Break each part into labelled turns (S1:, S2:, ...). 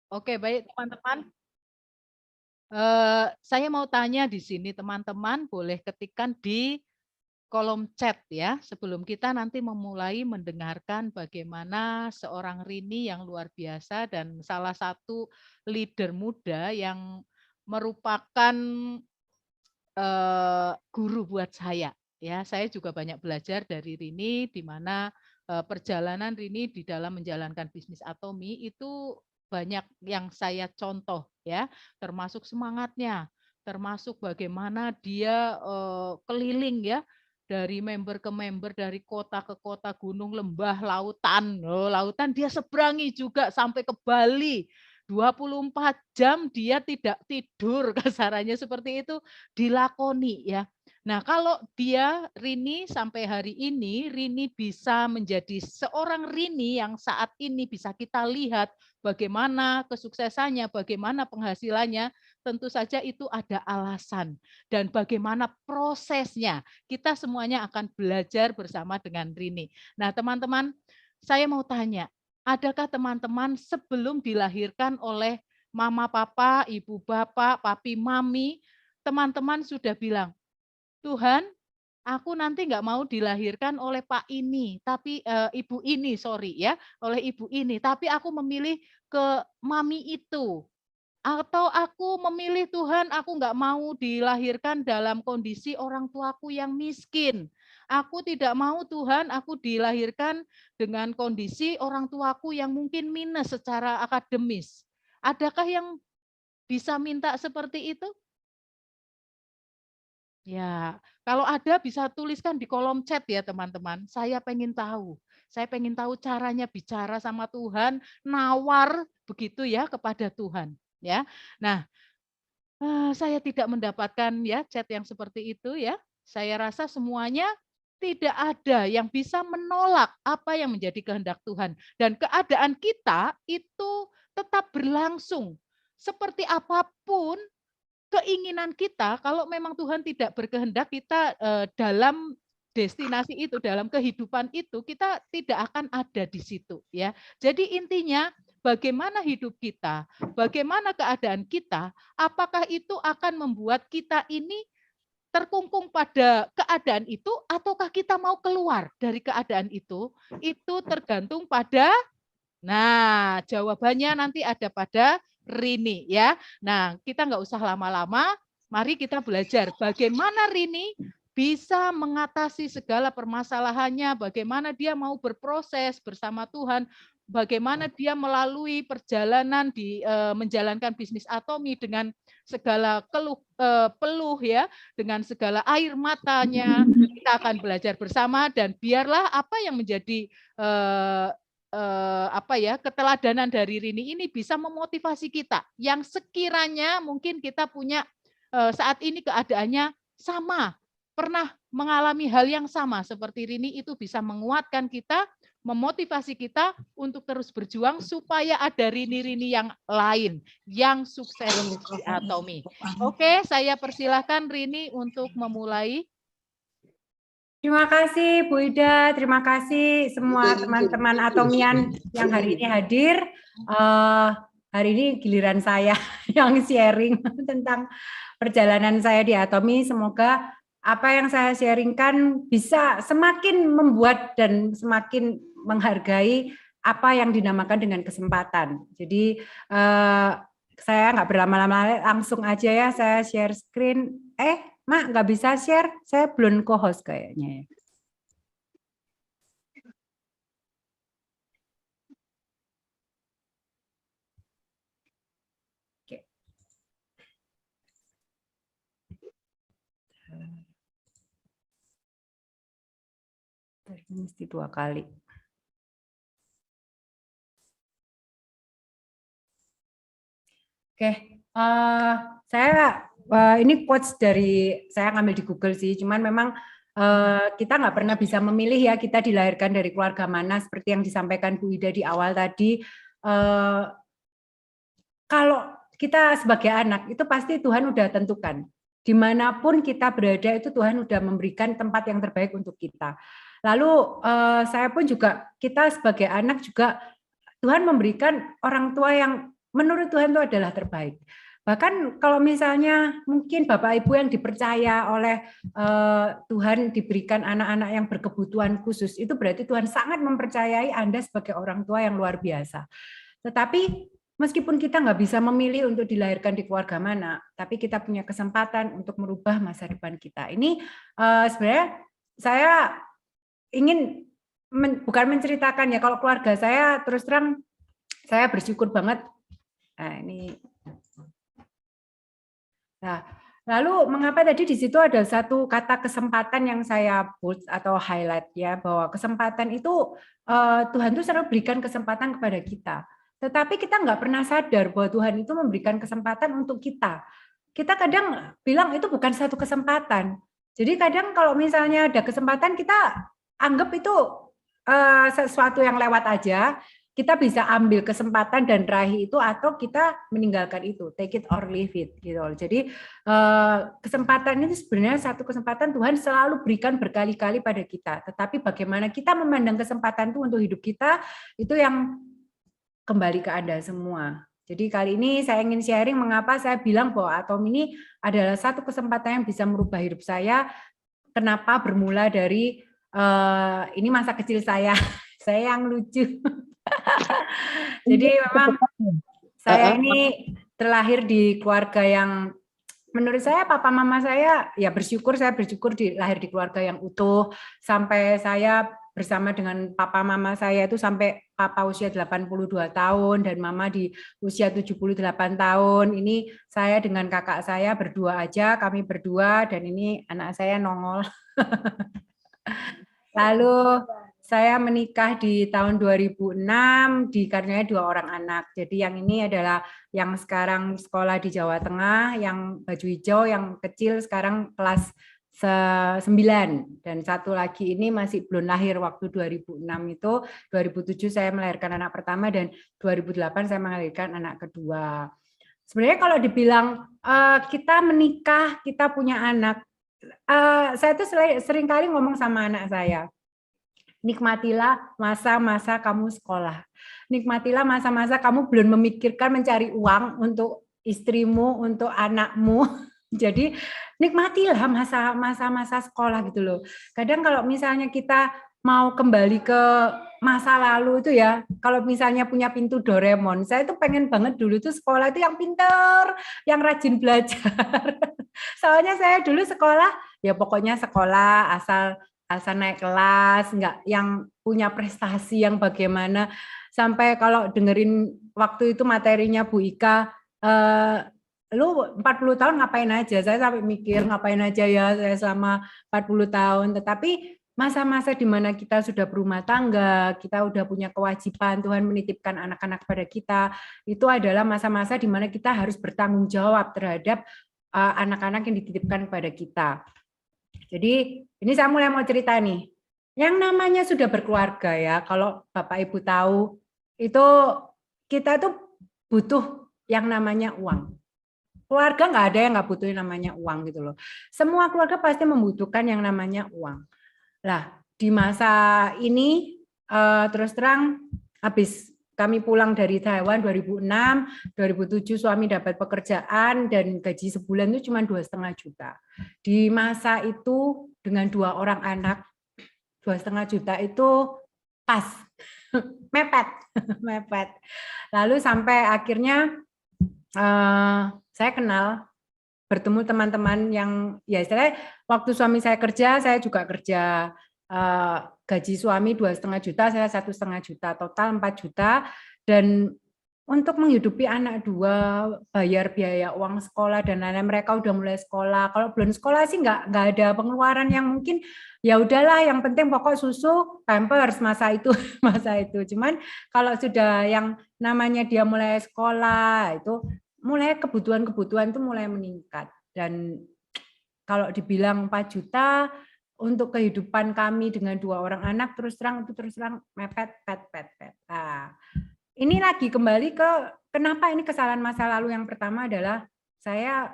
S1: Oke, baik teman-teman. Saya mau tanya di sini teman-teman boleh ketikkan di kolom chat ya, sebelum kita nanti memulai mendengarkan bagaimana seorang Rini yang luar biasa dan salah satu leader muda yang merupakan, guru buat saya, ya. Saya juga banyak belajar dari Rini, di mana, perjalanan Rini di dalam menjalankan bisnis Atomi itu banyak yang saya contoh ya, termasuk semangatnya, termasuk bagaimana dia, keliling ya, dari member ke member, dari kota ke kota, gunung, lembah, lautan, lautan dia seberangi juga sampai ke Bali. 24 jam dia tidak tidur, kasarannya seperti itu, dilakoni ya. Nah, kalau dia Rini sampai hari ini, Rini bisa menjadi seorang Rini yang saat ini bisa kita lihat bagaimana kesuksesannya, bagaimana penghasilannya, tentu saja itu ada alasan dan bagaimana prosesnya. Kita semuanya akan belajar bersama dengan Rini. Nah, teman-teman, saya mau tanya, adakah teman-teman sebelum dilahirkan oleh mama papa, ibu bapak, papi mami, teman-teman sudah bilang, "Tuhan, aku nanti nggak mau dilahirkan oleh Pak ini, tapi Ibu ini, sorry ya, oleh Ibu ini, tapi aku memilih ke mami itu." Atau aku memilih, "Tuhan, aku nggak mau dilahirkan dalam kondisi orang tuaku yang miskin. Aku tidak mau Tuhan, aku dilahirkan dengan kondisi orang tuaku yang mungkin minus secara akademis." Adakah yang bisa minta seperti itu? Ya, kalau ada bisa tuliskan di kolom chat ya teman-teman. Saya pengen tahu caranya bicara sama Tuhan, nawar begitu ya kepada Tuhan, ya. Nah, saya tidak mendapatkan ya chat yang seperti itu ya. Saya rasa semuanya tidak ada yang bisa menolak apa yang menjadi kehendak Tuhan dan keadaan kita itu tetap berlangsung. Seperti apapun keinginan kita, kalau memang Tuhan tidak berkehendak kita, dalam destinasi itu, dalam kehidupan itu, kita tidak akan ada di situ, ya. Jadi intinya bagaimana hidup kita, bagaimana keadaan kita, apakah itu akan membuat kita ini terkungkung pada keadaan itu, ataukah kita mau keluar dari keadaan itu tergantung pada. Nah, jawabannya nanti ada pada Rini ya. Nah, kita nggak usah lama-lama, mari kita belajar bagaimana Rini bisa mengatasi segala permasalahannya, bagaimana dia mau berproses bersama Tuhan, bagaimana dia melalui perjalanan di menjalankan bisnis Atomi dengan segala peluh ya, dengan segala air matanya. Kita akan belajar bersama dan biarlah apa yang menjadi apa ya, keteladanan dari Rini ini bisa memotivasi kita, yang sekiranya mungkin kita punya, saat ini keadaannya sama, pernah mengalami hal yang sama seperti Rini, itu bisa menguatkan kita, memotivasi kita untuk terus berjuang supaya ada Rini-Rini yang lain, yang sukses di Atomi. Oke, saya persilahkan Rini untuk memulai.
S2: Terima kasih Bu Ida, terima kasih semua teman-teman Atomian yang hari ini hadir. Hari ini giliran saya yang sharing tentang perjalanan saya di Atomi. Semoga apa yang saya sharingkan bisa semakin membuat dan semakin menghargai apa yang dinamakan dengan kesempatan. Jadi saya nggak berlama-lama, langsung aja ya saya share screen. Mak, nggak bisa share, saya belum co-host kayaknya ya. Oke. Mesti 2 kali. Oke, saya ini quotes dari saya ngambil di Google sih, cuman memang kita nggak pernah bisa memilih ya kita dilahirkan dari keluarga mana, seperti yang disampaikan Bu Ida di awal tadi. Kalau kita sebagai anak itu pasti Tuhan udah tentukan, dimanapun kita berada itu Tuhan udah memberikan tempat yang terbaik untuk kita. Lalu saya pun juga, kita sebagai anak juga Tuhan memberikan orang tua yang menurut Tuhan itu adalah terbaik. Bahkan kalau misalnya mungkin Bapak Ibu yang dipercaya oleh Tuhan diberikan anak-anak yang berkebutuhan khusus, itu berarti Tuhan sangat mempercayai Anda sebagai orang tua yang luar biasa. Tetapi meskipun kita nggak bisa memilih untuk dilahirkan di keluarga mana, tapi kita punya kesempatan untuk merubah masa depan kita. Ini sebenarnya saya ingin bukan menceritakan ya, kalau keluarga saya terus terang saya bersyukur banget. Nah, ini. Nah, lalu mengapa tadi di situ ada satu kata kesempatan yang saya put atau highlight ya, bahwa kesempatan itu Tuhan tuh selalu berikan kesempatan kepada kita. Tetapi kita nggak pernah sadar bahwa Tuhan itu memberikan kesempatan untuk kita. Kita kadang bilang itu bukan satu kesempatan. Jadi kadang kalau misalnya ada kesempatan kita anggap itu sesuatu yang lewat aja. Kita bisa ambil kesempatan dan raih itu atau kita meninggalkan itu, take it or leave it gitu. Jadi kesempatan ini sebenarnya satu kesempatan Tuhan selalu berikan berkali-kali pada kita. Tetapi bagaimana kita memandang kesempatan itu untuk hidup kita, itu yang kembali ke Anda semua. Jadi kali ini saya ingin sharing mengapa saya bilang bahwa Atom ini adalah satu kesempatan yang bisa merubah hidup saya. Kenapa bermula dari ini masa kecil saya, saya yang lucu. Jadi memang saya ini terlahir di keluarga yang menurut saya papa mama saya ya saya bersyukur lahir di keluarga yang utuh sampai saya bersama dengan papa mama saya itu sampai papa usia 82 tahun dan mama di usia 78 tahun. Ini saya dengan kakak saya berdua aja, kami berdua dan ini anak saya nongol. Lalu saya menikah di tahun 2006, dikaruniai 2 orang anak. Jadi yang ini adalah yang sekarang sekolah di Jawa Tengah, yang baju hijau, yang kecil sekarang kelas 9. Dan satu lagi ini masih belum lahir waktu 2006 itu. 2007 saya melahirkan anak pertama dan 2008 saya melahirkan anak kedua. Sebenarnya kalau dibilang kita menikah, kita punya anak, saya tuh sering kali ngomong sama anak saya, nikmatilah masa-masa kamu sekolah. Nikmatilah masa-masa kamu belum memikirkan mencari uang untuk istrimu, untuk anakmu. Jadi nikmatilah masa-masa sekolah gitu loh. Kadang kalau misalnya kita mau kembali ke masa lalu itu ya, kalau misalnya punya pintu Doraemon, saya tuh pengen banget dulu tuh sekolah itu yang pintar, yang rajin belajar. Soalnya saya dulu sekolah, ya pokoknya sekolah asal naik kelas, enggak yang punya prestasi yang bagaimana, sampai kalau dengerin waktu itu materinya Bu Ika, lu 40 tahun ngapain aja, saya sampai mikir ngapain aja ya saya selama 40 tahun, tetapi masa-masa di mana kita sudah berumah tangga, kita udah punya kewajiban, Tuhan menitipkan anak-anak pada kita, itu adalah masa-masa di mana kita harus bertanggung jawab terhadap anak-anak yang dititipkan kepada kita. Jadi ini saya mulai mau cerita nih. Yang namanya sudah berkeluarga ya, kalau Bapak Ibu tahu, itu kita tuh butuh yang namanya uang. Keluarga nggak ada yang nggak butuh yang namanya uang gitu loh. Semua keluarga pasti membutuhkan yang namanya uang. Lah di masa ini terus terang habis kami pulang dari Taiwan 2006, 2007 suami dapat pekerjaan dan gaji sebulan itu cuma 2,5 juta. Di masa itu dengan 2 orang anak, 2,5 juta itu pas, mepet. Lalu sampai akhirnya saya kenal, bertemu teman-teman yang ya istilahnya waktu suami saya kerja, saya juga kerja. Gaji suami 2,5 juta, saya 1,5 juta, total 4 juta, dan untuk menghidupi anak 2, bayar biaya uang sekolah dan lain-lain, mereka udah mulai sekolah. Kalau belum sekolah sih nggak ada pengeluaran yang mungkin ya udahlah, yang penting pokok susu, pampers masa itu. Cuman kalau sudah yang namanya dia mulai sekolah itu mulai kebutuhan itu mulai meningkat, dan kalau dibilang 4 juta untuk kehidupan kami dengan 2 orang anak terus terang mepet. Nah, ini lagi kembali ke kenapa ini kesalahan masa lalu. Yang pertama adalah saya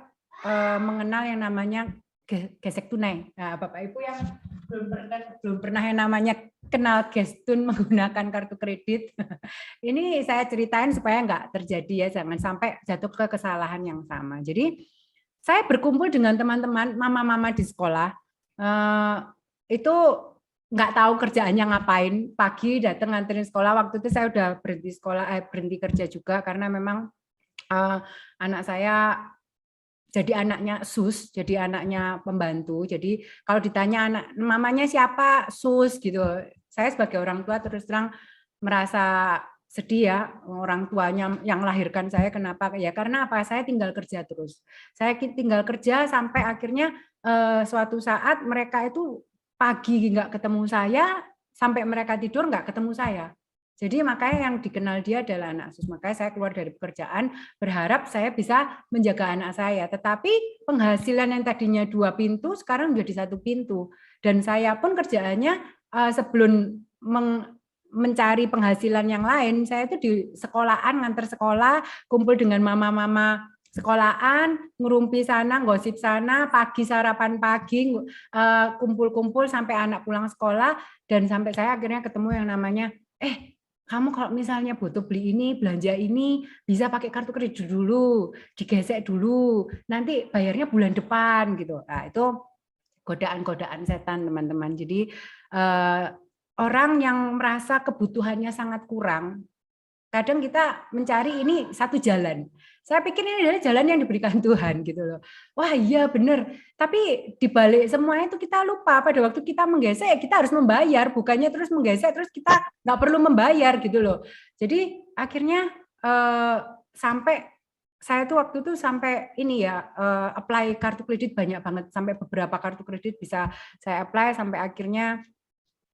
S2: mengenal yang namanya gesek tunai. Nah, Bapak Ibu yang belum pernah yang namanya kenal gestun menggunakan kartu kredit, ini saya ceritain supaya nggak terjadi ya, jangan sampai jatuh ke kesalahan yang sama. Jadi saya berkumpul dengan teman-teman mama-mama di sekolah, itu nggak tahu kerjaannya ngapain, pagi datang nganterin sekolah. Waktu itu saya udah berhenti sekolah, berhenti kerja juga karena memang anak saya jadi anaknya sus, jadi anaknya pembantu. Jadi kalau ditanya anak mamanya siapa, sus gitu. Saya sebagai orang tua terus terang merasa sedih ya, orang tuanya yang melahirkan saya kenapa? Ya karena apa? Saya tinggal kerja terus. Saya tinggal kerja sampai akhirnya suatu saat mereka itu pagi nggak ketemu saya, sampai mereka tidur nggak ketemu saya. Jadi makanya yang dikenal dia adalah anak sus. Makanya saya keluar dari pekerjaan berharap saya bisa menjaga anak saya. Tetapi penghasilan yang tadinya 2 pintu sekarang menjadi 1 pintu. Dan saya pun kerjaannya sebelum mencari penghasilan yang lain, saya itu di sekolahan, nganter sekolah, kumpul dengan mama-mama sekolahan, ngerumpi sana, gosip sana, pagi sarapan pagi, kumpul-kumpul sampai anak pulang sekolah, dan sampai saya akhirnya ketemu yang namanya, kamu kalau misalnya butuh beli ini, belanja ini, bisa pakai kartu kredit dulu, digesek dulu, nanti bayarnya bulan depan gitu. Nah, itu godaan-godaan setan, teman-teman. Jadi orang yang merasa kebutuhannya sangat kurang, kadang kita mencari ini satu jalan. Saya pikir ini adalah jalan yang diberikan Tuhan gitu loh. Wah iya benar. Tapi dibalik semua itu kita lupa pada waktu kita menggesek kita harus membayar, bukannya terus menggesek terus kita nggak perlu membayar gitu loh. Jadi akhirnya sampai saya tuh waktu itu sampai ini ya apply kartu kredit banyak banget, sampai beberapa kartu kredit bisa saya apply sampai akhirnya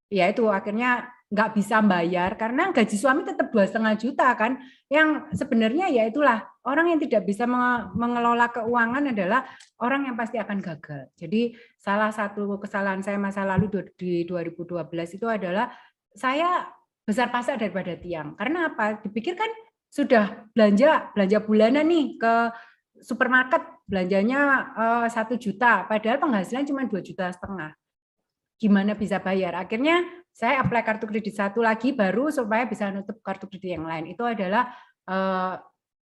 S2: ya itu akhirnya nggak bisa bayar karena gaji suami tetap 2,5 juta kan, yang sebenarnya ya itulah orang yang tidak bisa mengelola keuangan adalah orang yang pasti akan gagal. Jadi salah satu kesalahan saya masa lalu di 2012 itu adalah saya besar pasak daripada tiang. Karena apa? Dipikir kan sudah belanja bulanan nih ke supermarket, belanjanya 1 juta, padahal penghasilan cuma 2,5 juta. Gimana bisa bayar? Akhirnya saya apply kartu kredit satu lagi baru supaya bisa nutup kartu kredit yang lain. Itu adalah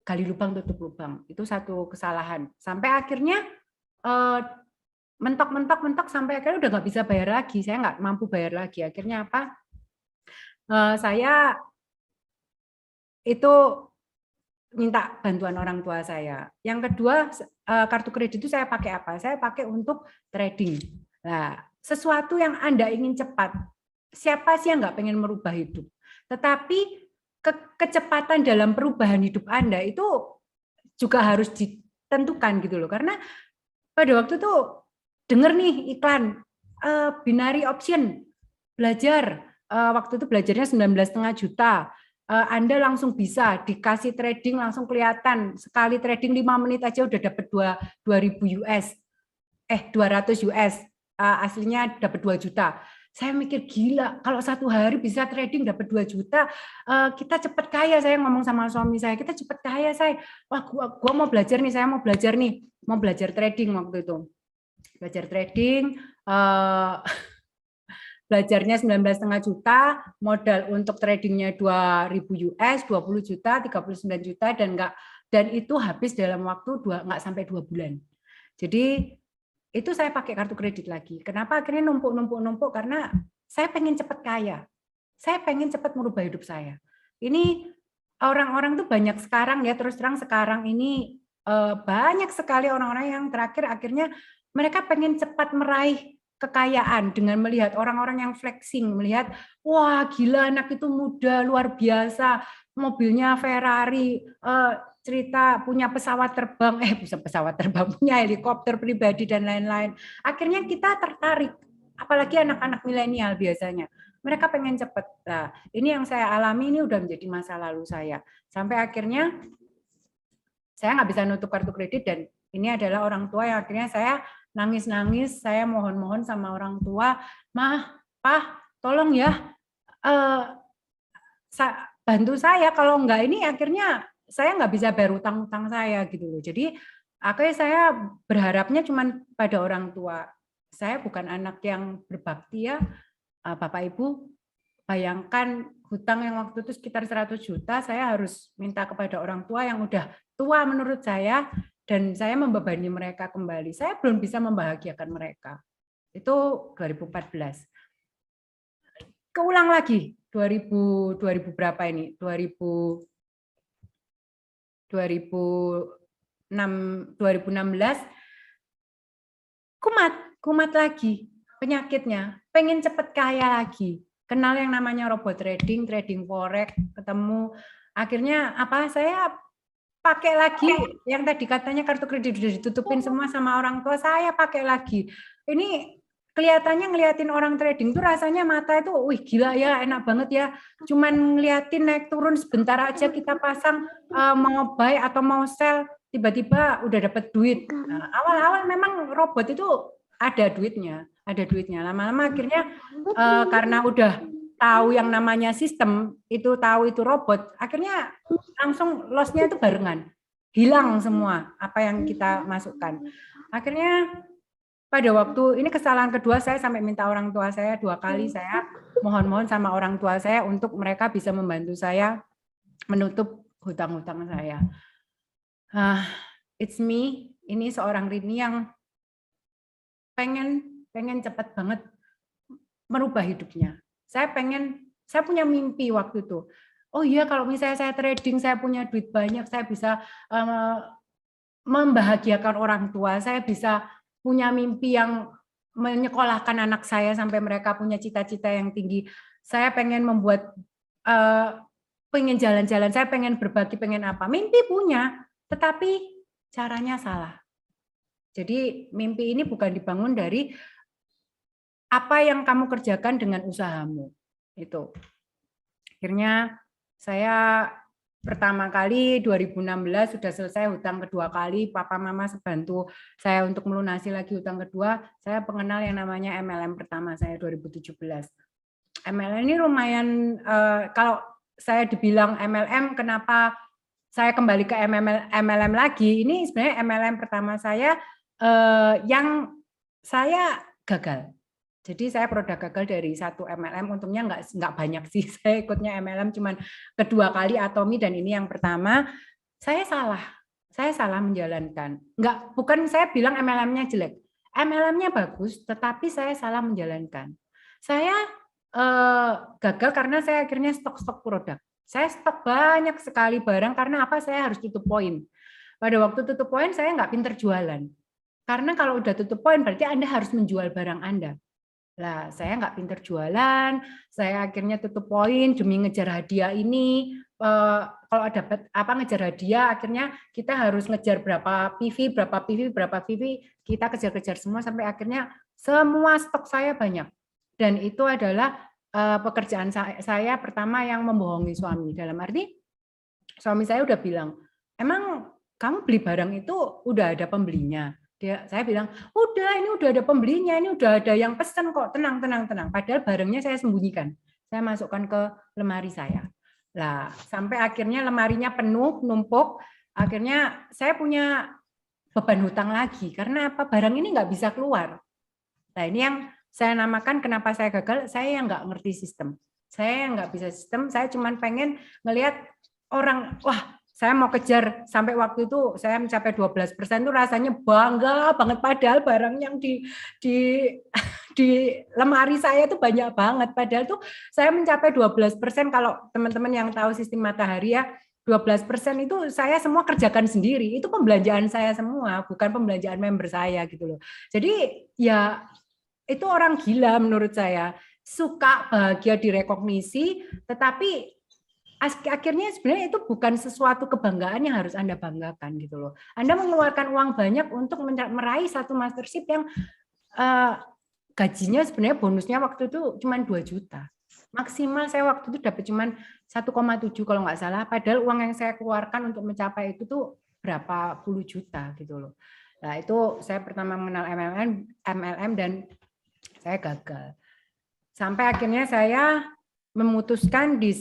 S2: gali lubang tutup lubang. Itu satu kesalahan. Sampai akhirnya mentok sampai akhirnya udah nggak bisa bayar lagi. Saya nggak mampu bayar lagi. Akhirnya apa? Saya itu minta bantuan orang tua saya. Yang kedua, kartu kredit itu saya pakai apa? Saya pakai untuk trading. Nah, sesuatu yang Anda ingin cepat, siapa sih yang nggak pengen merubah hidup? Tetapi kecepatan dalam perubahan hidup Anda itu juga harus ditentukan gitu loh. Karena pada waktu itu dengar nih iklan binary option, belajar, waktu itu belajarnya 19,5 juta. Anda langsung bisa dikasih trading langsung kelihatan, sekali trading 5 menit aja udah dapat 2.000 US, 200 US. Aslinya dapat 2 juta. Saya mikir gila, kalau satu hari bisa trading dapat 2 juta, kita cepat kaya. Saya ngomong sama suami saya, kita cepat kaya saya. Wah, gua mau belajar nih, saya mau belajar nih, mau belajar trading waktu itu. Belajar trading, belajarnya 19,5 juta, modal untuk tradingnya 2.000 US, 20 juta, 39 juta, dan itu habis dalam waktu nggak sampai 2 bulan. Jadi itu saya pakai kartu kredit lagi. Kenapa akhirnya numpuk? Karena saya pengen cepat kaya. Saya pengen cepat merubah hidup saya. Ini orang-orang tuh banyak sekarang ya, terus terang sekarang ini banyak sekali orang-orang yang terakhir akhirnya mereka pengen cepat meraih kekayaan dengan melihat orang-orang yang flexing, melihat wah gila anak itu muda luar biasa, mobilnya Ferrari, cerita punya pesawat terbang, punya helikopter pribadi dan lain-lain. Akhirnya kita tertarik, apalagi anak-anak milenial biasanya. Mereka pengen cepat. Nah, ini yang saya alami ini udah menjadi masa lalu saya. Sampai akhirnya saya nggak bisa nutup kartu kredit dan ini adalah orang tua yang akhirnya saya nangis-nangis, saya mohon-mohon sama orang tua, "Mah, Pah, tolong ya, bantu saya, kalau enggak ini akhirnya saya nggak bisa bayar utang-utang saya gitu loh." Jadi Akhirnya saya berharapnya cuma pada orang tua. Saya bukan anak yang berbakti ya, Bapak Ibu. Bayangkan hutang yang waktu itu sekitar 100 juta, saya harus minta kepada orang tua yang udah tua menurut saya, dan saya membebani mereka kembali. Saya belum bisa membahagiakan mereka. Itu 2014. Keulang lagi 2000 berapa ini? 2016 kumat lagi penyakitnya, pengen cepet kaya lagi, kenal yang namanya robot trading forex, ketemu, akhirnya apa, saya pakai lagi yang tadi katanya kartu kredit sudah ditutupin semua sama orang tua, saya pakai lagi. Ini kelihatannya ngeliatin orang trading tuh rasanya mata itu, wih gila ya, enak banget ya, cuman ngeliatin naik turun sebentar aja kita pasang, mau buy atau mau sell, tiba-tiba udah dapat duit. Nah, awal-awal memang robot itu ada duitnya. Lama-lama akhirnya karena udah tahu yang namanya sistem, itu tahu itu robot, akhirnya langsung loss-nya itu barengan. Hilang semua apa yang kita masukkan. Akhirnya pada waktu ini kesalahan kedua, saya sampai minta orang tua saya 2 kali, saya mohon-mohon sama orang tua saya untuk mereka bisa membantu saya menutup hutang-hutang saya. It's me, ini seorang Rini yang pengen cepat banget merubah hidupnya. Saya punya mimpi waktu itu. Oh iya, kalau misalnya saya trading, saya punya duit banyak, saya bisa membahagiakan orang tua, saya bisa punya mimpi yang menyekolahkan anak saya sampai mereka punya cita-cita yang tinggi. Saya pengen membuat, pengen jalan-jalan, saya pengen berbagi, pengen apa. Mimpi punya, tetapi caranya salah. Jadi mimpi ini bukan dibangun dari apa yang kamu kerjakan dengan usahamu. Itu. Akhirnya saya pertama kali 2016 sudah selesai hutang kedua kali, papa mama bantu saya untuk melunasi lagi hutang kedua, saya pengenal yang namanya MLM pertama saya 2017. MLM ini lumayan, kalau saya dibilang MLM, kenapa saya kembali ke MLM lagi, ini sebenarnya MLM pertama saya yang saya gagal. Jadi saya produk gagal dari 1 MLM, untungnya nggak banyak sih, saya ikutnya MLM cuman kedua kali Atomi dan ini yang pertama. Saya salah menjalankan. Bukan saya bilang MLM-nya jelek, MLM-nya bagus, tetapi saya salah menjalankan. Saya gagal karena saya akhirnya stok produk. Saya stok banyak sekali barang karena apa? Saya harus tutup poin. Pada waktu tutup poin saya nggak pinter jualan. Karena kalau udah tutup poin berarti Anda harus menjual barang Anda. Lah, saya nggak pinter jualan, saya akhirnya tutup poin demi ngejar hadiah ini. Kalau dapat ngejar hadiah, akhirnya kita harus ngejar berapa PV, kita kejar-kejar semua sampai akhirnya semua stok saya banyak. Dan itu adalah pekerjaan saya pertama yang membohongi suami. Dalam arti, suami saya udah bilang, emang kamu beli barang itu udah ada pembelinya? Saya bilang, ini udah ada pembelinya, ini udah ada yang pesan kok, tenang. Padahal barangnya saya sembunyikan, saya masukkan ke lemari saya. Lah, sampai akhirnya lemarinya penuh, numpuk, akhirnya saya punya beban hutang lagi, karena apa? Barang ini nggak bisa keluar. Nah, ini yang saya namakan kenapa saya gagal, saya yang nggak ngerti sistem. Saya yang nggak bisa sistem, saya cuma pengen ngelihat orang, wah, saya mau kejar sampai waktu itu saya mencapai 12% itu rasanya bangga banget, padahal barang yang di lemari saya itu banyak banget, padahal tuh saya mencapai 12%. Kalau teman-teman yang tahu sistem matahari ya, 12% itu saya semua kerjakan sendiri, itu pembelanjaan saya semua, bukan pembelanjaan member saya gitu loh. Jadi ya itu orang gila menurut saya, suka bahagia direkognisi, tetapi akhirnya sebenarnya itu bukan sesuatu kebanggaan yang harus Anda banggakan gitu loh. Anda mengeluarkan uang banyak untuk meraih satu mastership yang gajinya sebenarnya bonusnya waktu itu cuma 2 juta. Maksimal saya waktu itu dapat cuma 1,7 kalau nggak salah, padahal uang yang saya keluarkan untuk mencapai itu tuh berapa puluh juta gitu loh. Nah, itu saya pertama mengenal MLM dan saya gagal. Sampai akhirnya saya memutuskan di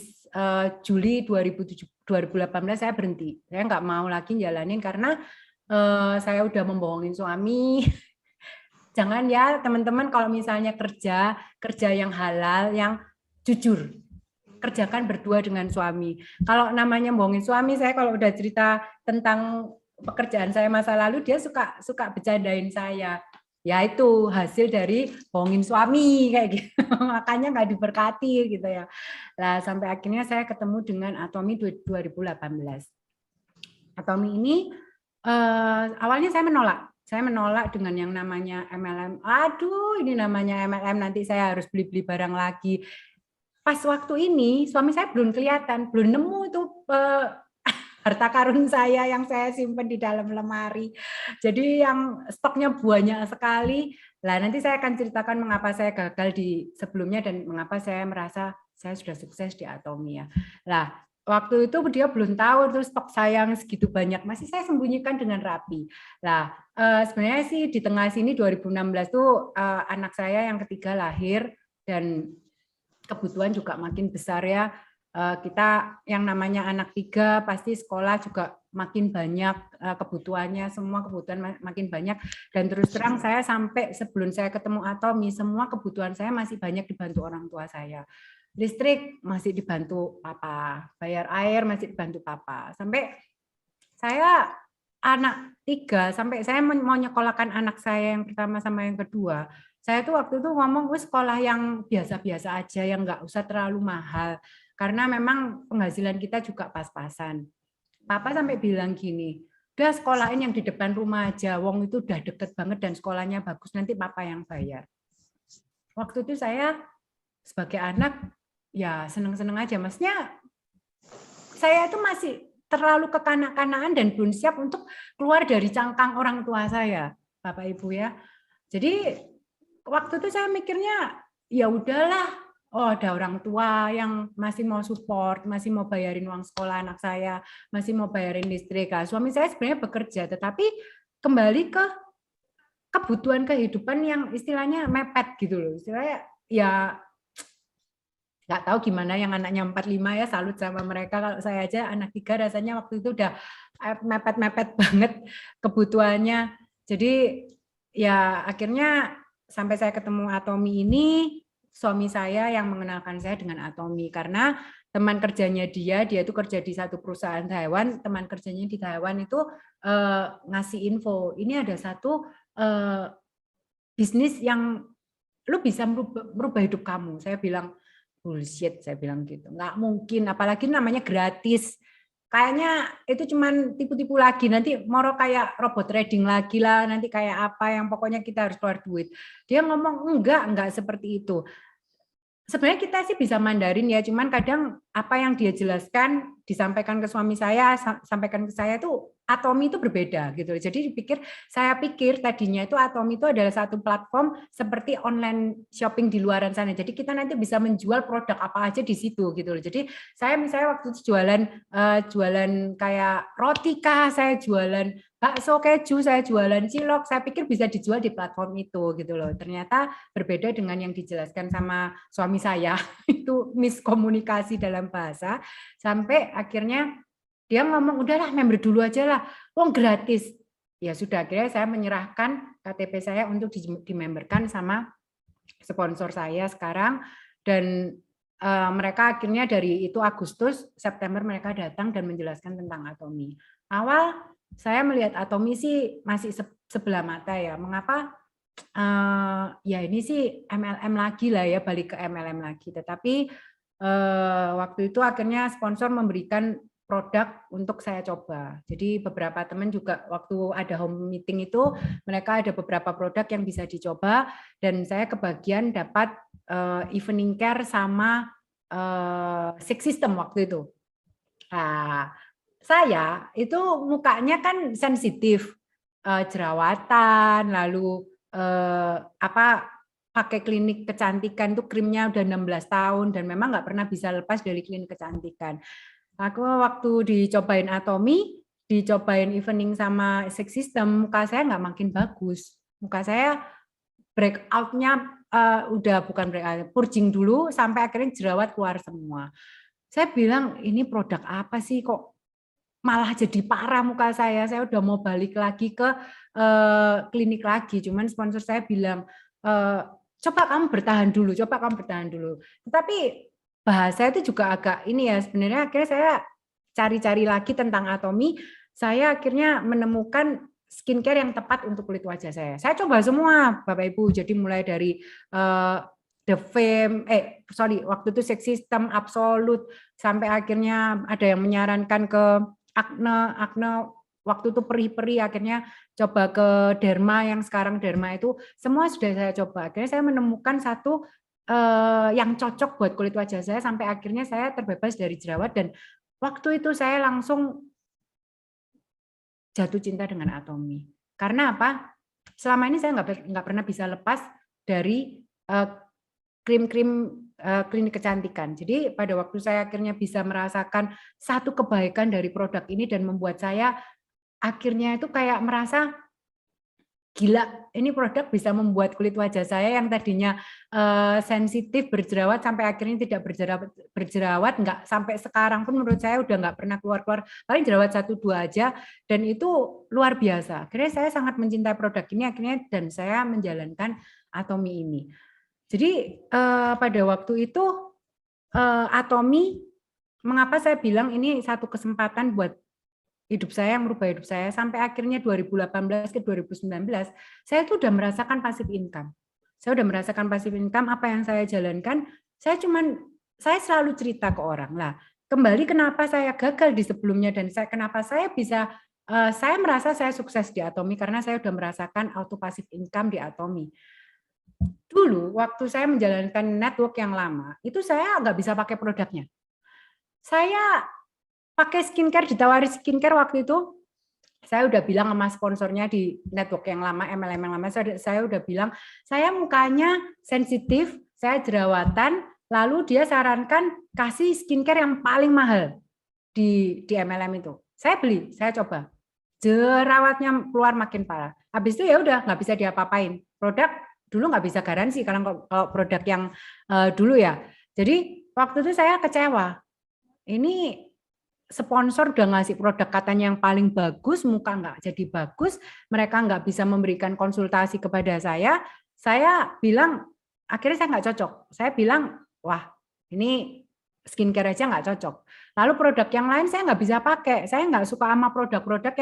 S2: Juli 2018 saya berhenti. Saya nggak mau lagi jalanin karena saya udah membohongin suami. Jangan ya teman-teman, kalau misalnya kerja yang halal, yang jujur, kerjakan berdua dengan suami. Kalau namanya bohongin suami, saya kalau udah cerita tentang pekerjaan saya masa lalu, dia suka bercandain saya. Ya itu hasil dari bohongin suami kayak gitu. Makanya nggak diberkati gitu ya. Nah, sampai akhirnya saya ketemu dengan Atomi 2018. Atomi ini awalnya saya menolak. Saya menolak dengan yang namanya MLM. Aduh, ini namanya MLM, nanti saya harus beli-beli barang lagi. Pas waktu ini, suami saya belum kelihatan, belum nemu itu harta karun saya yang saya simpan di dalam lemari. Jadi yang stoknya banyak sekali. Lah nanti saya akan ceritakan mengapa saya gagal di sebelumnya dan mengapa saya merasa saya sudah sukses di Atomi ya. Lah waktu itu dia belum tahu tuh stok saya yang segitu banyak, masih saya sembunyikan dengan rapi. Lah sebenarnya sih di tengah sini 2016 tuh anak saya yang ketiga lahir dan kebutuhan juga makin besar ya. Kita yang namanya anak tiga pasti sekolah juga makin banyak kebutuhannya, semua kebutuhan makin banyak, dan terus terang saya sampai sebelum saya ketemu Atomi semua kebutuhan saya masih banyak dibantu orang tua saya. Listrik masih dibantu papa, bayar air masih dibantu papa, sampai saya anak tiga, sampai saya mau nyekolahkan anak saya yang pertama sama yang kedua, saya tuh waktu itu ngomong sekolah yang biasa-biasa aja, yang nggak usah terlalu mahal, karena memang penghasilan kita juga pas-pasan. Papa sampai bilang gini, udah sekolahin yang di depan rumah aja, wong itu udah deket banget dan sekolahnya bagus, nanti papa yang bayar. Waktu itu saya sebagai anak ya seneng-seneng aja, maksudnya saya itu masih terlalu kekanak-kanakan dan belum siap untuk keluar dari cangkang orang tua saya, Bapak Ibu ya. Jadi waktu itu saya mikirnya ya udahlah, oh ada orang tua yang masih mau support, masih mau bayarin uang sekolah anak saya, masih mau bayarin listrik. Suami saya sebenarnya bekerja, tetapi kembali ke kebutuhan kehidupan yang istilahnya mepet gitu loh. Istilahnya ya nggak tahu gimana yang anaknya 4-5 ya, salut sama mereka. Kalau saya aja anak 3 rasanya waktu itu udah mepet-mepet banget kebutuhannya. Jadi ya akhirnya sampai saya ketemu Atomi ini, suami saya yang mengenalkan saya dengan Atomi, karena teman kerjanya dia itu kerja di satu perusahaan Taiwan, teman kerjanya di Taiwan itu ngasih info, ini ada satu bisnis yang lu bisa merubah hidup kamu. Saya bilang, bullshit, saya bilang gitu, nggak mungkin, apalagi namanya gratis. Kayaknya itu cuman tipu-tipu lagi, nanti moro kayak robot trading lagi lah, nanti kayak apa yang pokoknya kita harus keluar duit. Dia ngomong enggak seperti itu. Sebenarnya kita sih bisa Mandarin ya, cuman kadang apa yang dia jelaskan disampaikan ke suami saya, sampaikan ke saya itu Atomi itu berbeda gitu. Jadi saya pikir tadinya itu Atomi itu adalah satu platform seperti online shopping di luaran sana. Jadi kita nanti bisa menjual produk apa aja di situ gitu loh. Jadi saya misalnya waktu itu jualan kayak roti kah, saya jualan bakso keju, saya jualan cilok, saya pikir bisa dijual di platform itu gitu loh. Ternyata berbeda dengan yang dijelaskan sama suami saya. Itu miskomunikasi dalam bahasa, sampai akhirnya dia ngomong udahlah member dulu aja lah, wong gratis. Ya sudah, akhirnya saya menyerahkan KTP saya untuk dimemberkan sama sponsor saya sekarang, dan mereka akhirnya dari itu Agustus, September mereka datang dan menjelaskan tentang Atomi. Awal saya melihat Atomi sih masih sebelah mata ya. Mengapa? Ya ini sih MLM lagi lah ya, balik ke MLM lagi. Tetapi waktu itu akhirnya sponsor memberikan produk untuk saya coba. Jadi beberapa teman juga waktu ada home meeting itu, mereka ada beberapa produk yang bisa dicoba, dan saya kebagian dapat evening care sama Six System waktu itu. Nah, saya itu mukanya kan sensitif, jerawatan, lalu pakai klinik kecantikan tuh krimnya udah 16 tahun dan memang nggak pernah bisa lepas dari klinik kecantikan. Aku waktu dicobain Atomi, dicobain evening sama Six System, muka saya nggak makin bagus. Muka saya breakout-nya udah bukan breakout, purging dulu sampai akhirnya jerawat keluar semua. Saya bilang ini produk apa sih kok malah jadi parah muka saya udah mau balik lagi ke klinik lagi. Cuman sponsor saya bilang, coba kamu bertahan dulu. Tetapi bahasa itu juga agak ini ya, sebenarnya akhirnya saya cari-cari lagi tentang Atomy, saya akhirnya menemukan skincare yang tepat untuk kulit wajah saya. Saya coba semua, Bapak Ibu. Jadi mulai dari The Fame, waktu itu Sex System, Absolute, sampai akhirnya ada yang menyarankan ke Acne, waktu itu perih-perih, akhirnya coba ke Derma, yang sekarang Derma itu, semua sudah saya coba. Akhirnya saya menemukan satu yang cocok buat kulit wajah saya, sampai akhirnya saya terbebas dari jerawat, dan waktu itu saya langsung jatuh cinta dengan Atomy. Karena apa? Selama ini saya nggak pernah bisa lepas dari krim-krim klinik kecantikan. Jadi pada waktu saya akhirnya bisa merasakan satu kebaikan dari produk ini dan membuat saya akhirnya itu kayak merasa gila, ini produk bisa membuat kulit wajah saya yang tadinya sensitif berjerawat sampai akhirnya tidak berjerawat, nggak sampai sekarang pun menurut saya udah nggak pernah keluar, paling jerawat 1-2 aja, dan itu luar biasa. Akhirnya saya sangat mencintai produk ini akhirnya, dan saya menjalankan Atomy ini. Jadi pada waktu itu Atomy, mengapa saya bilang ini satu kesempatan buat hidup saya, yang merubah hidup saya, sampai akhirnya 2018 ke 2019, saya tuh udah merasakan passive income. Saya udah merasakan passive income, apa yang saya jalankan, saya selalu cerita ke orang. Lah, kembali kenapa saya gagal di sebelumnya, dan kenapa saya bisa, saya merasa saya sukses di Atomy, karena saya udah merasakan auto passive income di Atomy. Dulu, waktu saya menjalankan network yang lama, itu saya nggak bisa pakai produknya. Saya pakai skincare, ditawari skincare waktu itu, saya udah bilang sama sponsornya di network yang lama, MLM yang lama, saya udah bilang, saya mukanya sensitif, saya jerawatan, lalu dia sarankan kasih skincare yang paling mahal di MLM itu. Saya beli, saya coba. Jerawatnya keluar makin parah. Habis itu ya udah nggak bisa diapa-apain. Produk dulu nggak bisa garansi kalau produk yang dulu ya. Jadi waktu itu saya kecewa. Ini sponsor udah ngasih produk katanya yang paling bagus, muka nggak jadi bagus, mereka nggak bisa memberikan konsultasi kepada saya bilang, akhirnya saya nggak cocok. Saya bilang, wah ini skincare aja nggak cocok. Lalu produk yang lain saya nggak bisa pakai, saya nggak suka sama produk-produk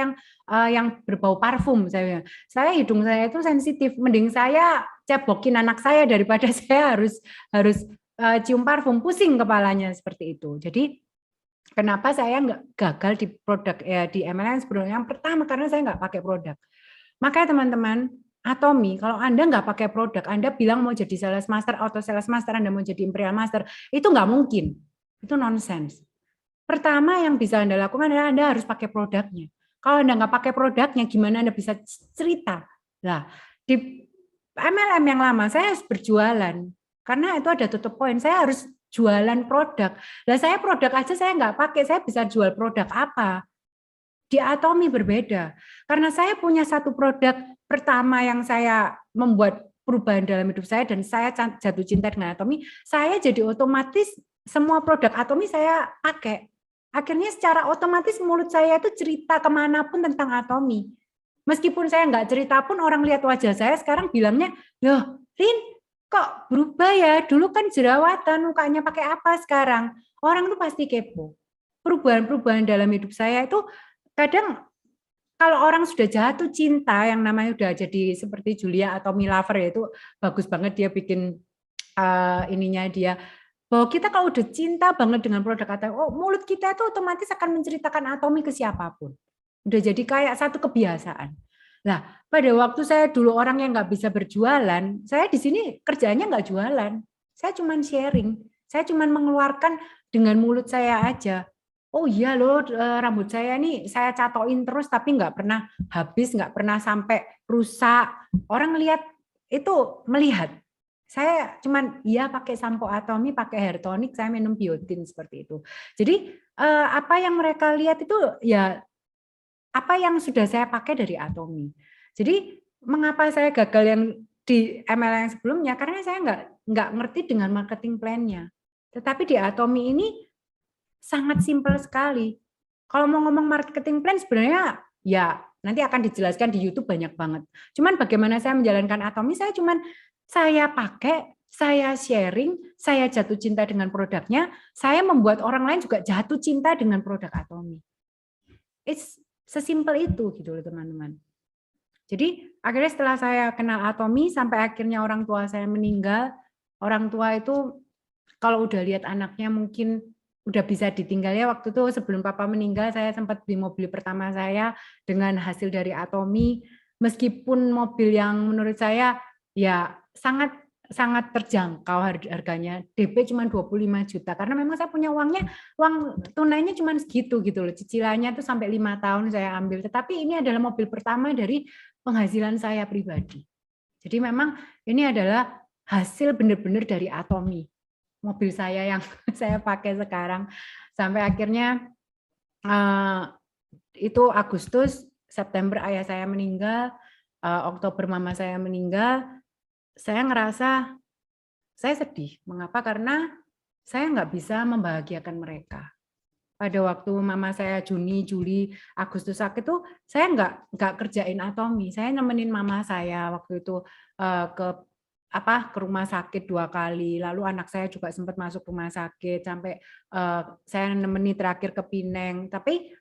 S2: yang berbau parfum. Saya hidung saya itu sensitif, mending saya cebokin anak saya daripada saya harus cium parfum, pusing kepalanya seperti itu. Jadi kenapa saya nggak gagal di produk di MLM sebelumnya? Yang pertama karena saya nggak pakai produk. Makanya teman-teman, Atomy, kalau Anda nggak pakai produk, Anda bilang mau jadi sales master, auto sales master, Anda mau jadi imperial master, itu nggak mungkin. Itu nonsense. Pertama yang bisa Anda lakukan adalah Anda harus pakai produknya. Kalau Anda nggak pakai produknya, gimana Anda bisa cerita? Nah, di MLM yang lama saya harus berjualan. Karena itu ada tutup poin, saya harus jualan produk. Lah saya produk aja saya nggak pakai, saya bisa jual produk apa? Di Atomy berbeda. Karena saya punya satu produk pertama yang saya membuat perubahan dalam hidup saya, dan saya jatuh cinta dengan Atomy, saya jadi otomatis semua produk Atomy saya pakai. Akhirnya secara otomatis mulut saya itu cerita kemanapun tentang Atomy. Meskipun saya nggak cerita pun orang lihat wajah saya sekarang bilangnya, loh Rin, kok berubah ya? Dulu kan jerawatan, mukanya pakai apa sekarang? Orang tuh pasti kepo. Perubahan-perubahan dalam hidup saya itu kadang kalau orang sudah jatuh cinta, yang namanya udah jadi seperti Julia atau Milaver ya, itu bagus banget dia bikin ininya dia. Bahwa kita kalau udah cinta banget dengan produk Atomy, mulut kita itu otomatis akan menceritakan Atomy ke siapapun. Udah jadi kayak satu kebiasaan. Nah, pada waktu saya dulu orang yang nggak bisa berjualan, saya di sini kerjanya nggak jualan. Saya cuma sharing. Saya cuma mengeluarkan dengan mulut saya aja. Oh iya loh, rambut saya nih saya catoin terus tapi nggak pernah habis, nggak pernah sampai rusak. Orang lihat itu melihat. Saya cuman iya pakai sampo Atomy, pakai hair tonic, saya minum biotin seperti itu. Jadi apa yang mereka lihat itu ya apa yang sudah saya pakai dari Atomy. Jadi mengapa saya gagal yang di MLM yang sebelumnya? Karena saya nggak ngerti dengan marketing plan-nya. Tetapi di Atomy ini sangat simpel sekali. Kalau mau ngomong marketing plan sebenarnya ya nanti akan dijelaskan di YouTube banyak banget. Cuman bagaimana saya menjalankan Atomi, saya pakai, saya sharing, saya jatuh cinta dengan produknya, saya membuat orang lain juga jatuh cinta dengan produk Atomi. It's sesimpel itu gitu loh teman-teman. Jadi akhirnya setelah saya kenal Atomi sampai akhirnya orang tua saya meninggal, orang tua itu kalau udah lihat anaknya mungkin udah bisa ditinggal ya, waktu itu sebelum papa meninggal saya sempat beli mobil pertama saya dengan hasil dari Atomi, meskipun mobil yang menurut saya ya sangat sangat terjangkau harganya, DP cuma 25 juta karena memang saya punya uang tunainya cuma segitu gitu loh, cicilannya tuh sampai 5 tahun saya ambil, tetapi ini adalah mobil pertama dari penghasilan saya pribadi. Jadi memang ini adalah hasil benar-benar dari Atomi. Mobil saya yang saya pakai sekarang. Sampai akhirnya itu Agustus, September ayah saya meninggal, Oktober mama saya meninggal, saya ngerasa saya sedih. Mengapa? Karena saya nggak bisa membahagiakan mereka. Pada waktu mama saya Juni, Juli, Agustus sakit tuh saya nggak kerjain Atomi. Saya nemenin mama saya waktu itu ke rumah sakit 2 kali. Lalu anak saya juga sempat masuk rumah sakit sampai saya nemeni terakhir ke Pineng. Tapi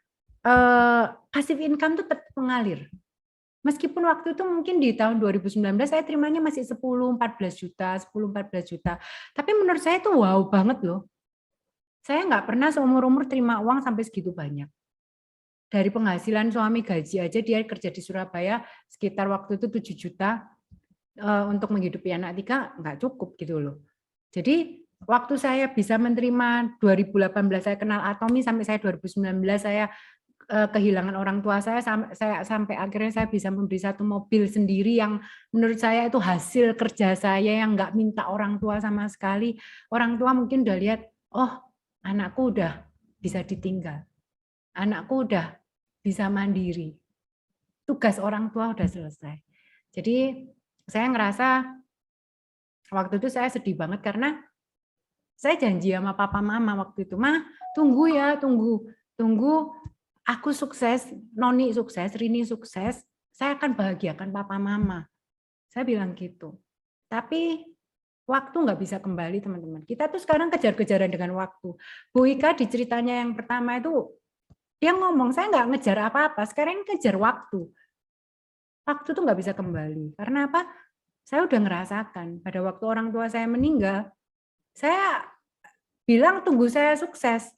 S2: passive income tuh tetap mengalir. Meskipun waktu itu mungkin di tahun 2019 saya terimanya masih 10-14 juta, 10-14 juta. Tapi menurut saya itu wow banget loh. Saya nggak pernah seumur-umur terima uang sampai segitu banyak. Dari penghasilan suami gaji aja dia kerja di Surabaya sekitar waktu itu 7 juta untuk menghidupi anak 3 nggak cukup gitu loh. Jadi waktu saya bisa menerima 2018 saya kenal Atomi sampai saya 2019 saya kehilangan orang tua saya sampai akhirnya saya bisa membeli satu mobil sendiri yang menurut saya itu hasil kerja saya yang nggak minta orang tua sama sekali. Orang tua mungkin udah lihat, oh anakku udah bisa ditinggal, anakku udah bisa mandiri, tugas orang tua udah selesai. Jadi saya ngerasa waktu itu saya sedih banget karena saya janji sama papa mama waktu itu, "Ma, tunggu ya, tunggu aku sukses, Noni sukses, Rini sukses, saya akan bahagiakan papa mama." Saya bilang gitu. Tapi waktu nggak bisa kembali teman-teman. Kita tuh sekarang kejar-kejaran dengan waktu. Bu Ika di ceritanya yang pertama itu, dia ngomong, saya nggak ngejar apa-apa, sekarang ngejar waktu. Waktu tuh nggak bisa kembali. Karena apa? Saya udah ngerasakan, pada waktu orang tua saya meninggal, saya bilang tunggu saya sukses.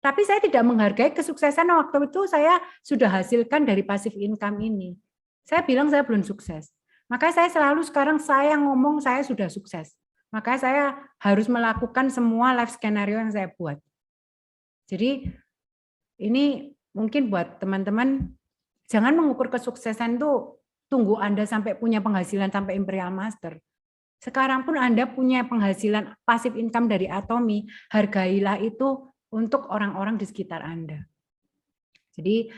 S2: Tapi saya tidak menghargai kesuksesan waktu itu saya sudah hasilkan dari passive income ini. Saya bilang saya belum sukses. Makanya saya selalu sekarang saya ngomong saya sudah sukses. Makanya saya harus melakukan semua life skenario yang saya buat. Jadi ini mungkin buat teman-teman, jangan mengukur kesuksesan itu tunggu Anda sampai punya penghasilan sampai Imperial Master. Sekarang pun Anda punya penghasilan passive income dari Atomi, hargailah itu untuk orang-orang di sekitar Anda. Jadi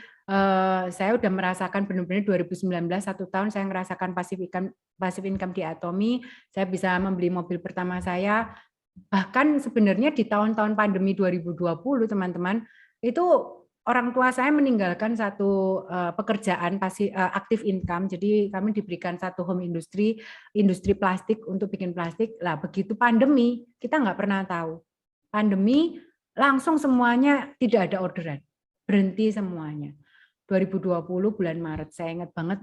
S2: saya udah merasakan benar-benar 2019 1 tahun saya merasakan passive income di Atomi, saya bisa membeli mobil pertama saya. Bahkan sebenarnya di tahun-tahun pandemi 2020 teman-teman, itu orang tua saya meninggalkan satu pekerjaan aktif income, jadi kami diberikan satu home industri plastik untuk bikin plastik. Lah begitu pandemi, kita nggak pernah tahu. Pandemi langsung semuanya tidak ada orderan, berhenti semuanya. 2020 bulan Maret, saya ingat banget,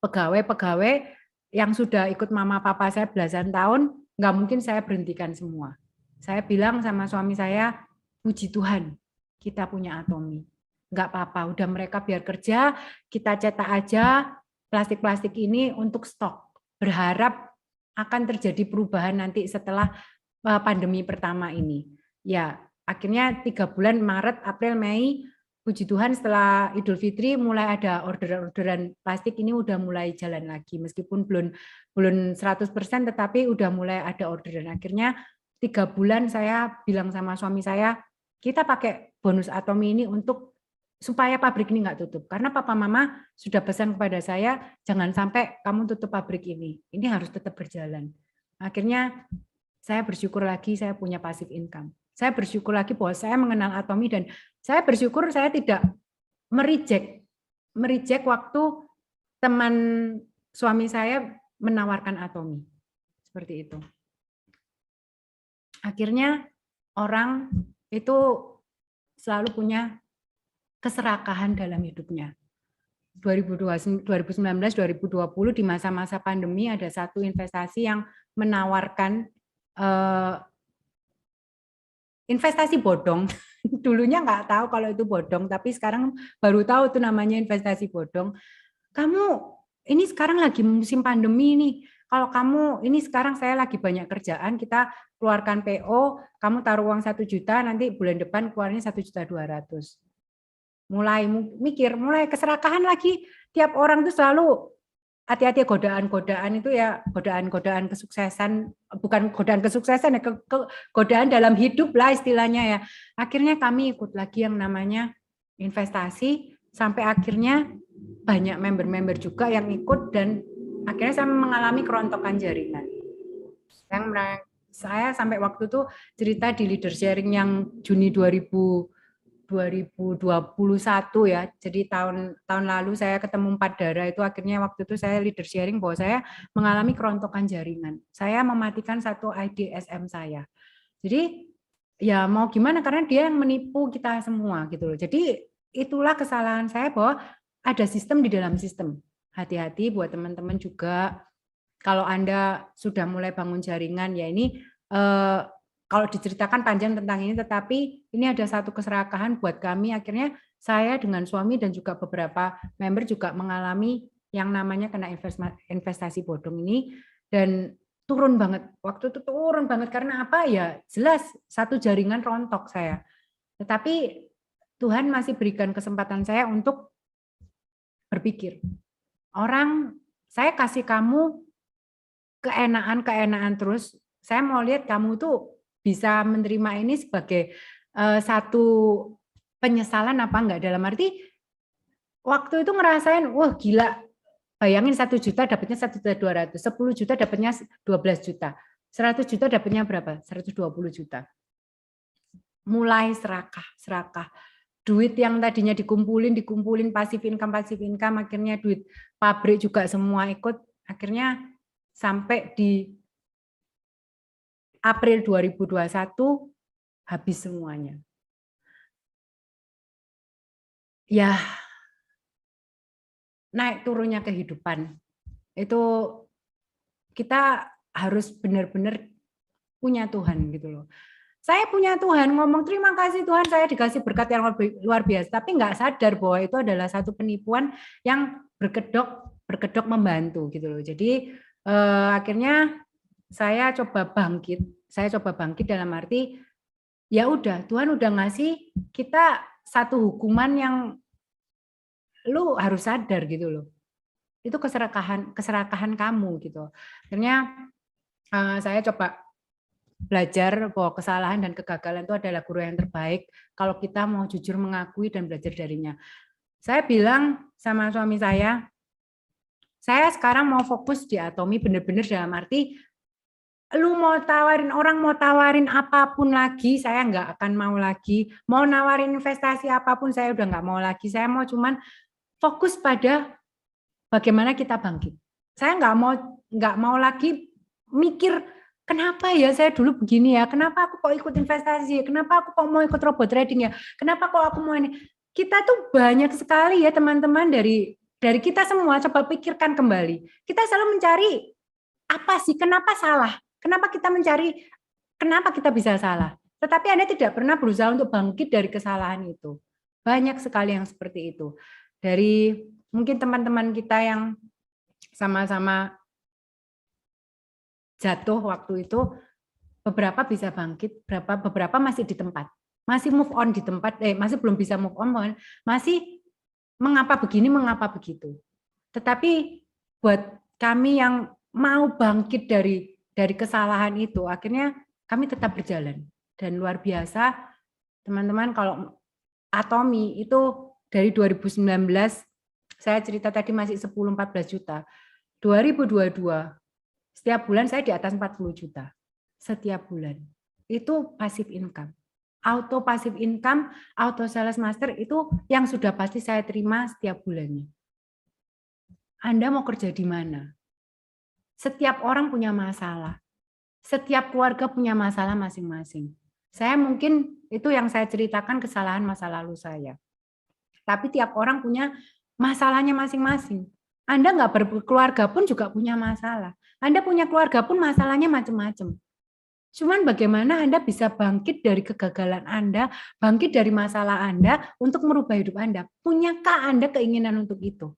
S2: pegawai-pegawai yang sudah ikut mama papa saya belasan tahun, nggak mungkin saya berhentikan semua. Saya bilang sama suami saya, puji Tuhan, kita punya Atomi. Nggak apa-apa, udah mereka biar kerja, kita cetak aja plastik-plastik ini untuk stok. Berharap akan terjadi perubahan nanti setelah pandemi pertama ini. Ya, akhirnya 3 bulan Maret, April, Mei, puji Tuhan setelah Idul Fitri mulai ada orderan plastik ini udah mulai jalan lagi. Meskipun belum 100% tetapi udah mulai ada orderan. Akhirnya 3 bulan saya bilang sama suami saya, kita pakai bonus Atomi ini untuk supaya pabrik ini nggak tutup. Karena papa mama sudah pesan kepada saya, jangan sampai kamu tutup pabrik ini. Ini harus tetap berjalan. Akhirnya saya bersyukur lagi saya punya passive income. Saya bersyukur lagi bahwa saya mengenal Atomi dan saya bersyukur saya tidak mereject waktu teman suami saya menawarkan Atomi. Seperti itu. Akhirnya orang itu selalu punya keserakahan dalam hidupnya. 2019, 2020 di masa-masa pandemi ada satu investasi yang menawarkan investasi bodong. Dulunya nggak tahu kalau itu bodong, tapi sekarang baru tahu itu namanya investasi bodong. Kamu ini sekarang lagi musim pandemi nih. Kalau kamu ini sekarang saya lagi banyak kerjaan, kita keluarkan PO, kamu taruh uang 1 juta, nanti bulan depan keluarnya 1.200.000. Mulai mikir, mulai keserakahan lagi. Tiap orang itu selalu hati-hati godaan-godaan itu ya, godaan-godaan kesuksesan, bukan godaan kesuksesan ya, godaan dalam hidup lah istilahnya ya. Akhirnya kami ikut lagi yang namanya investasi, sampai akhirnya banyak member-member juga yang ikut dan akhirnya saya mengalami kerontokan jaringan. Saya sampai waktu itu cerita di leader sharing yang Juni 2021 ya. Jadi tahun lalu saya ketemu Empat Darah itu akhirnya waktu itu saya leader sharing bahwa saya mengalami kerontokan jaringan. Saya mematikan satu IDSM saya. Jadi ya mau gimana karena dia yang menipu kita semua gitu loh. Jadi itulah kesalahan saya bahwa ada sistem di dalam sistem. Hati-hati buat teman-teman juga kalau Anda sudah mulai bangun jaringan ya ini kalau diceritakan panjang tentang ini, tetapi ini ada satu keserakahan buat kami. Akhirnya saya dengan suami dan juga beberapa member juga mengalami yang namanya kena investasi bodong ini dan turun banget. Waktu itu turun banget karena apa ya? Jelas satu jaringan rontok saya. Tetapi Tuhan masih berikan kesempatan saya untuk berpikir. Orang saya kasih kamu keenaan terus. Saya mau lihat kamu tuh bisa menerima ini sebagai satu penyesalan apa enggak, dalam arti waktu itu ngerasain wah gila, bayangin 1 juta dapatnya 1.200.000, 10 juta dapatnya 12 juta, 100 juta dapatnya berapa? 120 juta. Mulai serakah. Duit yang tadinya dikumpulin passive income, akhirnya duit pabrik juga semua ikut, akhirnya sampai di April 2021 habis semuanya. Ya, naik turunnya kehidupan. Itu kita harus benar-benar punya Tuhan gitu loh. Saya punya Tuhan, ngomong terima kasih Tuhan saya dikasih berkat yang luar biasa, tapi nggak sadar bahwa itu adalah satu penipuan yang berkedok membantu gitu loh. Jadi akhirnya saya coba bangkit dalam arti ya udah Tuhan udah ngasih kita satu hukuman yang lu harus sadar gitu loh. Itu keserakahan kamu gitu. Akhirnya saya coba belajar bahwa kesalahan dan kegagalan itu adalah guru yang terbaik kalau kita mau jujur mengakui dan belajar darinya. Saya bilang sama suami saya sekarang mau fokus di Atomi benar-benar dalam arti lu mau tawarin apapun lagi, saya nggak akan mau lagi. Mau nawarin investasi apapun, saya udah nggak mau lagi. Saya mau cuman fokus pada bagaimana kita bangkit. Saya nggak mau lagi mikir kenapa ya saya dulu begini ya, kenapa aku kok ikut investasi, kenapa aku kok mau ikut robot trading ya, kenapa kok aku mau ini. Kita tuh banyak sekali ya teman-teman dari kita semua, coba pikirkan kembali. Kita selalu mencari apa sih, kenapa salah? Kenapa kita mencari, kenapa kita bisa salah? Tetapi Anda tidak pernah berusaha untuk bangkit dari kesalahan itu. Banyak sekali yang seperti itu. Dari mungkin teman-teman kita yang sama-sama jatuh waktu itu, beberapa bisa bangkit, beberapa masih di tempat. Masih move on di tempat, masih belum bisa move on, masih mengapa begini, mengapa begitu. Tetapi buat kami yang mau bangkit dari kesalahan itu, akhirnya kami tetap berjalan. Dan luar biasa, teman-teman, kalau Atomi itu dari 2019, saya cerita tadi masih 10-14 juta. 2022, setiap bulan saya di atas 40 juta. Setiap bulan. Itu passive income. auto passive income, auto sales master itu yang sudah pasti saya terima setiap bulannya. Anda mau kerja di mana? Setiap orang punya masalah. Setiap keluarga punya masalah masing-masing. Saya mungkin itu yang saya ceritakan kesalahan masa lalu saya. Tapi tiap orang punya masalahnya masing-masing. Anda nggak berkeluarga pun juga punya masalah. Anda punya keluarga pun masalahnya macam-macam. Cuman bagaimana Anda bisa bangkit dari kegagalan Anda, bangkit dari masalah Anda untuk merubah hidup Anda. Punyakah Anda keinginan untuk itu?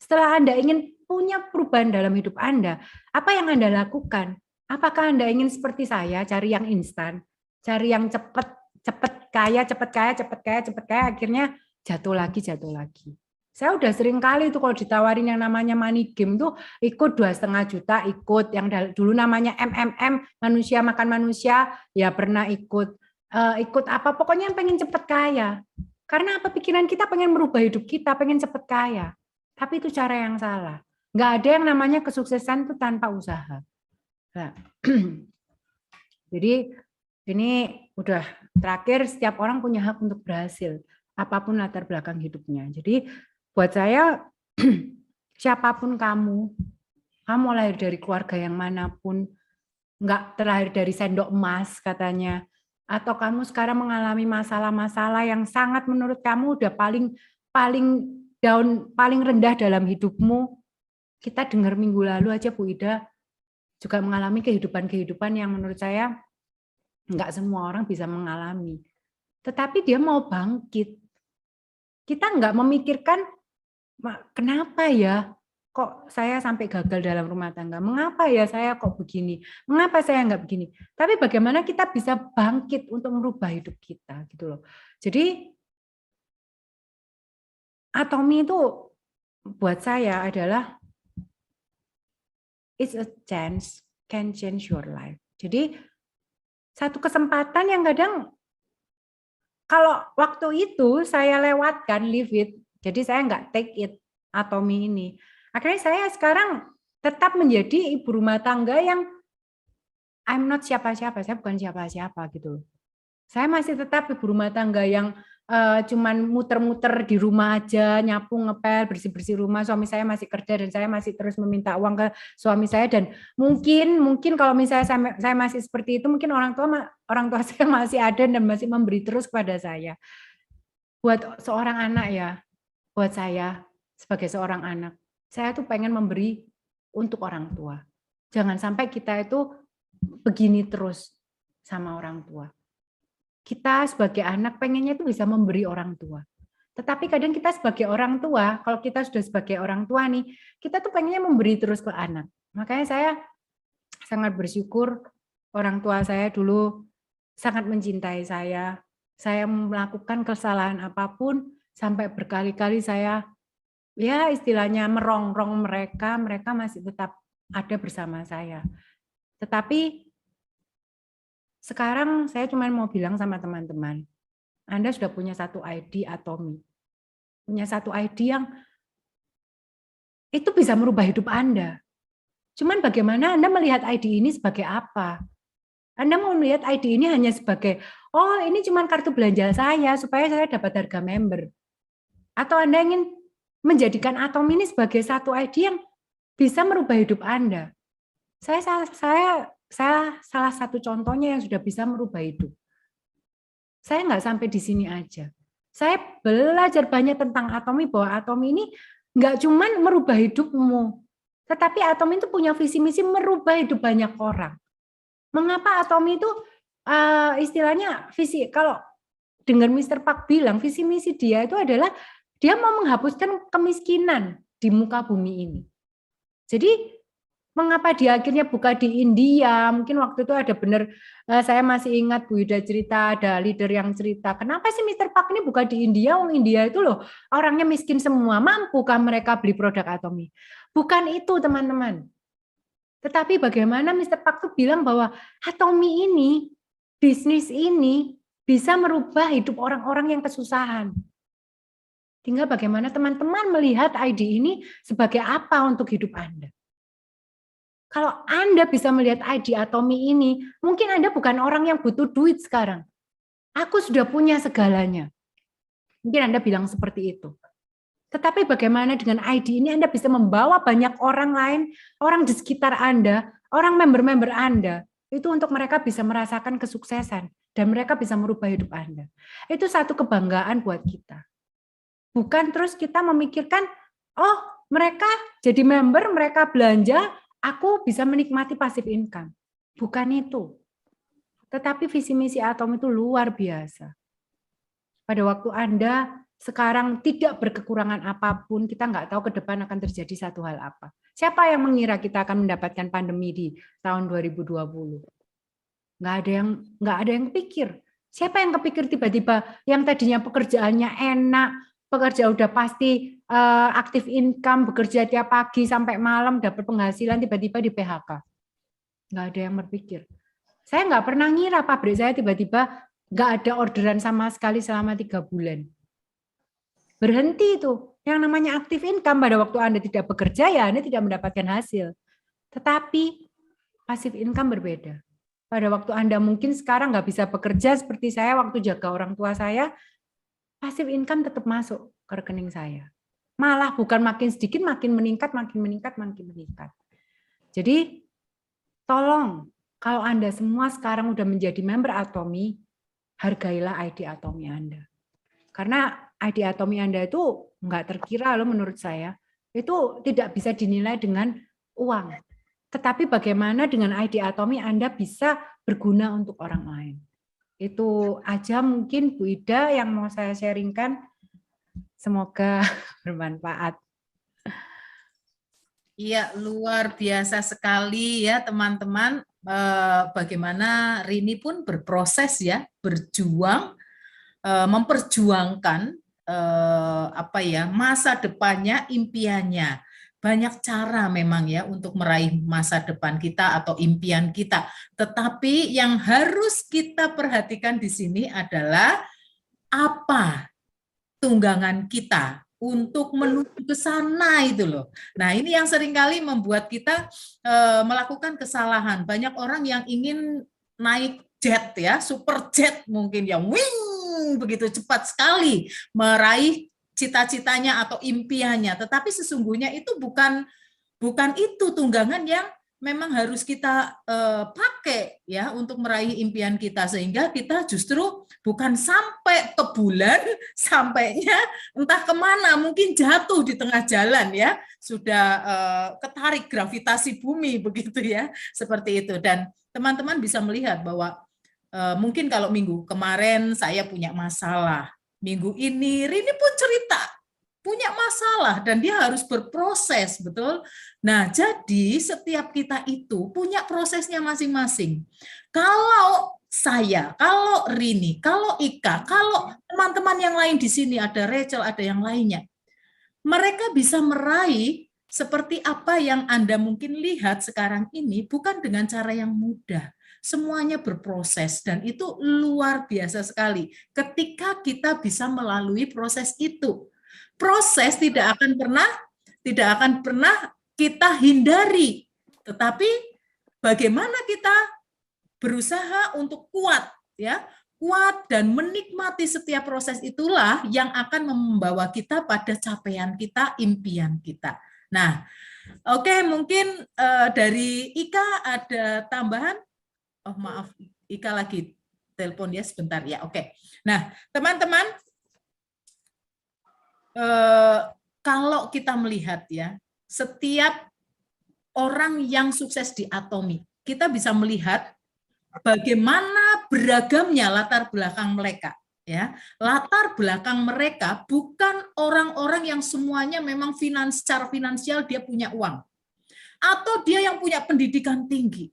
S2: Setelah Anda ingin punya perubahan dalam hidup Anda, apa yang Anda lakukan? Apakah Anda ingin seperti saya, cari yang instan, cari yang cepat kaya, akhirnya jatuh lagi. Saya udah sering kali itu kalau ditawarin yang namanya money game tuh ikut 2,5 juta, ikut yang dulu namanya MMM, manusia makan manusia, ya pernah ikut. Ikut apa, pokoknya yang pengen cepet kaya. Karena apa, pikiran kita pengen merubah hidup kita, pengen cepet kaya. Tapi itu cara yang salah. Nggak ada yang namanya kesuksesan itu tanpa usaha. Nah, jadi ini udah terakhir, setiap orang punya hak untuk berhasil, apapun latar belakang hidupnya. Jadi buat saya, siapapun kamu lahir dari keluarga yang manapun, nggak terlahir dari sendok emas katanya, atau kamu sekarang mengalami masalah-masalah yang sangat menurut kamu udah paling down, paling rendah dalam hidupmu. Kita dengar minggu lalu aja Bu Ida juga mengalami kehidupan yang menurut saya nggak semua orang bisa mengalami. Tetapi dia mau bangkit. Kita nggak memikirkan kenapa ya kok saya sampai gagal dalam rumah tangga, mengapa ya saya kok begini, mengapa saya nggak begini. Tapi bagaimana kita bisa bangkit untuk merubah hidup kita gitu loh. Jadi Atomi itu buat saya adalah it's a chance can change your life. Jadi satu kesempatan yang kadang kalau waktu itu saya lewatkan, leave it. Jadi saya nggak take it, Atomi ini. Akhirnya saya sekarang tetap menjadi ibu rumah tangga yang I'm not siapa-siapa, saya bukan siapa-siapa gitu. Saya masih tetap ibu rumah tangga yang cuman muter-muter di rumah aja, nyapu, ngepel, bersih-bersih rumah. Suami saya masih kerja dan saya masih terus meminta uang ke suami saya. Dan mungkin kalau misalnya saya masih seperti itu, mungkin orang tua saya masih ada dan masih memberi terus kepada saya. Buat seorang anak ya, buat saya sebagai seorang anak, saya tuh pengen memberi untuk orang tua. Jangan sampai kita itu begini terus sama orang tua. Kita sebagai anak pengennya itu bisa memberi orang tua. Tetapi kadang kita sebagai orang tua, kalau kita sudah sebagai orang tua nih, kita tuh pengennya memberi terus ke anak. Makanya saya sangat bersyukur orang tua saya dulu sangat mencintai saya. Saya melakukan kesalahan apapun, sampai berkali-kali saya, ya istilahnya merongrong mereka masih tetap ada bersama saya. Tetapi sekarang saya cuma mau bilang sama teman-teman, Anda sudah punya satu ID Atomi. Punya satu ID yang itu bisa merubah hidup Anda. Cuman bagaimana Anda melihat ID ini sebagai apa? Anda mau melihat ID ini hanya sebagai, oh ini cuma kartu belanja saya supaya saya dapat harga member. Atau Anda ingin menjadikan Atomi ini sebagai satu ID yang bisa merubah hidup Anda. Saya salah satu contohnya yang sudah bisa merubah hidup. Saya nggak sampai di sini aja. Saya belajar banyak tentang Atomi, bahwa Atomi ini nggak cuma merubah hidupmu, tetapi Atomi itu punya visi misi merubah hidup banyak orang. Mengapa Atomi itu istilahnya visi, kalau dengar Mr. Park bilang, visi misi dia itu adalah dia mau menghapuskan kemiskinan di muka bumi ini. Jadi mengapa dia akhirnya buka di India? Mungkin waktu itu ada benar, saya masih ingat Bu Ida cerita, ada leader yang cerita, kenapa sih Mr. Park ini buka di India? India itu loh orangnya miskin semua, mampukah mereka beli produk Atomi? Bukan itu teman-teman. Tetapi bagaimana Mr. Park tuh bilang bahwa Atomi ini, bisnis ini bisa merubah hidup orang-orang yang kesusahan. Tinggal bagaimana teman-teman melihat ID ini sebagai apa untuk hidup Anda. Kalau Anda bisa melihat ID Atomi ini, mungkin Anda bukan orang yang butuh duit sekarang. Aku sudah punya segalanya. Mungkin Anda bilang seperti itu. Tetapi bagaimana dengan ID ini Anda bisa membawa banyak orang lain, orang di sekitar Anda, orang member-member Anda, itu untuk mereka bisa merasakan kesuksesan dan mereka bisa merubah hidup Anda. Itu satu kebanggaan buat kita. Bukan terus kita memikirkan, oh mereka jadi member, mereka belanja, aku bisa menikmati passive income. Bukan itu. Tetapi visi misi Atom itu luar biasa. Pada waktu Anda sekarang tidak berkekurangan apapun, kita nggak tahu ke depan akan terjadi satu hal apa. Siapa yang mengira kita akan mendapatkan pandemi di tahun 2020? Nggak ada yang pikir. Siapa yang kepikir tiba-tiba yang tadinya pekerjaannya enak, pekerja udah pasti aktif income, bekerja tiap pagi sampai malam, dapat penghasilan, tiba-tiba di PHK. Nggak ada yang berpikir. Saya nggak pernah ngira pabrik saya tiba-tiba nggak ada orderan sama sekali selama 3 bulan. Berhenti itu. Yang namanya aktif income pada waktu Anda tidak bekerja ya Anda tidak mendapatkan hasil. Tetapi passive income berbeda. Pada waktu Anda mungkin sekarang nggak bisa bekerja seperti saya waktu jaga orang tua saya, passive income tetap masuk ke rekening saya. Malah bukan makin sedikit, makin meningkat, makin meningkat, makin meningkat. Jadi tolong, kalau Anda semua sekarang udah menjadi member Atomi, hargailah ID Atomi Anda. Karena ID Atomi Anda itu nggak terkira loh menurut saya. Itu tidak bisa dinilai dengan uang. Tetapi bagaimana dengan ID Atomi Anda bisa berguna untuk orang lain. Itu aja mungkin Bu Ida yang mau saya sharingkan. Semoga bermanfaat.
S3: Iya, luar biasa sekali ya teman-teman. Bagaimana Rini pun berproses ya, berjuang, memperjuangkan apa ya masa depannya, impiannya. Banyak cara memang ya untuk meraih masa depan kita atau impian kita. Tetapi yang harus kita perhatikan di sini adalah apa tunggangan kita untuk menuju ke sana itu loh. Nah ini yang seringkali membuat kita melakukan kesalahan. Banyak orang yang ingin naik jet ya, super jet mungkin yang wing begitu cepat sekali meraih cita-citanya atau impiannya. Tetapi sesungguhnya itu bukan itu tunggangan yang memang harus kita pakai ya untuk meraih impian kita, sehingga kita justru bukan sampai ke bulan, sampainya entah kemana, mungkin jatuh di tengah jalan ya, sudah ketarik gravitasi bumi begitu ya, seperti itu. Dan teman-teman bisa melihat bahwa mungkin kalau minggu kemarin saya punya masalah, minggu ini Rini pun cerita punya masalah dan dia harus berproses, betul? Nah, jadi setiap kita itu punya prosesnya masing-masing. Kalau saya, kalau Rini, kalau Ika, kalau teman-teman yang lain di sini, ada Rachel, ada yang lainnya, mereka bisa meraih seperti apa yang Anda mungkin lihat sekarang ini bukan dengan cara yang mudah. Semuanya berproses dan itu luar biasa sekali ketika kita bisa melalui proses itu. Proses tidak akan pernah kita hindari, tetapi bagaimana kita berusaha untuk kuat ya, kuat dan menikmati setiap proses itulah yang akan membawa kita pada capaian kita, impian kita. Nah, oke, mungkin dari Ika ada tambahan? Oh maaf, Ika lagi telepon ya sebentar ya. Oke. Nah, teman-teman, kalau kita melihat ya, setiap orang yang sukses di Atomi, kita bisa melihat bagaimana beragamnya latar belakang mereka. Ya, latar belakang mereka bukan orang-orang yang semuanya memang secara finansial dia punya uang, atau dia yang punya pendidikan tinggi,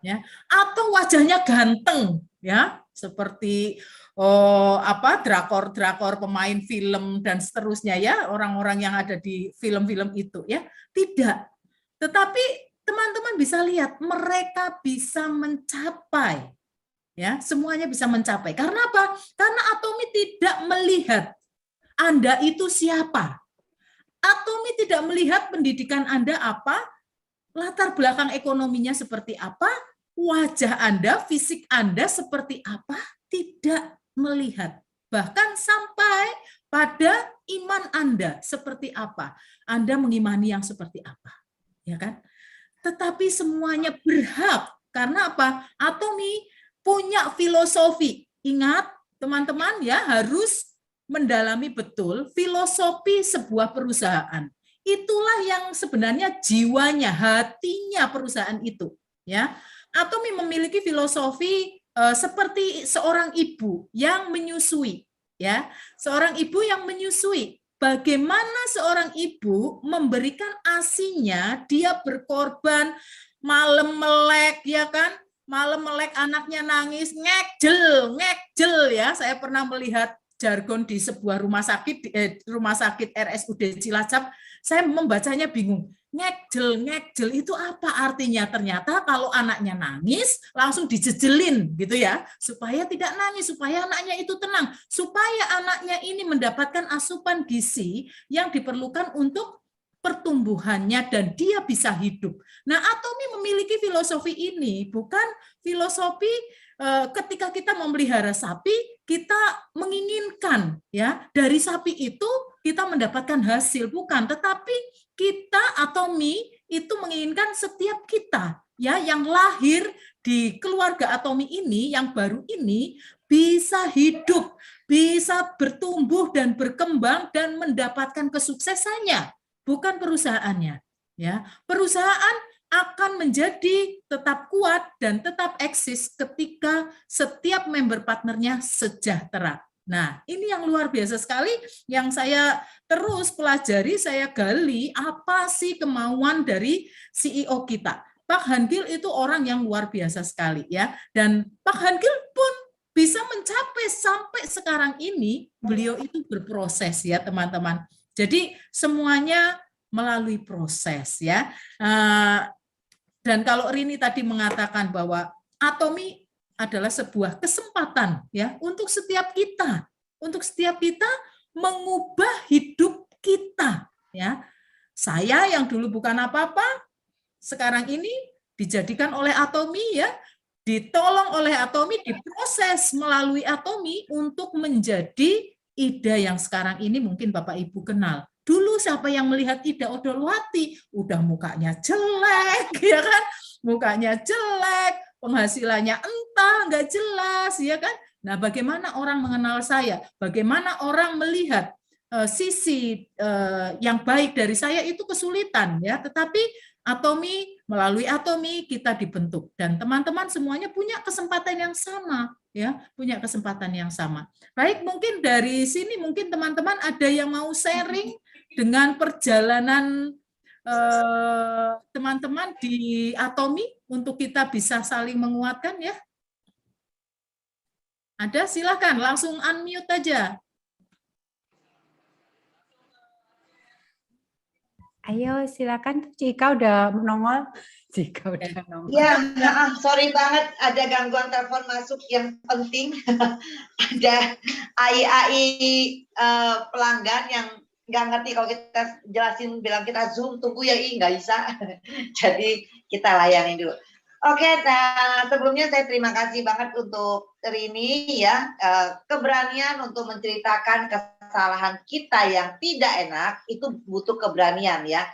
S3: ya, atau wajahnya ganteng, ya, seperti drakor-drakor pemain film dan seterusnya ya, orang-orang yang ada di film-film itu ya. Tidak. Tetapi teman-teman bisa lihat mereka bisa mencapai ya, semuanya bisa mencapai. Karena apa? Karena Atomi tidak melihat Anda itu siapa. Atomi tidak melihat pendidikan Anda apa, latar belakang ekonominya seperti apa, wajah Anda, fisik Anda seperti apa. tidak melihat. Bahkan sampai pada iman Anda seperti apa. Anda mengimani yang seperti apa. Ya kan? Tetapi semuanya berhak. Karena apa? Atomi punya filosofi. Ingat, teman-teman ya, harus mendalami betul filosofi sebuah perusahaan. Itulah yang sebenarnya jiwanya, hatinya perusahaan itu. Ya, Atomi memiliki filosofi seperti seorang ibu yang menyusui, ya, seorang ibu yang menyusui. Bagaimana seorang ibu memberikan ASINya, dia berkorban malam melek, ya kan? Malam melek anaknya nangis, ngejel ya. Saya pernah melihat jargon di sebuah rumah sakit RSUD Cilacap. Saya membacanya bingung. Ngejel itu apa artinya? Ternyata kalau anaknya nangis langsung dijejelin gitu ya, supaya tidak nangis, supaya anaknya itu tenang, supaya anaknya ini mendapatkan asupan gizi yang diperlukan untuk pertumbuhannya dan dia bisa hidup. Nah, Atomi memiliki filosofi ini, bukan filosofi ketika kita memelihara sapi, kita menginginkan ya dari sapi itu kita mendapatkan hasil, bukan, tetapi kita Atomi itu menginginkan setiap kita ya yang lahir di keluarga Atomi ini yang baru ini bisa hidup, bisa bertumbuh dan berkembang dan mendapatkan kesuksesannya, bukan perusahaannya. Ya, perusahaan akan menjadi tetap kuat dan tetap eksis ketika setiap member partnernya sejahtera. Nah, ini yang luar biasa sekali yang saya terus pelajari, saya gali apa sih kemauan dari CEO kita. Pak Hangil itu orang yang luar biasa sekali ya. Dan Pak Hangil pun bisa mencapai sampai sekarang ini, beliau itu berproses ya teman-teman. Jadi semuanya melalui proses ya. Dan kalau Rini tadi mengatakan bahwa Atomi adalah sebuah kesempatan ya untuk setiap kita mengubah hidup kita ya. Saya yang dulu bukan apa-apa sekarang ini dijadikan oleh Atomi ya, ditolong oleh Atomi, diproses melalui Atomi untuk menjadi Ida yang sekarang ini mungkin Bapak Ibu kenal. Dulu siapa yang melihat Ida Odolwati udah mukanya jelek ya kan, mukanya jelek, penghasilannya entah, nggak jelas, ya kan? Nah, bagaimana orang mengenal saya? Bagaimana orang melihat sisi yang baik dari saya itu kesulitan, ya. Tetapi Atomi, melalui Atomi kita dibentuk dan teman-teman semuanya punya kesempatan yang sama, ya, punya kesempatan yang sama. Baik, mungkin dari sini mungkin teman-teman ada yang mau sharing dengan perjalanan teman-teman di Atomi untuk kita bisa saling menguatkan ya. Ada, silakan langsung unmute aja.
S2: Ayo silakan, Cika udah nongol. Cika udah nongol.
S4: Ya, sorry banget ada gangguan telepon masuk yang penting. Ada AI pelanggan yang nggak ngerti kalau kita jelasin, bilang kita Zoom, tunggu ya, nggak bisa. Jadi kita layani dulu. Oke, nah, sebelumnya saya terima kasih banget untuk Rini ya, keberanian untuk menceritakan kesalahan kita yang tidak enak, itu butuh keberanian ya.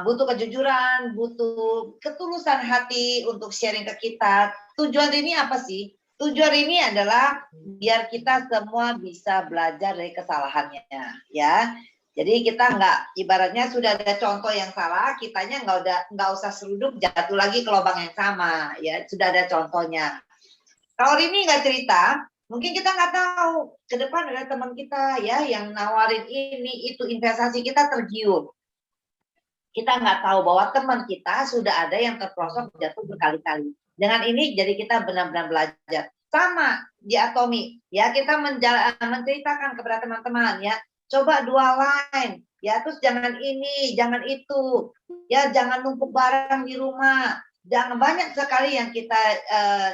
S4: Butuh kejujuran, butuh ketulusan hati untuk sharing ke kita. Tujuan Rini apa sih? Tujuan ini adalah biar kita semua bisa belajar dari kesalahannya, ya. Jadi kita nggak, ibaratnya sudah ada contoh yang salah, kitanya nggak usah seruduk jatuh lagi ke lubang yang sama, ya. Sudah ada contohnya. Kalau Rini nggak cerita, mungkin kita nggak tahu ke depan ada teman kita ya yang nawarin ini itu, investasi kita tergiur. Kita nggak tahu bahwa teman kita sudah ada yang terprosok jatuh berkali-kali. Dengan ini jadi kita benar-benar belajar. Sama di Atomi ya, kita menceritakan kepada teman-teman ya, coba dua line ya, terus jangan ini, jangan itu ya, jangan numpuk barang di rumah. Jangan, banyak sekali yang kita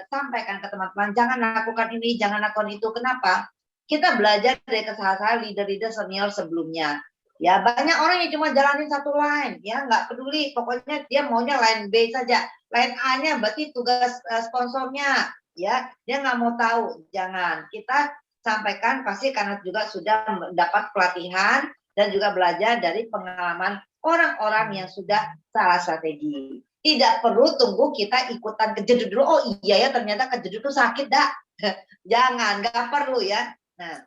S4: sampaikan ke teman-teman, jangan lakukan ini, jangan lakukan itu. Kenapa? Kita belajar dari kesalahan leader-leader senior sebelumnya. Ya, banyak orang yang cuma jalanin satu line, ya, nggak peduli, pokoknya dia maunya line B saja. Line A-nya berarti tugas sponsornya, ya, dia nggak mau tahu, jangan. Kita sampaikan pasti karena juga sudah mendapat pelatihan dan juga belajar dari pengalaman orang-orang yang sudah salah strategi. Tidak perlu tunggu kita ikutan kejedut dulu, oh iya ya ternyata kejedut itu sakit dah. Jangan, nggak perlu ya. Nah,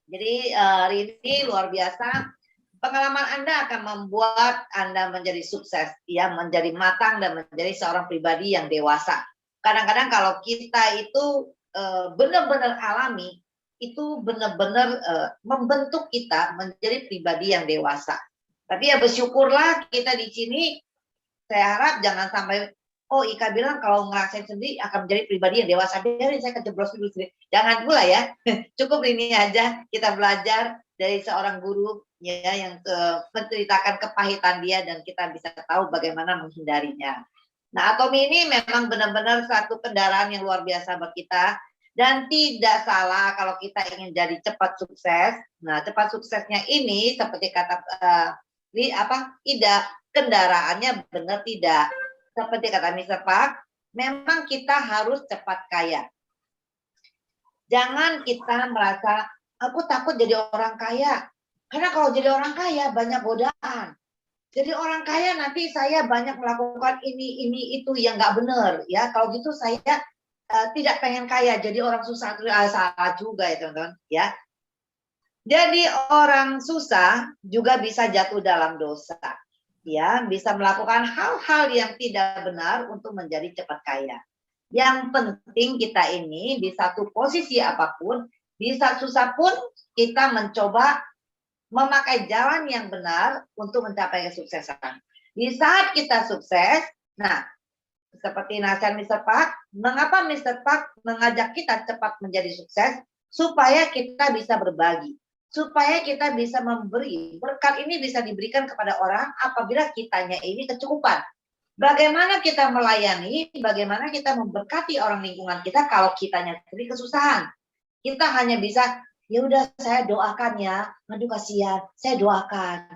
S4: jadi hari ini luar biasa. Pengalaman Anda akan membuat Anda menjadi sukses, ya, menjadi matang dan menjadi seorang pribadi yang dewasa. Kadang-kadang kalau kita itu benar-benar alami, itu benar-benar membentuk kita menjadi pribadi yang dewasa. Tapi ya bersyukurlah kita di sini. Saya harap jangan sampai, oh Ika bilang kalau ngerasain sendiri akan menjadi pribadi yang dewasa. Biarin saya kejeblos dulu sendiri. Jangan pula ya. Cukup ini aja kita belajar dari seorang guru ya yang menceritakan kepahitan dia dan kita bisa tahu bagaimana menghindarinya. Nah, Atomi ini memang benar-benar satu kendaraan yang luar biasa buat kita dan tidak salah kalau kita ingin jadi cepat sukses. Nah, cepat suksesnya ini seperti kata Ida, kendaraannya benar tidak. Seperti kata Mr. Park, memang kita harus cepat kaya. Jangan kita merasa, aku takut jadi orang kaya. Karena kalau jadi orang kaya banyak godaan. Jadi orang kaya nanti saya banyak melakukan ini, itu yang nggak benar. Ya, kalau gitu saya tidak pengen kaya. Jadi orang susah itu salah juga ya teman-teman. Ya. Jadi orang susah juga bisa jatuh dalam dosa. Ya, bisa melakukan hal-hal yang tidak benar untuk menjadi cepat kaya. Yang penting kita ini di satu posisi apapun, di saat susah pun kita mencoba memakai jalan yang benar untuk mencapai kesuksesan. Di saat kita sukses, nah seperti nasihat Mr. Park, mengapa Mr. Park mengajak kita cepat menjadi sukses? Supaya kita bisa berbagi. Supaya kita bisa memberi. Berkat ini bisa diberikan kepada orang apabila kitanya ini kecukupan. Bagaimana kita melayani, bagaimana kita memberkati orang lingkungan kita kalau kitanya sendiri kesusahan. Kita hanya bisa, ya udah saya doakan ya, aduh kasihan, saya doakan.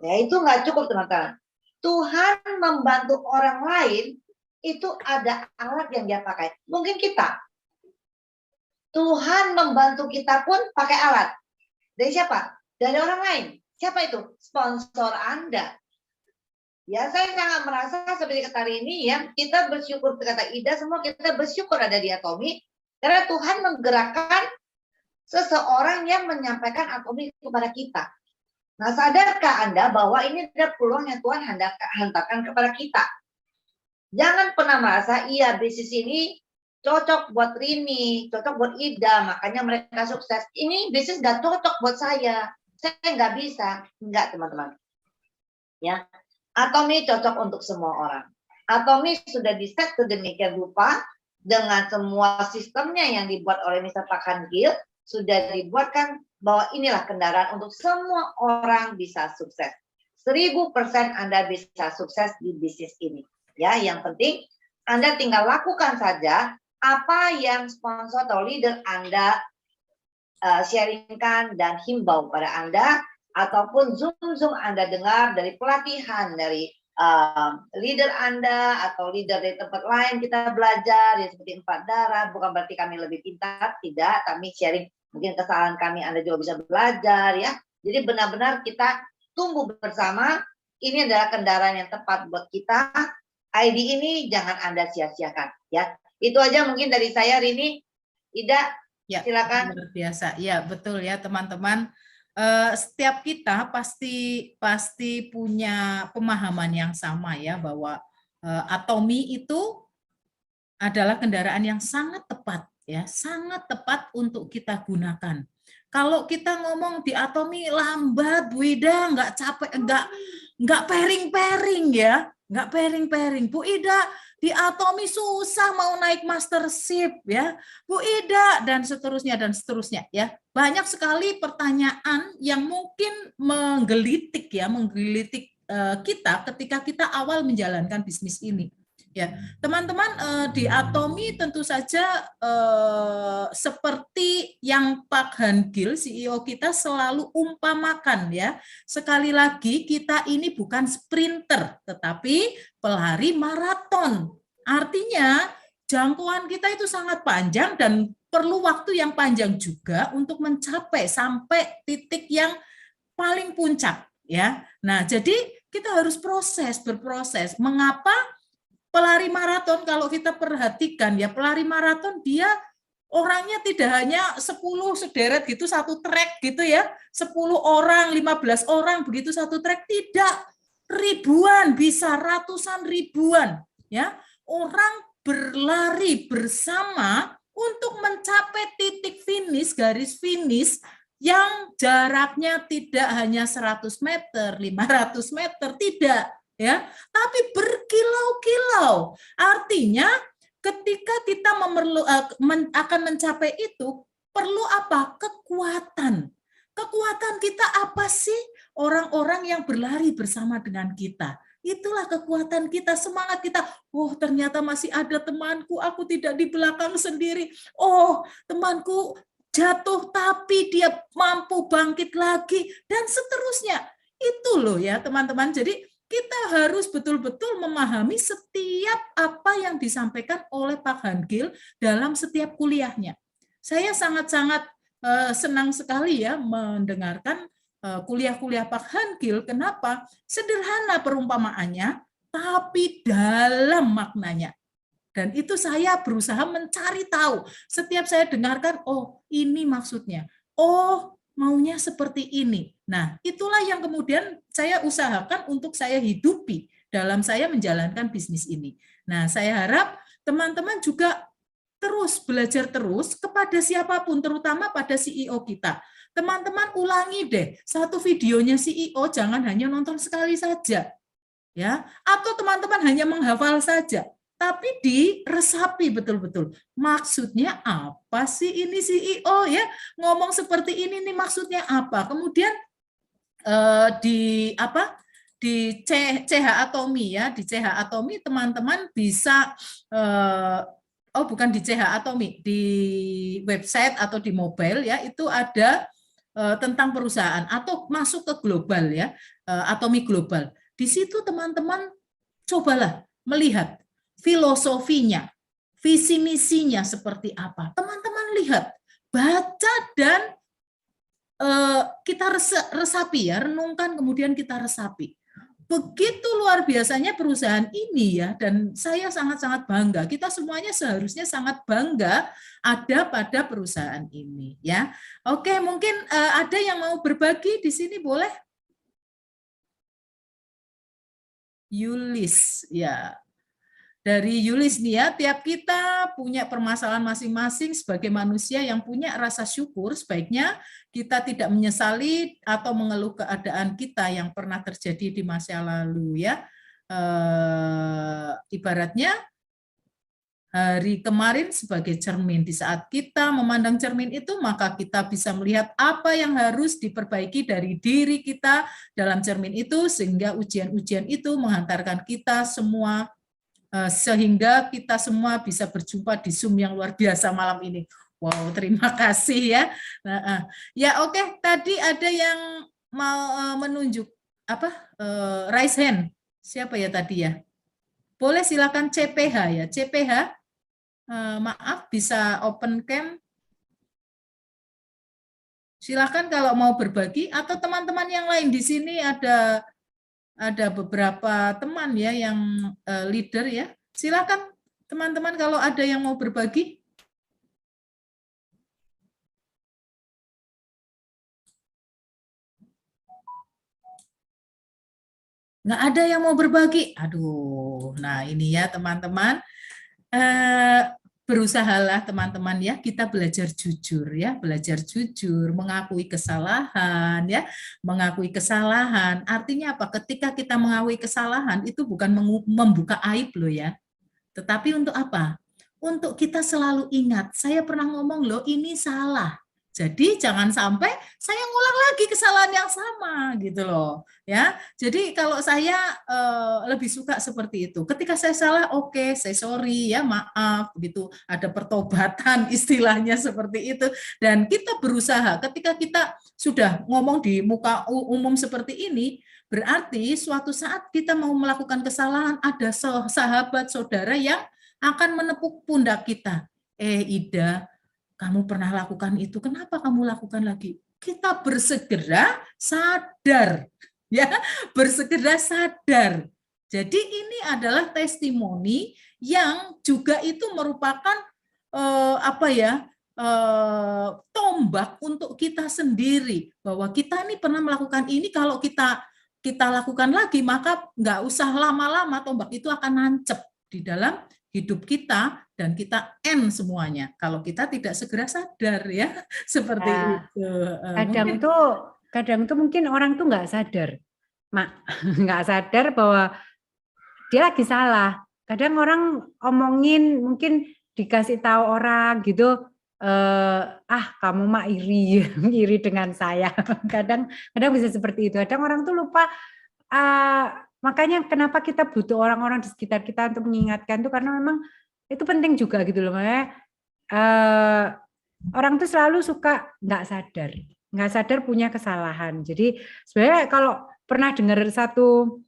S4: Ya itu nggak cukup teman-teman. Tuhan membantu orang lain, itu ada alat yang dia pakai. Mungkin kita. Tuhan membantu kita pun pakai alat. Dari siapa? Dari orang lain. Siapa itu? Sponsor Anda. Ya, saya sangat merasa seperti kata ini ya, kita bersyukur, kata Ida, semua kita bersyukur ada di Atomi, karena Tuhan menggerakkan seseorang yang menyampaikan Atomi kepada kita. Nah, sadarkah Anda bahwa ini adalah peluang yang Tuhan hantarkan kepada kita? Jangan pernah merasa, iya bisnis ini cocok buat Rini, cocok buat Ida, makanya mereka sukses. Ini bisnis gak cocok buat saya nggak bisa. Enggak teman-teman. Ya, Atomi cocok untuk semua orang. Atomi sudah di-set sedemikian rupa dengan semua sistemnya yang dibuat oleh Mr. Park Han Gil, sudah dibuatkan bahwa inilah kendaraan untuk semua orang bisa sukses. 1000% Anda bisa sukses di bisnis ini. Ya, yang penting Anda tinggal lakukan saja apa yang sponsor atau leader Anda sharingkan dan himbau pada Anda, ataupun Zoom Anda dengar dari pelatihan dari leader Anda atau leader dari tempat lain kita belajar, ya seperti 4 darah, bukan berarti kami lebih pintar, tidak, kami sharing mungkin kesalahan kami, Anda juga bisa belajar ya. Jadi benar-benar kita tumbuh bersama, ini adalah kendaraan yang tepat buat kita. ID ini jangan Anda sia-siakan ya. Itu aja mungkin dari saya, Rini. Ida, ya, silakan.
S3: Luar biasa. Ya, betul ya teman-teman. Setiap kita pasti punya pemahaman yang sama ya, bahwa Atomi itu adalah kendaraan yang sangat tepat ya, sangat tepat untuk kita gunakan. Kalau kita ngomong di Atomi lambat, Bu Ida, nggak capek, nggak pairing-pairing ya, nggak pairing-pairing. Bu Ida, di Atomi susah mau naik mastership ya, Bu Ida, dan seterusnya ya. Banyak sekali pertanyaan yang mungkin menggelitik kita ketika kita awal menjalankan bisnis ini. Ya, teman-teman, di Atomi tentu saja seperti yang Pak Han Gil, CEO kita, selalu umpamakan ya. Sekali lagi, kita ini bukan sprinter, tetapi pelari maraton. Artinya jangkauan kita itu sangat panjang dan perlu waktu yang panjang juga untuk mencapai sampai titik yang paling puncak ya. Nah, jadi kita harus berproses. Mengapa pelari maraton kalau kita perhatikan ya, pelari maraton dia orangnya tidak hanya 10 sederet gitu satu trek gitu ya, 10 orang, 15 orang begitu satu trek, tidak, ribuan, bisa ratusan ribuan ya. Orang berlari bersama untuk mencapai titik finish, garis finish yang jaraknya tidak hanya 100 meter, 500 meter, tidak ya, tapi berkilau-kilau. Artinya ketika kita akan mencapai itu, perlu apa? Kekuatan. Kekuatan kita apa sih? Orang-orang yang berlari bersama dengan kita. Itulah kekuatan kita, semangat kita. Oh, ternyata masih ada temanku, aku tidak di belakang sendiri. Oh, temanku jatuh tapi dia mampu bangkit lagi, dan seterusnya. Itu loh ya teman-teman. Jadi kita harus betul-betul memahami setiap apa yang disampaikan oleh Pak Hangil dalam setiap kuliahnya. Saya sangat-sangat senang sekali ya mendengarkan kuliah-kuliah Pak Hangil. Kenapa? Sederhana perumpamaannya, tapi dalam maknanya. Dan itu saya berusaha mencari tahu. Setiap saya dengarkan, oh ini maksudnya. Oh maunya seperti ini. Nah itulah yang kemudian saya usahakan untuk saya hidupi dalam saya menjalankan bisnis ini. Nah saya harap teman-teman juga terus belajar terus kepada siapapun, terutama pada CEO kita. Teman-teman ulangi deh satu videonya CEO, jangan hanya nonton sekali saja, ya. Atau teman-teman hanya menghafal saja, tapi diresapi betul-betul. Maksudnya apa sih ini CEO ya? Ngomong seperti ini nih maksudnya apa? Kemudian di CH Atomi ya, di CH Atomi teman-teman bisa bukan di CH Atomi, di website atau di mobile ya, itu ada tentang perusahaan atau masuk ke global ya, Atomi Global. Di situ teman-teman cobalah melihat filosofinya, visi misinya seperti apa. Teman-teman lihat, baca dan kita resapi ya, renungkan kemudian kita resapi. Begitu luar biasanya perusahaan ini ya, dan saya sangat-sangat bangga. Kita semuanya seharusnya sangat bangga ada pada perusahaan ini ya. Oke, mungkin ada yang mau berbagi di sini, boleh? Yulis ya. Dari Yulis nih ya, tiap kita punya permasalahan masing-masing sebagai manusia yang punya rasa syukur, sebaiknya kita tidak menyesali atau mengeluh keadaan kita yang pernah terjadi di masa lalu ya. Ibaratnya hari kemarin sebagai cermin. Di saat kita memandang cermin itu, maka kita bisa melihat apa yang harus diperbaiki dari diri kita dalam cermin itu, sehingga ujian-ujian itu menghantarkan kita semua sehingga kita semua bisa berjumpa di Zoom yang luar biasa malam ini. Wow, terima kasih ya. Ya oke, tadi ada yang mau menunjuk apa? Raise hand. Siapa ya tadi ya? Boleh silakan CPH ya. CPH, maaf bisa open cam. Silakan kalau mau berbagi, atau teman-teman yang lain di sini ada beberapa teman ya yang leader ya. Silakan teman-teman kalau ada yang mau berbagi. Nggak ada yang mau berbagi. Aduh, nah ini ya teman-teman. Berusahalah teman-teman ya, kita belajar jujur ya, belajar jujur, mengakui kesalahan ya, mengakui kesalahan. Artinya apa? Ketika kita mengakui kesalahan itu bukan membuka aib loh ya. Tetapi untuk apa? Untuk kita selalu ingat, saya pernah ngomong loh ini salah. Jadi jangan sampai saya ngulang lagi kesalahan yang sama gitu loh ya. Jadi kalau saya lebih suka seperti itu. Ketika saya salah, oke, saya sorry ya, maaf gitu. Ada pertobatan istilahnya seperti itu. Dan kita berusaha ketika kita sudah ngomong di muka umum seperti ini, berarti suatu saat kita mau melakukan kesalahan, ada sahabat saudara yang akan menepuk pundak kita. Ida, kamu pernah lakukan itu, kenapa kamu lakukan lagi? Kita bersegera sadar, ya, bersegera sadar. Jadi ini adalah testimoni yang juga itu merupakan tombak untuk kita sendiri, bahwa kita ini pernah melakukan ini, kalau kita lakukan lagi, maka nggak usah lama-lama tombak itu akan nancep di dalam hidup kita dan kita end semuanya kalau kita tidak segera sadar, ya, seperti itu.
S2: Kadang tuh mungkin orang tuh nggak sadar, nggak sadar bahwa dia lagi salah. Kadang orang omongin, mungkin dikasih tahu orang gitu, kamu mah iri dengan saya. Kadang bisa seperti itu. Kadang orang tuh lupa. Makanya kenapa kita butuh orang-orang di sekitar kita untuk mengingatkan tuh, karena memang itu penting juga gitu loh. Makanya orang tuh selalu suka nggak sadar punya kesalahan. Jadi sebenarnya kalau pernah dengar satu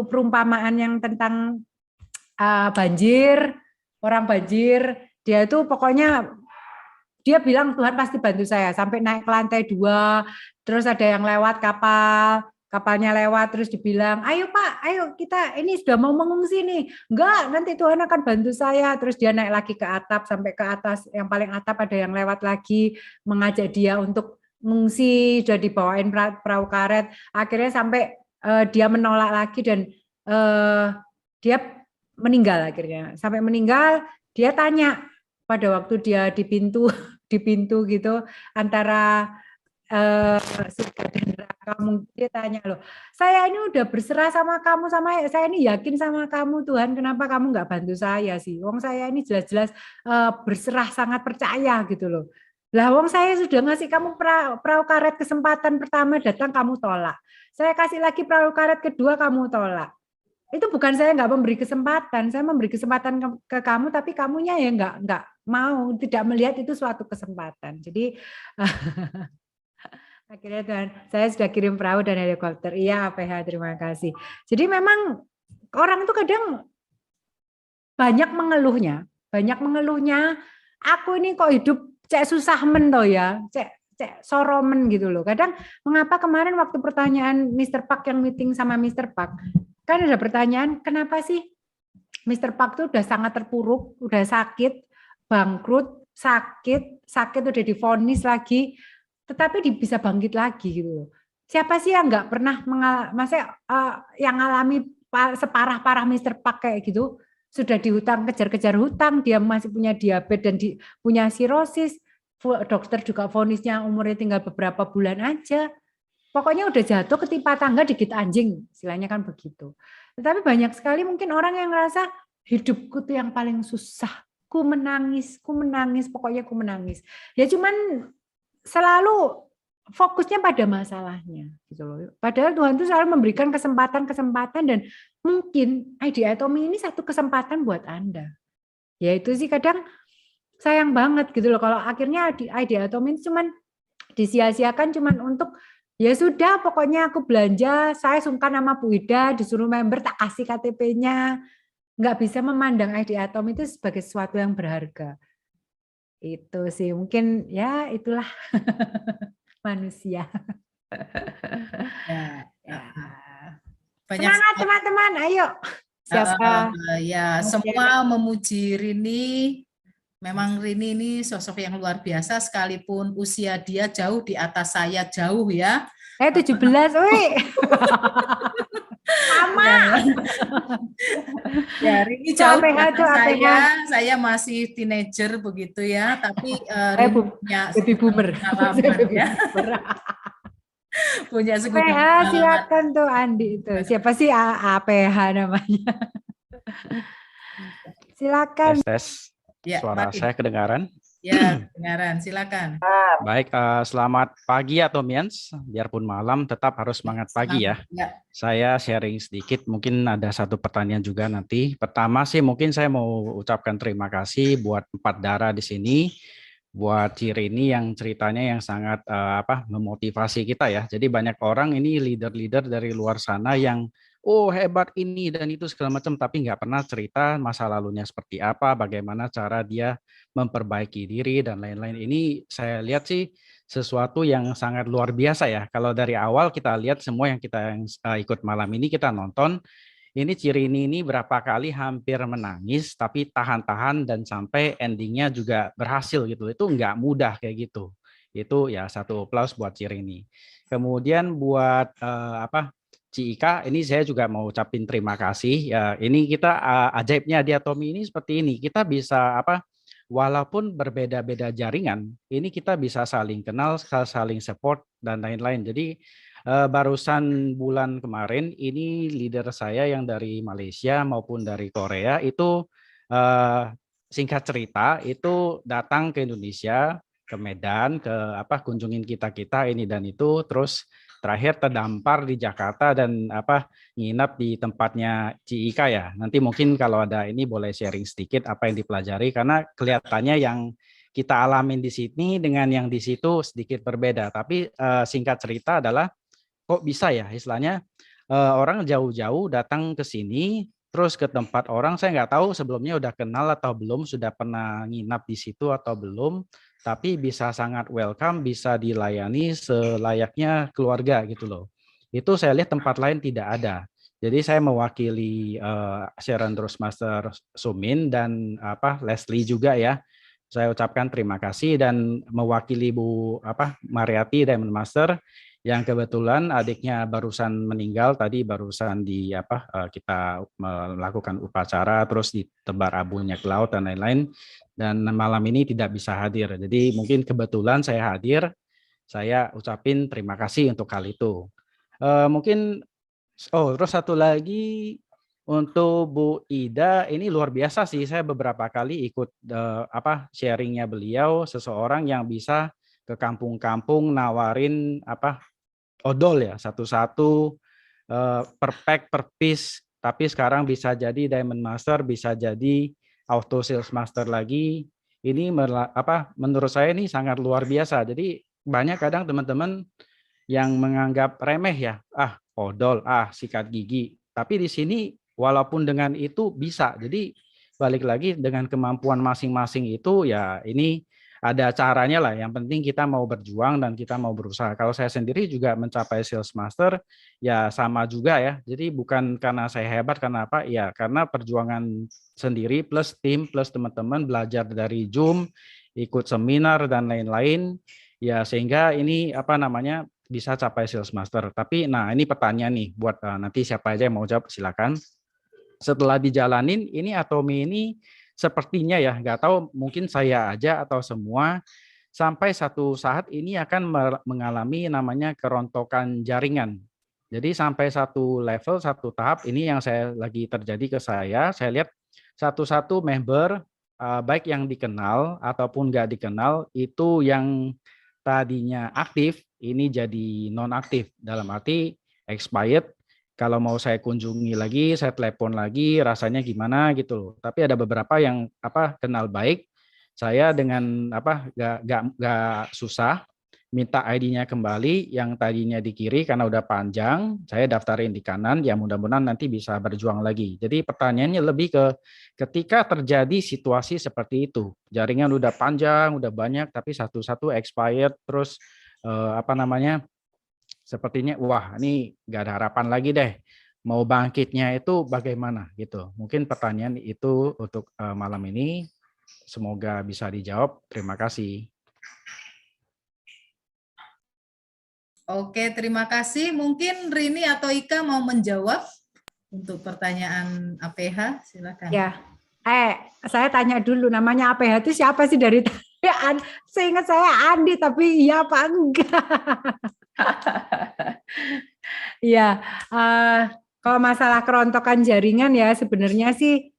S2: perumpamaan yang tentang banjir, orang banjir, dia itu pokoknya dia bilang Tuhan pasti bantu saya sampai naik ke lantai 2, terus ada yang lewat kapalnya lewat, terus dibilang, ayo Pak, ayo kita ini sudah mau mengungsi nih. Enggak, nanti Tuhan akan bantu saya. Terus dia naik lagi ke atap, sampai ke atas, yang paling atap ada yang lewat lagi, mengajak dia untuk mengungsi, sudah dibawain perahu karet. Akhirnya sampai dia menolak lagi dan dia meninggal akhirnya. Sampai meninggal, dia tanya pada waktu dia di pintu gitu antara surga dan neraka, dia tanya, loh, saya ini udah berserah sama kamu, saya ini yakin sama kamu Tuhan, kenapa kamu nggak bantu saya sih? Wong saya ini jelas-jelas berserah, sangat percaya gitu loh. Lah wong saya sudah ngasih kamu perahu karet kesempatan pertama datang, kamu tolak. Saya kasih lagi perahu karet kedua, kamu tolak. Itu bukan saya nggak memberi kesempatan, saya memberi kesempatan ke kamu, tapi kamunya ya nggak mau, tidak melihat itu suatu kesempatan. Jadi akhirnya Tuhan, saya sudah kirim perahu dan helikopter. Iya, APH, terima kasih. Jadi memang orang itu kadang banyak mengeluhnya. Aku ini kok hidup cek susah men toh ya, cek soromen gitu loh. Kadang mengapa kemarin waktu pertanyaan Mr. Park yang meeting sama Mr. Park, kan ada pertanyaan, kenapa sih Mr. Park tuh udah sangat terpuruk, udah sakit, bangkrut, sakit udah divonis lagi, tetapi bisa bangkit lagi gitu. Siapa sih yang nggak pernah yang ngalami separah-parah Mr. Park kayak gitu? Sudah dihutang, kejar-kejar hutang, dia masih punya diabetes dan punya sirosis, dokter juga vonisnya umurnya tinggal beberapa bulan aja. Pokoknya udah jatuh ketimpa tangga digigit anjing, istilahnya kan begitu. Tetapi banyak sekali mungkin orang yang ngerasa hidupku tuh yang paling susah, ku menangis, pokoknya ku menangis. Ya cuman selalu fokusnya pada masalahnya gitu loh. Padahal Tuhan tuh selalu memberikan kesempatan dan mungkin ID Atomi ini satu kesempatan buat Anda. Ya itu sih kadang sayang banget gitu loh kalau akhirnya ID Atomi cuman disia-siakan cuman untuk ya sudah, pokoknya aku belanja, saya sungkan sama Bu Ida, disuruh member, tak kasih KTP-nya. Nggak bisa memandang ID Atom itu sebagai sesuatu yang berharga. Itu sih, mungkin ya itulah manusia.
S3: Ya.
S2: Semangat teman-teman, ayo. Siapa?
S3: Ya, semua memuji Rini. Memang Rini ini sosok yang luar biasa, sekalipun usia dia jauh di atas saya, jauh ya.
S2: 17, wih. Sama.
S3: Ya, Rini jauh di atas saya masih teenager begitu ya, tapi Rini punya
S2: baby boomer.
S3: Ya. Punya
S2: APH, silakan tuh Andi itu. Siapa sih APH namanya? Silakan.
S5: Ya, suara saya kedengaran?
S3: Ya, kedengaran. Silakan.
S5: Baik, selamat pagi Atomians. Biarpun malam, tetap harus semangat pagi ya. Saya sharing sedikit, mungkin ada satu pertanyaan juga nanti. Pertama sih mungkin saya mau ucapkan terima kasih buat 4 darah di sini, buat Rini yang ceritanya yang sangat memotivasi kita ya. Jadi banyak orang ini leader-leader dari luar sana yang oh hebat ini dan itu segala macam, tapi nggak pernah cerita masa lalunya seperti apa, bagaimana cara dia memperbaiki diri dan lain-lain. Ini saya lihat sih sesuatu yang sangat luar biasa ya. Kalau dari awal kita lihat semua yang kita ikut malam ini kita nonton, ini Cirini ini berapa kali hampir menangis, tapi tahan-tahan dan sampai endingnya juga berhasil gitu. Itu nggak mudah kayak gitu. Itu ya satu aplaus buat Cirini. Kemudian buat Ci Ika, ini saya juga mau ucapin terima kasih. Ya, ini kita ajaibnya Diatomi ini seperti ini. Kita bisa walaupun berbeda-beda jaringan, ini kita bisa saling kenal, saling support dan lain-lain. Jadi barusan bulan kemarin ini leader saya yang dari Malaysia maupun dari Korea itu singkat cerita itu datang ke Indonesia, ke Medan, ke kunjungin kita ini dan itu, terus terakhir terdampar di Jakarta dan nginap di tempatnya Ci Ika ya. Nanti mungkin kalau ada ini boleh sharing sedikit apa yang dipelajari, karena kelihatannya yang kita alamin di sini dengan yang di situ sedikit berbeda. Tapi singkat cerita adalah kok bisa ya istilahnya orang jauh-jauh datang ke sini, terus ke tempat orang, saya nggak tahu sebelumnya udah kenal atau belum, sudah pernah nginap di situ atau belum, tapi bisa sangat welcome, bisa dilayani selayaknya keluarga gitu loh. Itu saya lihat tempat lain tidak ada. Jadi saya mewakili Sharon Master Sumin dan Leslie juga ya. Saya ucapkan terima kasih dan mewakili Bu Mariati Diamond Master yang kebetulan adiknya barusan meninggal tadi, barusan kita melakukan upacara terus ditebar abunya ke laut dan lain-lain, dan malam ini tidak bisa hadir. Jadi mungkin kebetulan saya hadir, saya ucapin terima kasih untuk hal itu. Mungkin terus satu lagi untuk Bu Ida, ini luar biasa sih, saya beberapa kali ikut sharingnya beliau, seseorang yang bisa ke kampung-kampung nawarin odol ya, satu-satu per pack, per piece, tapi sekarang bisa jadi Diamond Master, bisa jadi Auto Sales Master lagi. Ini menurut saya ini sangat luar biasa. Jadi banyak kadang teman-teman yang menganggap remeh ya, odol, sikat gigi. Tapi di sini walaupun dengan itu bisa. Jadi balik lagi dengan kemampuan masing-masing itu ya, ini ada caranya lah, yang penting kita mau berjuang dan kita mau berusaha. Kalau saya sendiri juga mencapai Sales Master, ya sama juga ya. Jadi bukan karena saya hebat, karena apa? Ya karena perjuangan sendiri plus tim, plus teman-teman belajar dari Zoom, ikut seminar dan lain-lain, ya sehingga ini bisa capai Sales Master. Tapi nah ini pertanyaan nih, buat nanti siapa aja yang mau jawab silakan. Setelah dijalanin, ini Atomi ini sepertinya ya, nggak tahu mungkin saya aja atau semua, sampai satu saat ini akan mengalami namanya kerontokan jaringan. Jadi sampai satu level, satu tahap, ini yang saya lagi terjadi ke saya lihat satu-satu member, baik yang dikenal ataupun nggak dikenal, itu yang tadinya aktif, ini jadi non-aktif, dalam arti expired. Kalau mau saya kunjungi lagi, saya telepon lagi, rasanya gimana gitu loh. Tapi ada beberapa yang kenal baik, saya dengan gak susah minta ID-nya kembali, yang tadinya di kiri karena udah panjang, saya daftarin di kanan, ya mudah-mudahan nanti bisa berjuang lagi. Jadi pertanyaannya lebih ke ketika terjadi situasi seperti itu, jaringan udah panjang, udah banyak, tapi satu-satu expired, terus sepertinya wah ini nggak ada harapan lagi deh, mau bangkitnya itu bagaimana gitu. Mungkin pertanyaan itu untuk malam ini, semoga bisa dijawab. Terima kasih.
S3: Oke, terima kasih. Mungkin Rini atau Ika mau menjawab untuk pertanyaan APH, silakan.
S2: Ya, saya tanya dulu, namanya APH itu siapa sih dari seingat saya Andi, tapi iya apa enggak? Ya, kalau masalah kerontokan jaringan ya sebenarnya sih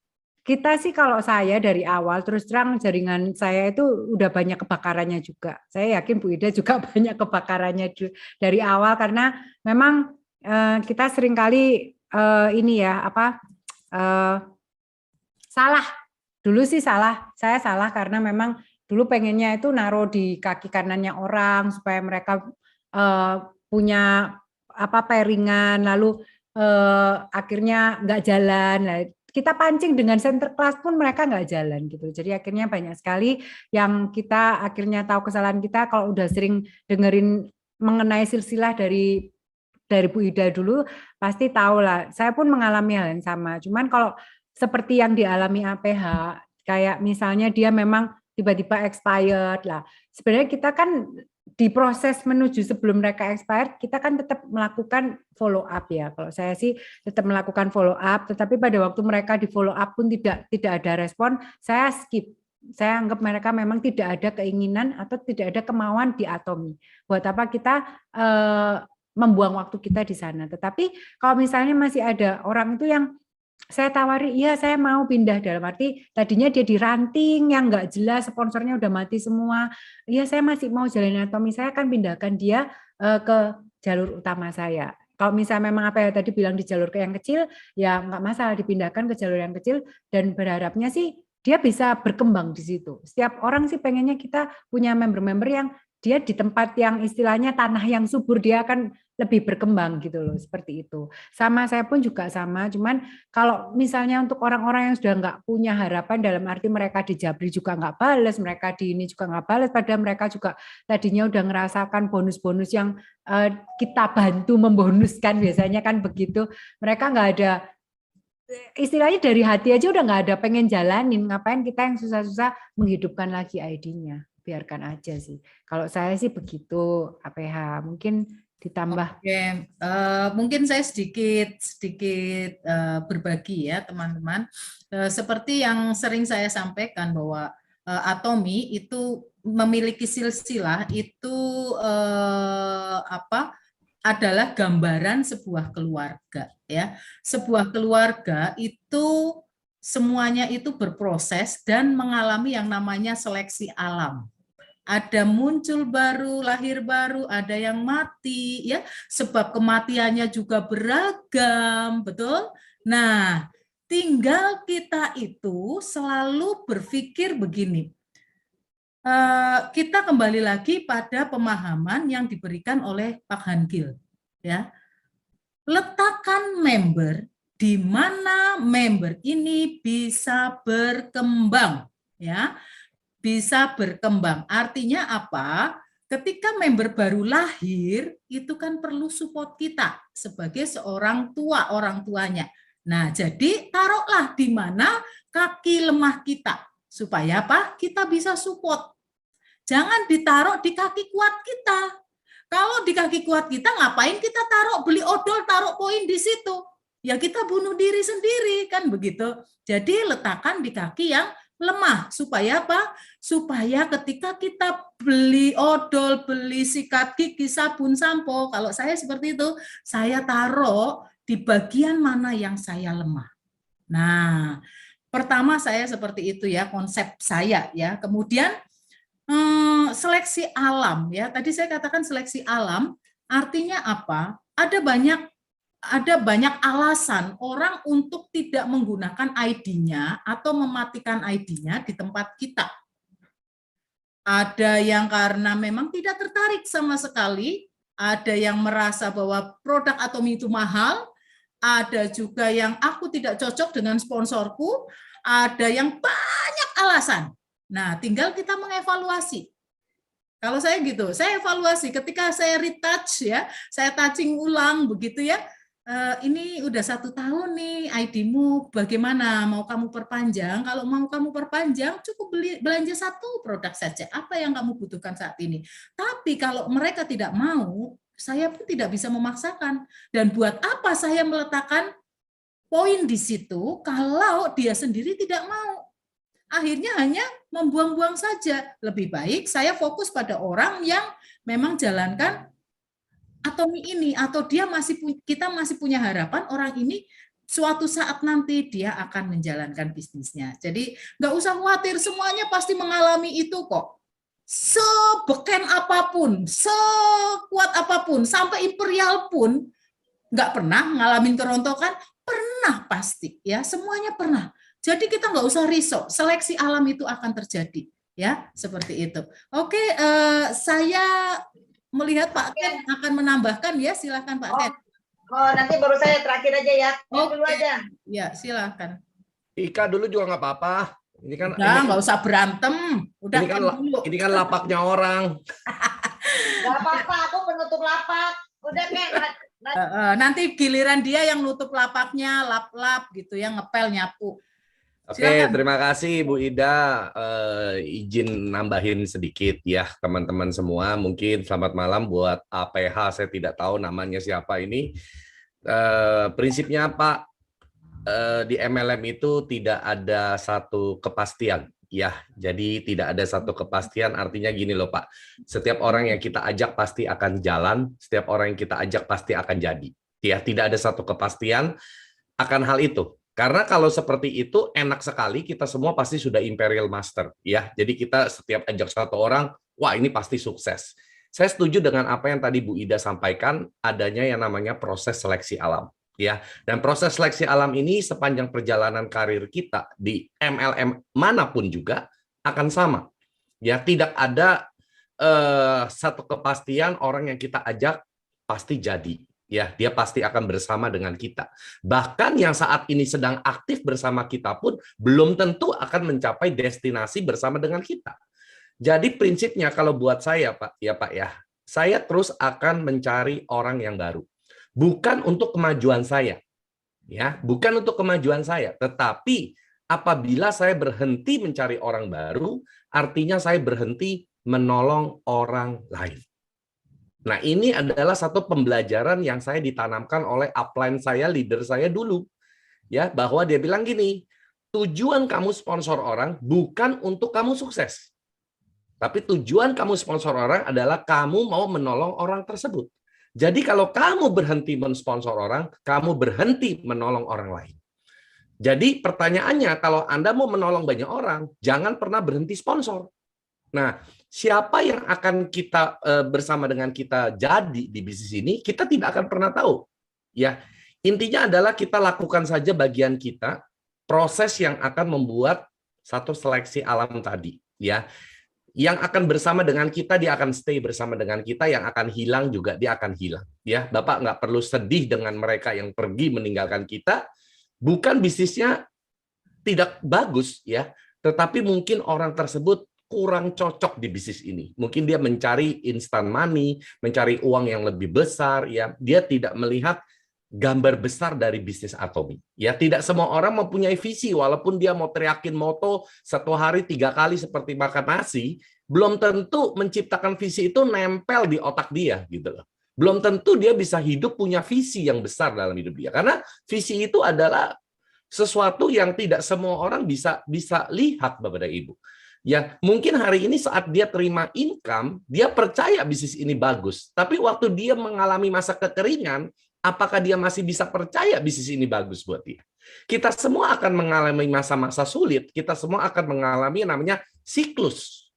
S2: kita sih, kalau saya dari awal terus terang jaringan saya itu udah banyak kebakarannya juga. Saya yakin Bu Ida juga banyak kebakarannya dari awal, karena memang kita seringkali ini ya salah. Dulu sih saya salah karena memang dulu pengennya itu naruh di kaki kanannya orang supaya mereka punya pairingan, lalu akhirnya nggak jalan. Nah, kita pancing dengan center class pun mereka nggak jalan gitu. Jadi akhirnya banyak sekali yang kita akhirnya tahu kesalahan kita kalau udah sering dengerin mengenai silsilah dari Bu Ida dulu, pasti tahu lah. Saya pun mengalami hal yang sama. Cuman kalau seperti yang dialami APH, kayak misalnya dia memang tiba-tiba expired lah. Sebenarnya kita kan di proses menuju sebelum mereka expired, kita kan tetap melakukan follow up ya. Kalau saya sih tetap melakukan follow up, tetapi pada waktu mereka di follow up pun tidak ada respon, saya skip. Saya anggap mereka memang tidak ada keinginan atau tidak ada kemauan di Atomi. Buat apa kita membuang waktu kita di sana. Tetapi kalau misalnya masih ada orang itu yang saya tawari, iya saya mau pindah, dalam arti tadinya dia di ranting yang nggak jelas, sponsornya udah mati semua, iya saya masih mau jalanin Atomi, saya akan pindahkan dia ke jalur utama saya. Kalau misalnya memang apa ya tadi bilang di jalur yang kecil, ya nggak masalah dipindahkan ke jalur yang kecil, dan berharapnya sih dia bisa berkembang di situ. Setiap orang sih pengennya kita punya member-member yang dia di tempat yang istilahnya tanah yang subur, dia akan lebih berkembang gitu loh, seperti itu. Sama saya pun juga sama, cuman kalau misalnya untuk orang-orang yang sudah nggak punya harapan, dalam arti mereka di Jabri juga nggak balas, mereka di ini juga nggak balas, padahal mereka juga tadinya udah ngerasakan bonus-bonus yang kita bantu membonuskan, biasanya kan begitu, mereka nggak ada, istilahnya dari hati aja udah nggak ada pengen jalanin, ngapain kita yang susah-susah menghidupkan lagi ID-nya. Biarkan aja sih. Kalau saya sih begitu, APH. Mungkin ditambah.
S3: Oke, mungkin saya sedikit berbagi ya teman-teman. Seperti yang sering saya sampaikan bahwa Atomi itu memiliki silsilah itu adalah gambaran sebuah keluarga ya. Sebuah keluarga itu semuanya itu berproses dan mengalami yang namanya seleksi alam. Ada muncul baru, lahir baru, ada yang mati, ya. Sebab kematiannya juga beragam, betul? Nah, tinggal kita itu selalu berpikir begini. Kita kembali lagi pada pemahaman yang diberikan oleh Pak Hangil, ya. Letakkan member di mana member ini bisa berkembang, ya. Bisa berkembang. Artinya apa? Ketika member baru lahir, itu kan perlu support kita sebagai seorang tua, orang tuanya. Nah, jadi taruhlah di mana kaki lemah kita. Supaya apa? Kita bisa support. Jangan ditaruh di kaki kuat kita. Kalau di kaki kuat kita, ngapain kita taruh, beli odol, taruh poin di situ? Ya kita bunuh diri sendiri, kan begitu. Jadi letakkan di kaki yang lemah, supaya apa? Supaya ketika kita beli odol, beli sikat gigi, sabun, sampo, kalau saya seperti itu, saya taruh di bagian mana yang saya lemah. Nah, pertama saya seperti itu ya, konsep saya ya. Kemudian seleksi alam ya. Tadi saya katakan seleksi alam, artinya apa? Ada banyak alasan orang untuk tidak menggunakan ID-nya atau mematikan ID-nya di tempat kita. Ada yang karena memang tidak tertarik sama sekali, ada yang merasa bahwa produk Atomi itu mahal, ada juga yang aku tidak cocok dengan sponsorku, ada yang banyak alasan. Nah, tinggal kita mengevaluasi. Kalau saya gitu, saya evaluasi ketika saya retouch ya, saya touching ulang begitu ya. Ini udah 1 tahun nih ID-mu, bagaimana mau kamu perpanjang? Kalau mau kamu perpanjang, cukup belanja 1 produk saja. Apa yang kamu butuhkan saat ini? Tapi kalau mereka tidak mau, saya pun tidak bisa memaksakan. Dan buat apa saya meletakkan poin di situ kalau dia sendiri tidak mau? Akhirnya hanya membuang-buang saja. Lebih baik saya fokus pada orang yang memang jalankan Atomi ini, atau kita masih punya harapan orang ini suatu saat nanti dia akan menjalankan bisnisnya. Jadi nggak usah khawatir, semuanya pasti mengalami itu kok. Sebeken apapun, sekuat apapun, sampai Imperial pun nggak pernah ngalamin kerontokan, pernah pasti ya, semuanya pernah. Jadi kita nggak usah risau, seleksi alam itu akan terjadi ya, seperti itu. Oke, saya melihat Pak Ken akan menambahkan ya, silakan Pak Ken.
S4: Oh, nanti baru saya terakhir aja ya. Dulu aja.
S3: Ya, silakan.
S6: Ika dulu juga nggak apa-apa. Ini kan
S3: nggak usah berantem. Udah
S6: ini kan lapaknya orang.
S4: Nggak apa-apa, aku penutup lapak. Udah kayak
S3: nanti giliran dia yang nutup lapaknya, lap-lap gitu ya, ngepel, nyapu.
S6: Oke,
S3: Silakan.
S6: terima kasih Bu Ida. Izin nambahin sedikit ya teman-teman semua. Mungkin selamat malam buat APH, saya tidak tahu namanya siapa ini. Prinsipnya Pak, di MLM itu tidak ada satu kepastian. Ya, jadi tidak ada satu kepastian, artinya gini loh Pak. Setiap orang yang kita ajak pasti akan jalan, setiap orang yang kita ajak pasti akan jadi. Ya, tidak ada satu kepastian akan hal itu. Karena kalau seperti itu enak sekali, kita semua pasti sudah Imperial Master. Ya, jadi kita setiap ajak satu orang, wah ini pasti sukses. Saya setuju dengan apa yang tadi Bu Ida sampaikan, adanya yang namanya proses seleksi alam. Ya, dan proses seleksi alam ini sepanjang perjalanan karir kita di MLM manapun juga akan sama. Ya, tidak ada satu kepastian orang yang kita ajak pasti jadi. Ya, dia pasti akan bersama dengan kita. Bahkan yang saat ini sedang aktif bersama kita pun belum tentu akan mencapai destinasi bersama dengan kita. Jadi prinsipnya kalau buat saya Pak ya, saya terus akan mencari orang yang baru. Bukan untuk kemajuan saya. Ya, bukan untuk kemajuan saya, tetapi apabila saya berhenti mencari orang baru, artinya saya berhenti menolong orang lain. Nah, ini adalah satu pembelajaran yang saya ditanamkan oleh upline saya, leader saya dulu. Ya, bahwa dia bilang gini, tujuan kamu sponsor orang bukan untuk kamu sukses. Tapi tujuan kamu sponsor orang adalah kamu mau menolong orang tersebut. Jadi kalau kamu berhenti mensponsor orang, kamu berhenti menolong orang lain. Jadi pertanyaannya, kalau Anda mau menolong banyak orang, jangan pernah berhenti sponsor. Nah, siapa yang akan kita bersama dengan kita jadi di bisnis ini, kita tidak akan pernah tahu. Ya, intinya adalah kita lakukan saja bagian kita, proses yang akan membuat satu seleksi alam tadi. Ya, yang akan bersama dengan kita, dia akan stay bersama dengan kita, yang akan hilang juga dia akan hilang. Ya, Bapak nggak perlu sedih dengan mereka yang pergi meninggalkan kita. Bukan bisnisnya tidak bagus, ya, tetapi mungkin orang tersebut kurang cocok di bisnis ini. Mungkin dia mencari instant money, mencari uang yang lebih besar, ya. Dia tidak melihat gambar besar dari bisnis Atomy. Ya, tidak semua orang mempunyai visi, walaupun dia mau teriakin moto 1 hari 3 kali seperti makan nasi, belum tentu menciptakan visi itu nempel di otak dia, gitu loh. Belum tentu dia bisa hidup punya visi yang besar dalam hidup dia, karena visi itu adalah sesuatu yang tidak semua orang bisa lihat, Bapak dan Ibu. Ya, mungkin hari ini saat dia terima income, dia percaya bisnis ini bagus. Tapi waktu dia mengalami masa kekeringan, apakah dia masih bisa percaya bisnis ini bagus buat dia? Kita semua akan mengalami masa-masa sulit, kita semua akan mengalami yang namanya siklus.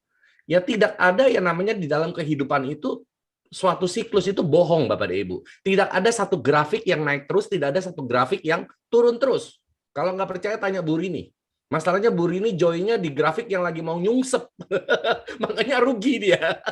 S6: Ya, tidak ada yang namanya di dalam kehidupan itu suatu siklus itu bohong, Bapak dan Ibu. Tidak ada satu grafik yang naik terus, tidak ada satu grafik yang turun terus. Kalau nggak percaya tanya Bu Rini. Masalahnya Bu Rini joinnya di grafik yang lagi mau nyungsep. Makanya rugi dia.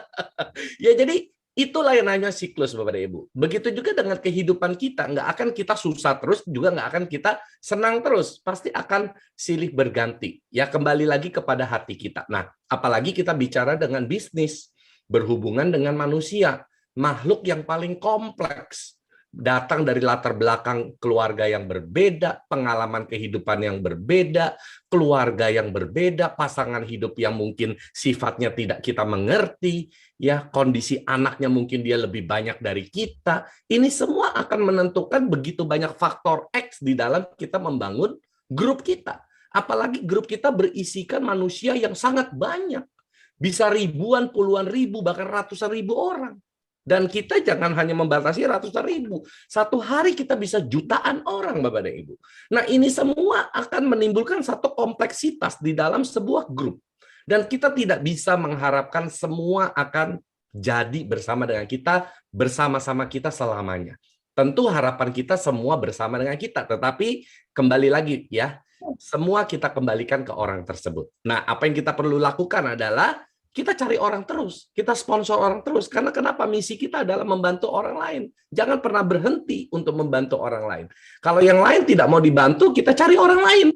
S6: Ya, jadi itulah yang namanya siklus, Bapak dan Ibu. Begitu juga dengan kehidupan kita. Nggak akan kita susah terus, juga nggak akan kita senang terus. Pasti akan silih berganti. Ya, kembali lagi kepada hati kita. Nah, apalagi kita bicara dengan bisnis, berhubungan dengan manusia, makhluk yang paling kompleks. Datang dari latar belakang keluarga yang berbeda, pengalaman kehidupan yang berbeda, keluarga yang berbeda, pasangan hidup yang mungkin sifatnya tidak kita mengerti, ya, kondisi anaknya mungkin dia lebih banyak dari kita. Ini semua akan menentukan begitu banyak faktor X di dalam kita membangun grup kita. Apalagi grup kita berisikan manusia yang sangat banyak. Bisa ribuan, puluhan ribu, bahkan ratusan ribu orang. Dan kita jangan hanya membatasi ratusan ribu. Satu hari kita bisa jutaan orang, Bapak dan Ibu. Nah, ini semua akan menimbulkan satu kompleksitas di dalam sebuah grup. Dan kita tidak bisa mengharapkan semua akan jadi bersama dengan kita, bersama-sama kita selamanya. Tentu harapan kita semua bersama dengan kita. Tetapi kembali lagi ya, semua kita kembalikan ke orang tersebut. Nah, apa yang kita perlu lakukan adalah kita cari orang terus, kita sponsor orang terus. Karena kenapa? Misi kita adalah membantu orang lain. Jangan pernah berhenti untuk membantu orang lain. Kalau yang lain tidak mau dibantu, kita cari orang lain.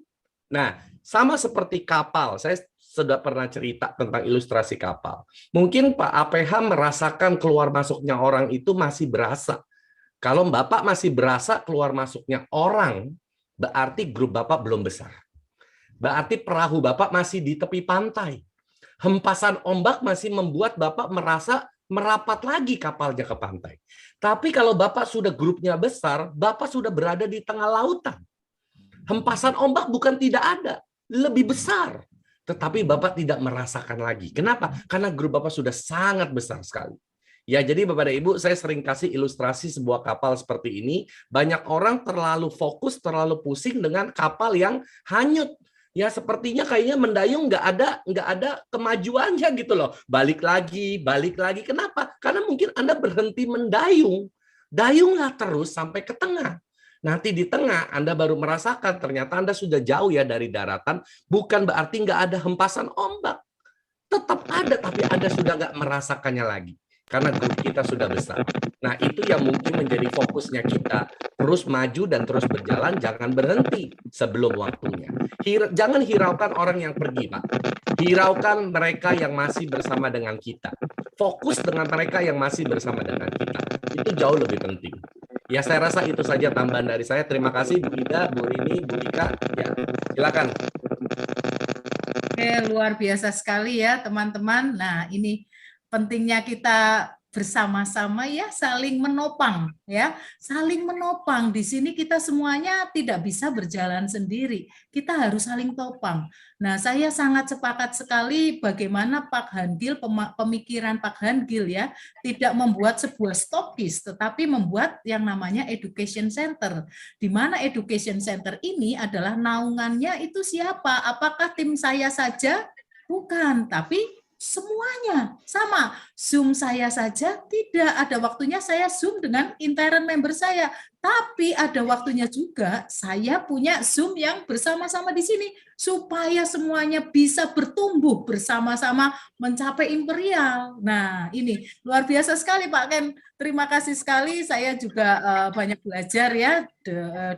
S6: Nah, sama seperti kapal. Saya sudah pernah cerita tentang ilustrasi kapal. Mungkin Pak APH merasakan keluar masuknya orang itu masih berasa. Kalau Bapak masih berasa keluar masuknya orang, berarti grup Bapak belum besar. Berarti perahu Bapak masih di tepi pantai. Hempasan ombak masih membuat Bapak merasa merapat lagi kapalnya ke pantai. Tapi kalau Bapak sudah grupnya besar, Bapak sudah berada di tengah lautan. Hempasan ombak bukan tidak ada, lebih besar. Tetapi Bapak tidak merasakan lagi. Kenapa? Karena grup Bapak sudah sangat besar sekali. Ya, jadi Bapak dan Ibu, saya sering kasih ilustrasi sebuah kapal seperti ini. Banyak orang terlalu fokus, terlalu pusing dengan kapal yang hanyut. Ya sepertinya kayaknya mendayung nggak ada kemajuannya gitu loh. Balik lagi. Kenapa? Karena mungkin Anda berhenti mendayung. Dayunglah terus sampai ke tengah. Nanti di tengah Anda baru merasakan ternyata Anda sudah jauh ya dari daratan. Bukan berarti nggak ada hempasan ombak. Tetap ada, tapi Anda sudah nggak merasakannya lagi. Karena grup kita sudah besar. Nah, itu yang mungkin menjadi fokusnya kita. Terus maju dan terus berjalan, jangan berhenti sebelum waktunya. Jangan hiraukan orang yang pergi, Pak. Hiraukan mereka yang masih bersama dengan kita. Fokus dengan mereka yang masih bersama dengan kita. Itu jauh lebih penting. Ya, saya rasa itu saja tambahan dari saya. Terima kasih Bu Ida, Bu Rini, Bu Ika. Ya, silakan.
S3: Oke, luar biasa sekali ya teman-teman. Nah, ini pentingnya kita bersama-sama ya, saling menopang ya, saling menopang. Di sini kita semuanya tidak bisa berjalan sendiri, kita harus saling topang. Nah, saya sangat sepakat sekali bagaimana Pak Handil, pemikiran Pak Handil ya, tidak membuat sebuah stokis, tetapi membuat yang namanya education center, di mana education center ini adalah naungannya itu siapa? Apakah tim saya saja? Bukan, tapi semuanya sama. Zoom saya saja tidak ada waktunya saya Zoom dengan intern member saya, tapi ada waktunya juga saya punya Zoom yang bersama-sama di sini supaya semuanya bisa bertumbuh bersama-sama mencapai imperial. Nah, ini luar biasa sekali Pak Ken. Terima kasih sekali. Saya juga banyak belajar ya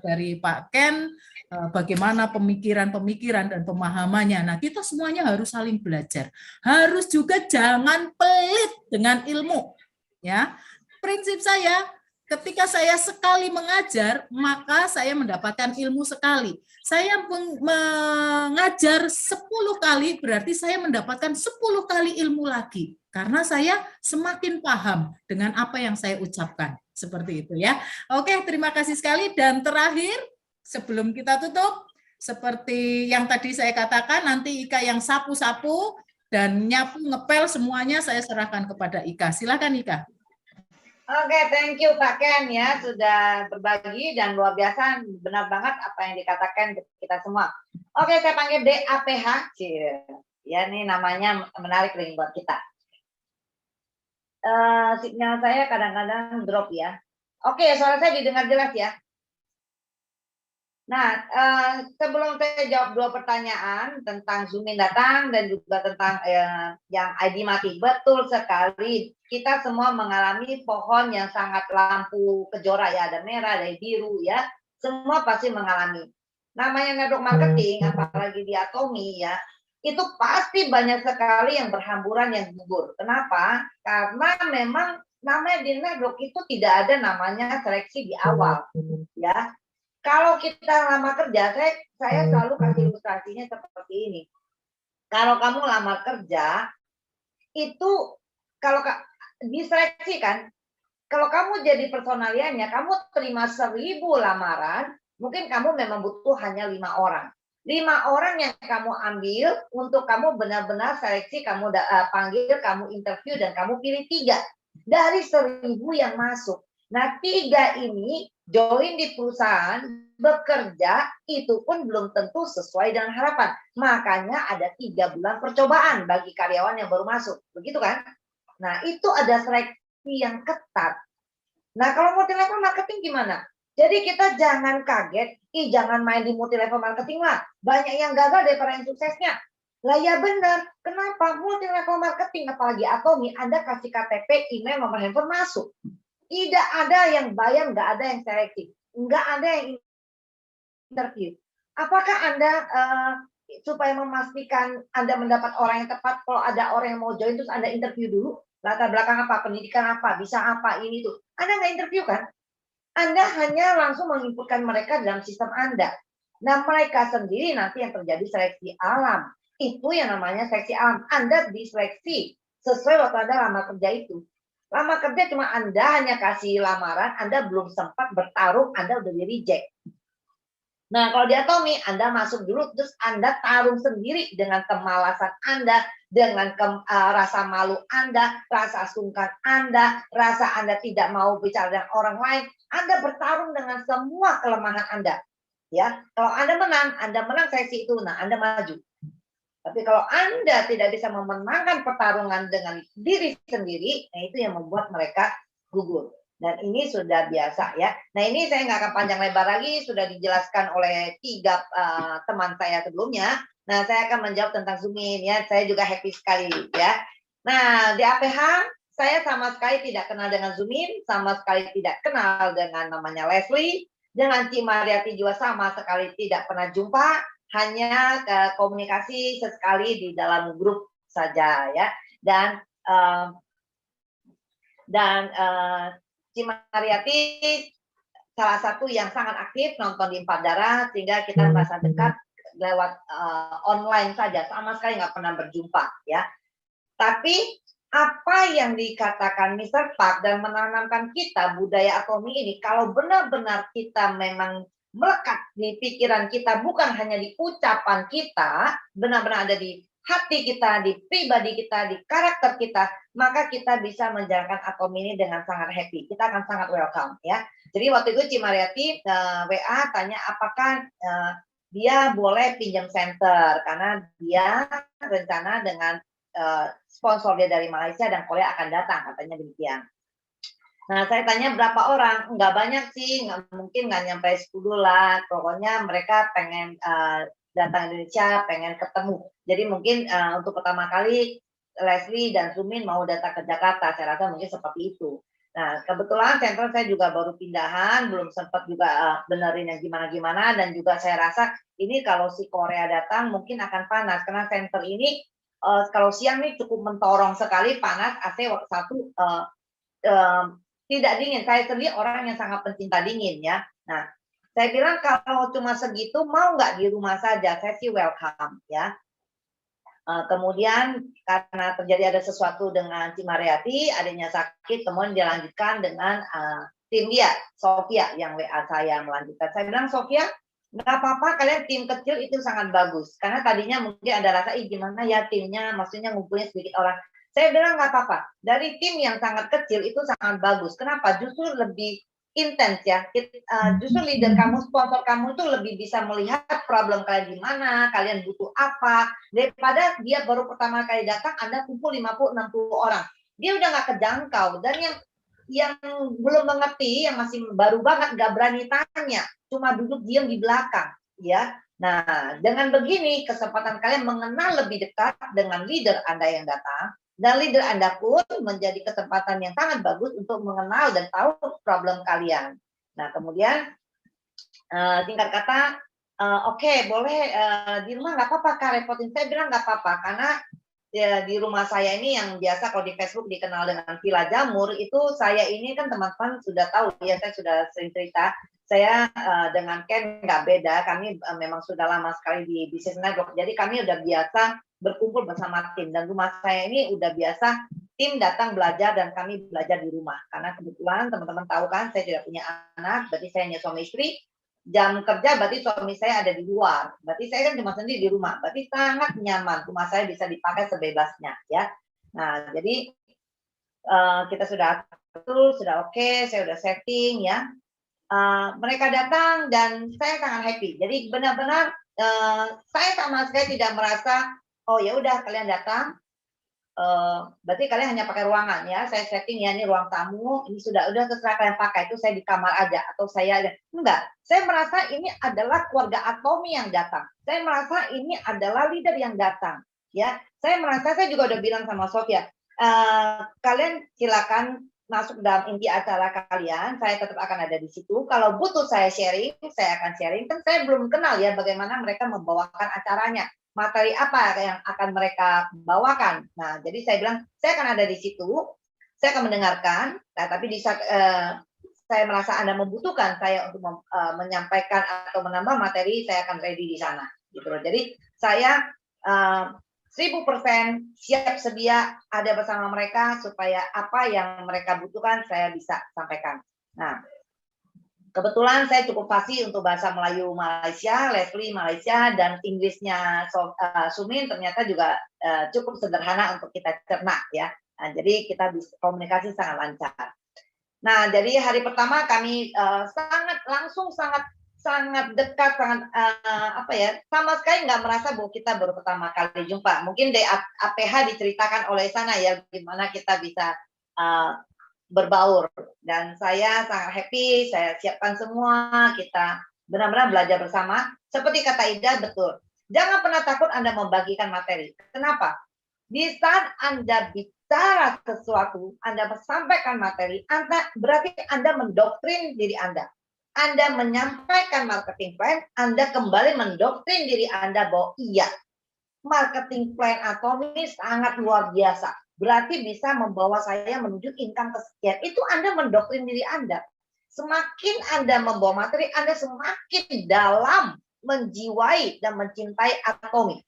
S3: dari Pak Ken. Bagaimana pemikiran-pemikiran dan pemahamannya. Nah, kita semuanya harus saling belajar. Harus juga jangan pelit dengan ilmu. Ya, prinsip saya, ketika saya sekali mengajar, maka saya mendapatkan ilmu sekali. Saya mengajar 10 kali, berarti saya mendapatkan 10 kali ilmu lagi. Karena saya semakin paham dengan apa yang saya ucapkan. Seperti itu ya. Oke, terima kasih sekali. Dan terakhir, sebelum kita tutup, seperti yang tadi saya katakan, nanti Ika yang sapu-sapu dan nyapu ngepel semuanya saya serahkan kepada Ika. Silakan Ika.
S4: Oke, thank you Pak Ken ya sudah berbagi dan luar biasa, benar banget apa yang dikatakan kita semua. Oke, saya panggil DAPH. Ya, ini namanya menarik nih buat kita. Sinyal saya kadang-kadang drop ya. Oke, suara saya didengar jelas ya. Nah, sebelum saya jawab 2 pertanyaan tentang Zoom-in datang dan juga tentang yang ID mati, betul sekali. Kita semua mengalami pohon yang sangat lampu kejora ya, ada merah, ada biru ya. Semua pasti mengalami. Namanya network marketing, apalagi di Atomi ya, itu pasti banyak sekali yang berhamburan yang gugur. Kenapa? Karena memang namanya di network itu tidak ada namanya seleksi di awal ya. Kalau kita lama kerja, saya selalu kasih ilustrasinya seperti ini. Kalau kamu lamar kerja, itu kalau diseleksi kan, kalau kamu jadi personaliannya, kamu terima 1000 lamaran, mungkin kamu memang butuh hanya 5 orang. 5 orang yang kamu ambil untuk kamu benar-benar seleksi, kamu panggil, kamu interview, dan kamu pilih 3 dari 1000 yang masuk. Nah, 3 ini join di perusahaan, bekerja, itu pun belum tentu sesuai dengan harapan. Makanya ada 3 bulan percobaan bagi karyawan yang baru masuk. Begitu kan? Nah, itu ada seleksi yang ketat. Nah, kalau multi-level marketing gimana? Jadi kita jangan kaget, jangan main di multi-level marketing lah. Banyak yang gagal daripada yang suksesnya. Lah ya benar, kenapa multi level marketing apalagi Atomi Anda kasih KTP, email, nomor handphone masuk. Tidak ada yang bayar, nggak ada yang seleksi, nggak ada yang interview. Apakah Anda supaya memastikan Anda mendapat orang yang tepat, kalau ada orang yang mau join terus Anda interview dulu, latar belakang apa, pendidikan apa, bisa apa, ini tuh. Anda nggak interview kan? Anda hanya langsung menginputkan mereka dalam sistem Anda. Nah, mereka sendiri nanti yang terjadi seleksi alam. Itu yang namanya seleksi alam. Anda diseleksi sesuai waktu Anda lamar kerja itu. Lamar kerja cuma Anda hanya kasih lamaran, Anda belum sempat bertarung, Anda udah di reject. Nah, kalau di Atomi, Anda masuk dulu, terus Anda tarung sendiri dengan kemalasan Anda, dengan rasa malu Anda, rasa sungkan Anda, rasa Anda tidak mau bicara dengan orang lain. Anda bertarung dengan semua kelemahan Anda. Ya, kalau Anda menang seleksi itu, nah Anda maju. Tapi kalau Anda tidak bisa memenangkan pertarungan dengan diri sendiri, nah itu yang membuat mereka gugur. Dan ini sudah biasa ya. Nah ini saya nggak akan panjang lebar lagi, sudah dijelaskan oleh 3 teman saya sebelumnya. Nah saya akan menjawab tentang Zoom in ya. Saya juga happy sekali ya. Nah di APH saya sama sekali tidak kenal dengan Zoom in, sama sekali tidak kenal dengan namanya Leslie, dengan Cimariati juga sama sekali tidak pernah jumpa. Hanya komunikasi sesekali di dalam grup saja ya. Dan Cimariati salah satu yang sangat aktif nonton di Empat Darah sehingga kita merasa dekat lewat online saja, sama sekali nggak pernah berjumpa ya. Tapi apa yang dikatakan Mr. Park dan menanamkan kita budaya Atomi ini, kalau benar-benar kita memang melekat di pikiran kita, bukan hanya di ucapan kita, benar-benar ada di hati kita, di pribadi kita, di karakter kita, maka kita bisa menjalankan Atomi ini dengan sangat happy. Kita akan sangat welcome ya. Jadi waktu itu Cimariati WA tanya apakah dia boleh pinjam center karena dia rencana dengan sponsor dia dari Malaysia dan Korea akan datang, katanya demikian. Nah, saya tanya berapa orang? Nggak banyak sih, mungkin nggak nyampe 10 lah. Pokoknya mereka pengen datang Indonesia, pengen ketemu. Jadi mungkin untuk pertama kali Leslie dan Sumin mau datang ke Jakarta. Saya rasa mungkin seperti itu. Nah, kebetulan center saya juga baru pindahan, belum sempat juga benerin yang gimana-gimana. Dan juga saya rasa ini kalau si Korea datang mungkin akan panas. Karena center ini kalau siang nih cukup mentorong sekali, panas, AC satu tidak dingin. Saya sendiri orang yang sangat pencinta dingin ya. Nah, saya bilang kalau cuma segitu mau nggak di rumah saja, saya sih welcome ya. Kemudian karena terjadi ada sesuatu dengan Cimariati, adanya sakit, kemudian dilanjutkan dengan tim dia, Sofia yang WA saya melanjutkan. Saya bilang Sofia, nggak apa-apa, kalian tim kecil itu sangat bagus. Karena tadinya mungkin ada rasa, gimana ya timnya, maksudnya ngumpulin sedikit orang. Saya bilang nggak apa-apa, dari tim yang sangat kecil itu sangat bagus. Kenapa? Justru lebih intens ya. Justru leader kamu, sponsor kamu itu lebih bisa melihat problem kalian di mana, kalian butuh apa, daripada dia baru pertama kali datang, Anda kumpul 50-60 orang. Dia udah nggak kejangkau. Dan yang belum mengerti, yang masih baru banget, nggak berani tanya, cuma duduk diam di belakang. Ya. Nah, dengan begini, kesempatan kalian mengenal lebih dekat dengan leader Anda yang datang, dan leader Anda pun menjadi kesempatan yang sangat bagus untuk mengenal dan tahu problem kalian. Nah, kemudian singkat kata, oke, boleh di rumah nggak apa-apa, Kak, repotin. Saya bilang nggak apa-apa, karena ya, di rumah saya ini yang biasa kalau di Facebook dikenal dengan Villa Jamur, itu saya ini kan teman-teman sudah tahu, ya saya sudah sering cerita, saya dengan Ken nggak beda, kami memang sudah lama sekali di bisnis network, jadi kami udah biasa berkumpul bersama tim, dan rumah saya ini udah biasa tim datang belajar dan kami belajar di rumah, karena kebetulan teman-teman tahu kan saya tidak punya anak, berarti saya hanya suami istri, jam kerja berarti suami saya ada di luar, berarti saya kan cuma sendiri di rumah, berarti sangat nyaman, rumah saya bisa dipakai sebebasnya ya. Nah jadi kita sudah atur, sudah oke, saya udah setting ya. Mereka datang dan saya sangat happy, jadi benar-benar saya sama sekali tidak merasa oh ya udah kalian datang, berarti kalian hanya pakai ruangan ya. Saya setting ya ini ruang tamu, ini udah terserah kalian pakai, itu saya di kamar aja atau saya enggak. Saya merasa ini adalah keluarga Atomi yang datang. Saya merasa ini adalah leader yang datang. Ya, saya merasa saya juga udah bilang sama Sofia, kalian silakan masuk dalam inti acara kalian, saya tetap akan ada di situ. Kalau butuh saya sharing, saya akan sharing. Kan saya belum kenal ya bagaimana mereka membawakan acaranya, materi apa yang akan mereka bawakan. Nah, jadi saya bilang saya akan ada di situ, saya akan mendengarkan. Nah, tapi di saat saya merasa Anda membutuhkan saya untuk menyampaikan atau menambah materi, saya akan ready di sana. Gitu loh. Jadi saya 1000% siap sedia ada bersama mereka supaya apa yang mereka butuhkan saya bisa sampaikan. Nah, kebetulan saya cukup fasih untuk bahasa Melayu Malaysia, Leslie Malaysia, dan Inggrisnya Sumin ternyata juga cukup sederhana untuk kita cerna ya. Nah, jadi kita bisa komunikasi sangat lancar. Nah, jadi hari pertama kami sangat dekat, sama sekali nggak merasa bahwa kita baru pertama kali jumpa. Mungkin di APH diceritakan oleh sana ya, gimana kita bisa berbaur. Dan saya sangat happy, saya siapkan semua, kita benar-benar belajar bersama. Seperti kata Ida, betul. Jangan pernah takut Anda membagikan materi. Kenapa? Di saat Anda bicara sesuatu, Anda sampaikan materi, berarti Anda mendoktrin diri Anda. Anda menyampaikan marketing plan, Anda kembali mendoktrin diri Anda bahwa iya, marketing plan Atomi sangat luar biasa. Berarti bisa membawa saya menuju income kesekian. Itu Anda mendoktrin diri Anda. Semakin Anda membawa materi, Anda semakin dalam menjiwai dan mencintai Atomi.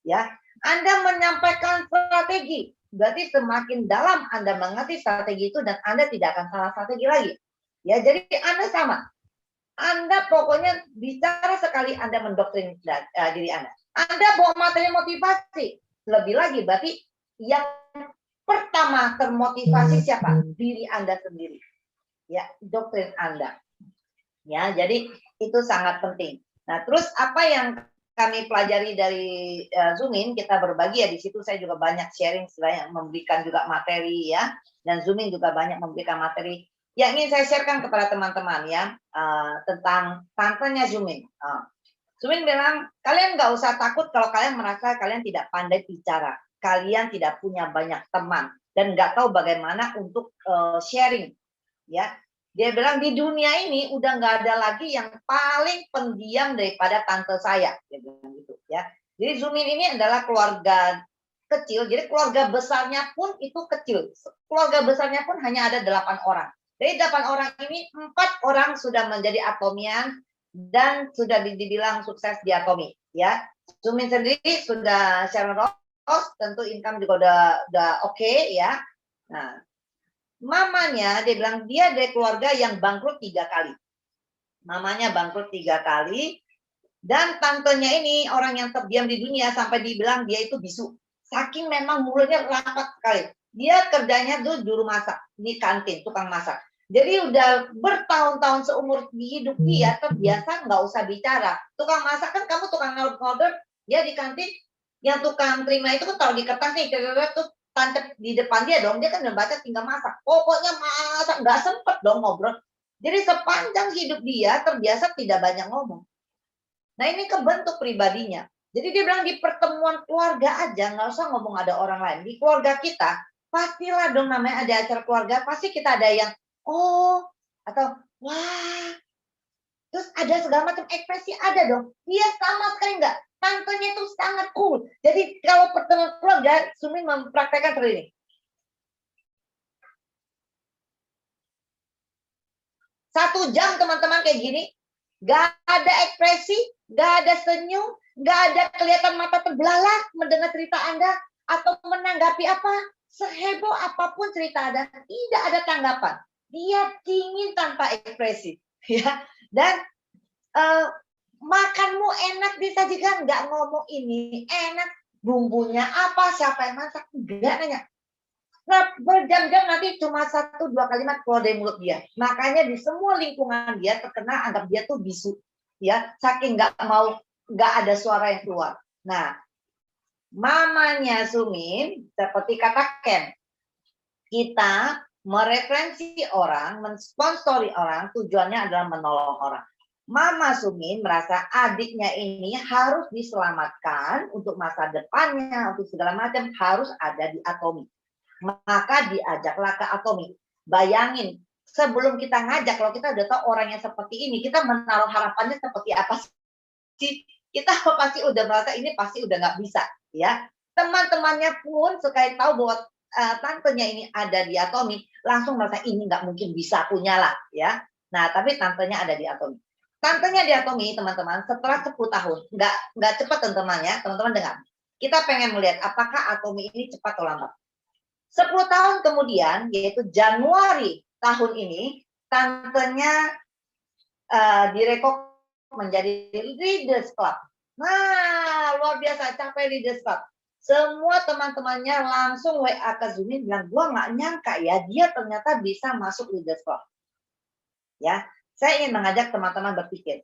S4: Ya, Anda menyampaikan strategi. Berarti semakin dalam Anda mengerti strategi itu dan Anda tidak akan salah strategi lagi. Ya, jadi Anda sama. Anda pokoknya bicara sekali Anda mendoktrin diri Anda. Anda bawa materi motivasi. Lebih lagi berarti yang pertama termotivasi siapa? Diri Anda sendiri. Ya, doktrin Anda. Ya, jadi itu sangat penting. Nah, terus apa yang kami pelajari dari Zoomin, kita berbagi ya di situ. Saya juga banyak sharing, selain memberikan juga materi ya, dan Zoomin juga banyak memberikan materi yang ingin saya sharekan kepada teman-teman ya, tentang tantenya Zoomin. Zoomin bilang, kalian nggak usah takut kalau kalian merasa kalian tidak pandai bicara, kalian tidak punya banyak teman dan nggak tahu bagaimana untuk sharing ya. Dia bilang di dunia ini udah nggak ada lagi yang paling pendiam daripada tante saya. Dia bilang gitu ya. Jadi Zoomin ini adalah keluarga kecil. Jadi keluarga besarnya pun itu kecil. Keluarga besarnya pun hanya ada 8 orang. Dari 8 orang ini 4 orang sudah menjadi Atomian dan sudah dibilang sukses di Atomi. Ya, Zoomin sendiri sudah Sharon Ross, tentu income juga udah oke ya. Nah, mamanya dia bilang dia dari keluarga yang bangkrut 3 kali. Mamanya bangkrut 3 kali dan tantenya ini orang yang terdiam di dunia sampai dibilang dia itu bisu. Saking memang mulutnya rapat sekali. Dia kerjanya tuh juru masak di kantin, tukang masak. Jadi udah bertahun-tahun seumur hidup dia terbiasa nggak usah bicara. Tukang masak kan kamu tukang order, dia di kantin yang tukang terima itu kan taruh di kertas nih, tuh tancap di depan dia dong, dia kan udah baca tinggal masak. Pokoknya masak, nggak sempet dong ngobrol. Jadi sepanjang hidup dia terbiasa tidak banyak ngomong. Nah ini kebentuk pribadinya. Jadi dia bilang di pertemuan keluarga aja nggak usah ngomong ada orang lain. Di keluarga kita pastilah dong namanya ada acara keluarga, pasti kita ada yang oh atau wah. Terus ada segala macam ekspresi ada dong. Dia sama sekali enggak. Tantenya itu sangat cool. Jadi kalau pertemuan keluarga, Zoomin mempraktekkan seperti ini. 1 jam teman-teman kayak gini, gak ada ekspresi, gak ada senyum, gak ada kelihatan mata terbelalak mendengar cerita Anda atau menanggapi apa. Seheboh apapun cerita Anda, tidak ada tanggapan. Dia dingin tanpa ekspresi, ya. Dan makanmu enak disajikan, nggak ngomong ini enak, bumbunya apa, siapa yang masak, nggak nanya. Nah, berjam-jam nanti cuma 1-2 kalimat keluar dari mulut dia. Makanya di semua lingkungan dia terkena anggap dia tuh bisu, ya, saking nggak ada suara yang keluar. Nah, mamanya Zoomin seperti kata Ken, kita mereferensi orang, mensponsori orang, tujuannya adalah menolong orang. Mama Sumin merasa adiknya ini harus diselamatkan untuk masa depannya, untuk segala macam harus ada di Atomi. Maka diajaklah ke Atomi. Bayangin, sebelum kita ngajak, kalau kita udah tahu orangnya seperti ini, kita menaruh harapannya seperti apa sih? Kita pasti udah merasa ini pasti udah nggak bisa, ya. Teman-temannya pun sekali tahu bahwa tantenya ini ada di Atomi, langsung merasa ini nggak mungkin bisa punya lah, ya. Nah, tapi tantenya ada di Atomi. Tantenya di Atomi, teman-teman, setelah 10 tahun, nggak cepat teman-teman, dengar. Kita pengen melihat apakah Atomi ini cepat atau lambat. 10 tahun kemudian, yaitu Januari tahun ini, tantenya direkom menjadi Leaders Club. Nah, luar biasa, capai Leaders Club. Semua teman-temannya langsung WA ke Sumin bilang, gua nggak nyangka ya, dia ternyata bisa masuk Leaders Club. Ya, saya ingin mengajak teman-teman berpikir,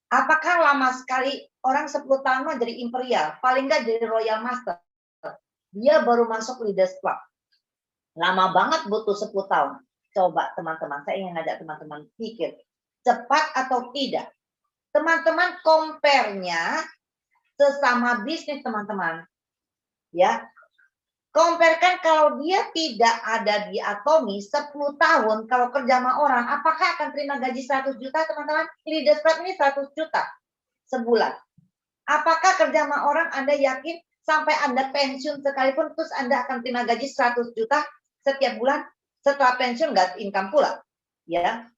S4: apakah lama sekali orang 10 tahun jadi imperial, paling nggak jadi royal master, dia baru masuk Leaders Club. Lama banget butuh 10 tahun. Coba teman-teman, saya ingin ngajak teman-teman pikir, cepat atau tidak? Teman-teman compare-nya sesama bisnis teman-teman. Ya, comparekan kalau dia tidak ada di Atomi 10 tahun, kalau kerja sama orang, apakah akan terima gaji 100 juta teman-teman? Leaders Club ini 100 juta sebulan. Apakah kerja sama orang Anda yakin sampai Anda pensiun sekalipun terus Anda akan terima gaji 100 juta setiap bulan? Setelah pensiun nggak income pula. Ya.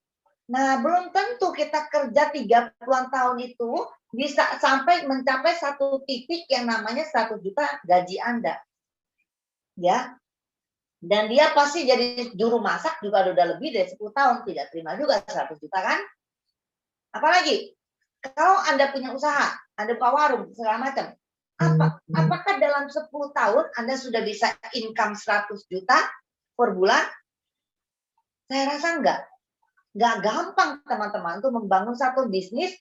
S4: Nah, belum tentu kita kerja 30-an tahun itu bisa sampai mencapai satu titik yang namanya 100 juta gaji Anda. Ya. Dan dia pasti jadi juru masak juga udah lebih dari 10 tahun. Tidak terima juga 100 juta kan? Apalagi, kalau Anda punya usaha, Anda buka warung, segala macam. Apakah dalam 10 tahun Anda sudah bisa income 100 juta per bulan? Saya rasa enggak. Nggak gampang teman-teman untuk membangun satu bisnis,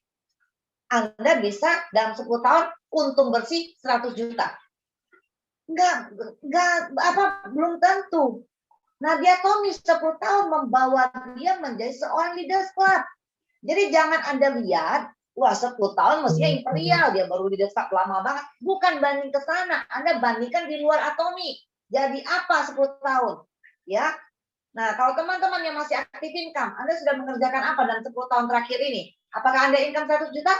S4: Anda bisa dalam 10 tahun untung bersih 100 juta. Belum tentu. Nah, dia Tommy 10 tahun membawa dia menjadi seorang Leaders Club. Jadi jangan Anda lihat, wah 10 tahun mestinya imperial, dia baru Leaders Club lama banget. Bukan banding ke sana, Anda bandingkan di luar Atomi. Jadi apa 10 tahun? Ya. Nah, kalau teman-teman yang masih aktif income, Anda sudah mengerjakan apa dalam 10 tahun terakhir ini? Apakah Anda income 100 juta?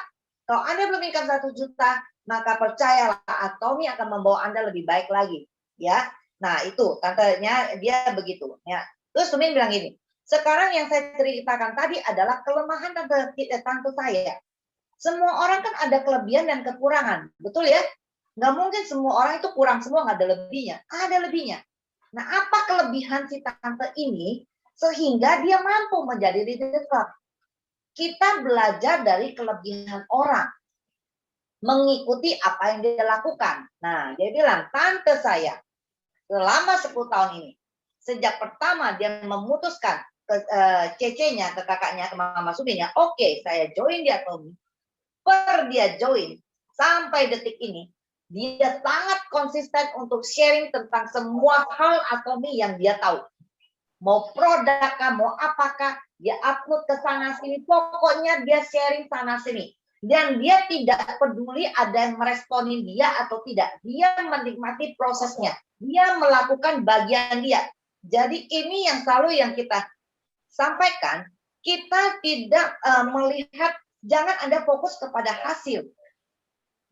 S4: Kalau Anda belum income 100 juta, maka percayalah Atomi akan membawa Anda lebih baik lagi. Ya, nah itu tantenya dia begitu. Ya, terus Sumin bilang gini, sekarang yang saya ceritakan tadi adalah kelemahan tante saya. Semua orang kan ada kelebihan dan kekurangan, betul ya? Nggak mungkin semua orang itu kurang semua, nggak ada lebihnya. Ada lebihnya. Nah, apa kelebihan si tante ini sehingga dia mampu menjadi Leaders Club? Kita belajar dari kelebihan orang, mengikuti apa yang dia lakukan. Nah, dia bilang, tante saya selama 10 tahun ini, sejak pertama dia memutuskan ke cece-nya, ke kakaknya, ke Mama Suminnya, oke, saya join di Atomi. Per dia join sampai detik ini, dia sangat konsisten untuk sharing tentang semua hal Atomi yang dia tahu. Mau produk kah, mau apakah, dia upload ke sana sini. Pokoknya dia sharing sana sini. Dan dia tidak peduli ada yang meresponin dia atau tidak. Dia menikmati prosesnya. Dia melakukan bagian dia. Jadi ini yang selalu yang kita sampaikan. Kita tidak melihat, jangan Anda fokus kepada hasil.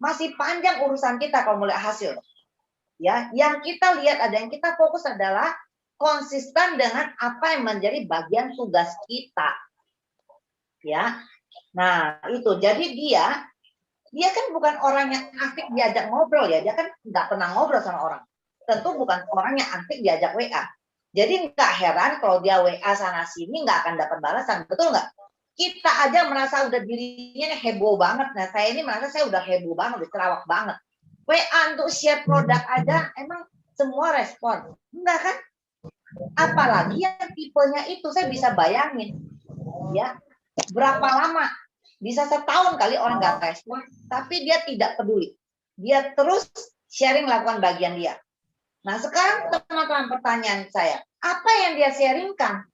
S4: Masih panjang urusan kita kalau melihat hasil. Ya, yang kita lihat ada yang kita fokus adalah konsisten dengan apa yang menjadi bagian tugas kita. Ya. Nah, itu. Jadi dia kan bukan orang yang asik diajak ngobrol ya. Dia kan nggak pernah ngobrol sama orang. Tentu bukan orang yang asik diajak WA. Jadi nggak heran kalau dia WA sana sini nggak akan dapat balasan. Betul nggak? Kita aja merasa udah dirinya heboh banget. Nah, saya ini merasa saya udah heboh banget, udah cerawak banget. WA untuk share produk aja, emang semua respon. Enggak kan? Apalagi yang tipenya itu, saya bisa bayangin. Ya, berapa lama? Bisa setahun kali orang nggak respon, tapi dia tidak peduli. Dia terus sharing, lakukan bagian dia. Nah, sekarang teman-teman pertanyaan saya, apa yang dia sharingkan?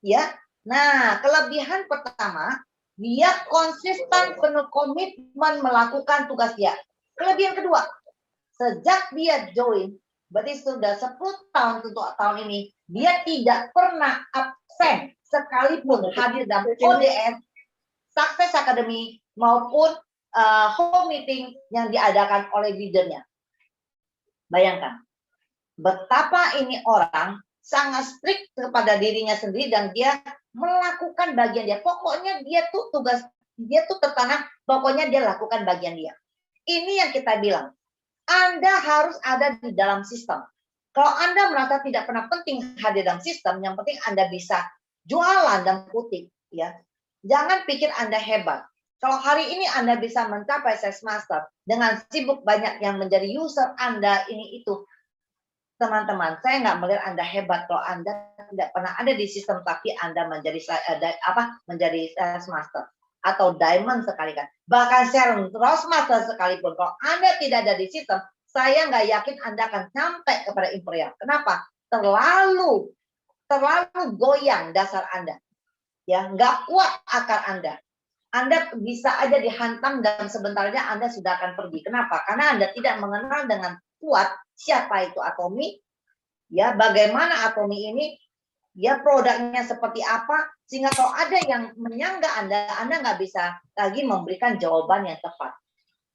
S4: Ya, nah, kelebihan pertama, Dia konsisten, penuh komitmen melakukan tugas dia. Kelebihan kedua, sejak dia join, berarti sudah 10 tahun untuk tahun ini, dia tidak pernah absen sekalipun hadir dalam ODS, Success Academy, maupun home meeting yang diadakan oleh leadernya. Bayangkan, betapa ini orang sangat strict kepada dirinya sendiri dan dia melakukan bagian dia. Pokoknya dia tuh tugas, dia tuh tertanam, pokoknya dia lakukan bagian dia. Ini yang kita bilang, Anda harus ada di dalam sistem. Kalau Anda merasa tidak pernah penting hadir dalam sistem, yang penting Anda bisa jualan dan kutip, ya. Jangan pikir Anda hebat. Kalau hari ini Anda bisa mencapai Sales Master dengan sibuk banyak yang menjadi user Anda ini itu, teman-teman, saya nggak melihat Anda hebat kalau Anda tidak pernah ada di sistem tapi Anda menjadi Sales Master atau Diamond sekalian. Bahkan Sales Master sekalipun, kalau Anda tidak ada di sistem, saya nggak yakin Anda akan sampai kepada Imperial. Kenapa? Terlalu goyang dasar Anda. Ya, nggak kuat akar Anda. Anda bisa aja dihantam dan sebentarnya Anda sudah akan pergi. Kenapa? Karena Anda tidak mengenal dengan kuat siapa itu Atomy, ya, bagaimana Atomy ini, ya, produknya seperti apa, sehingga kalau ada yang menyangga Anda nggak bisa lagi memberikan jawaban yang tepat.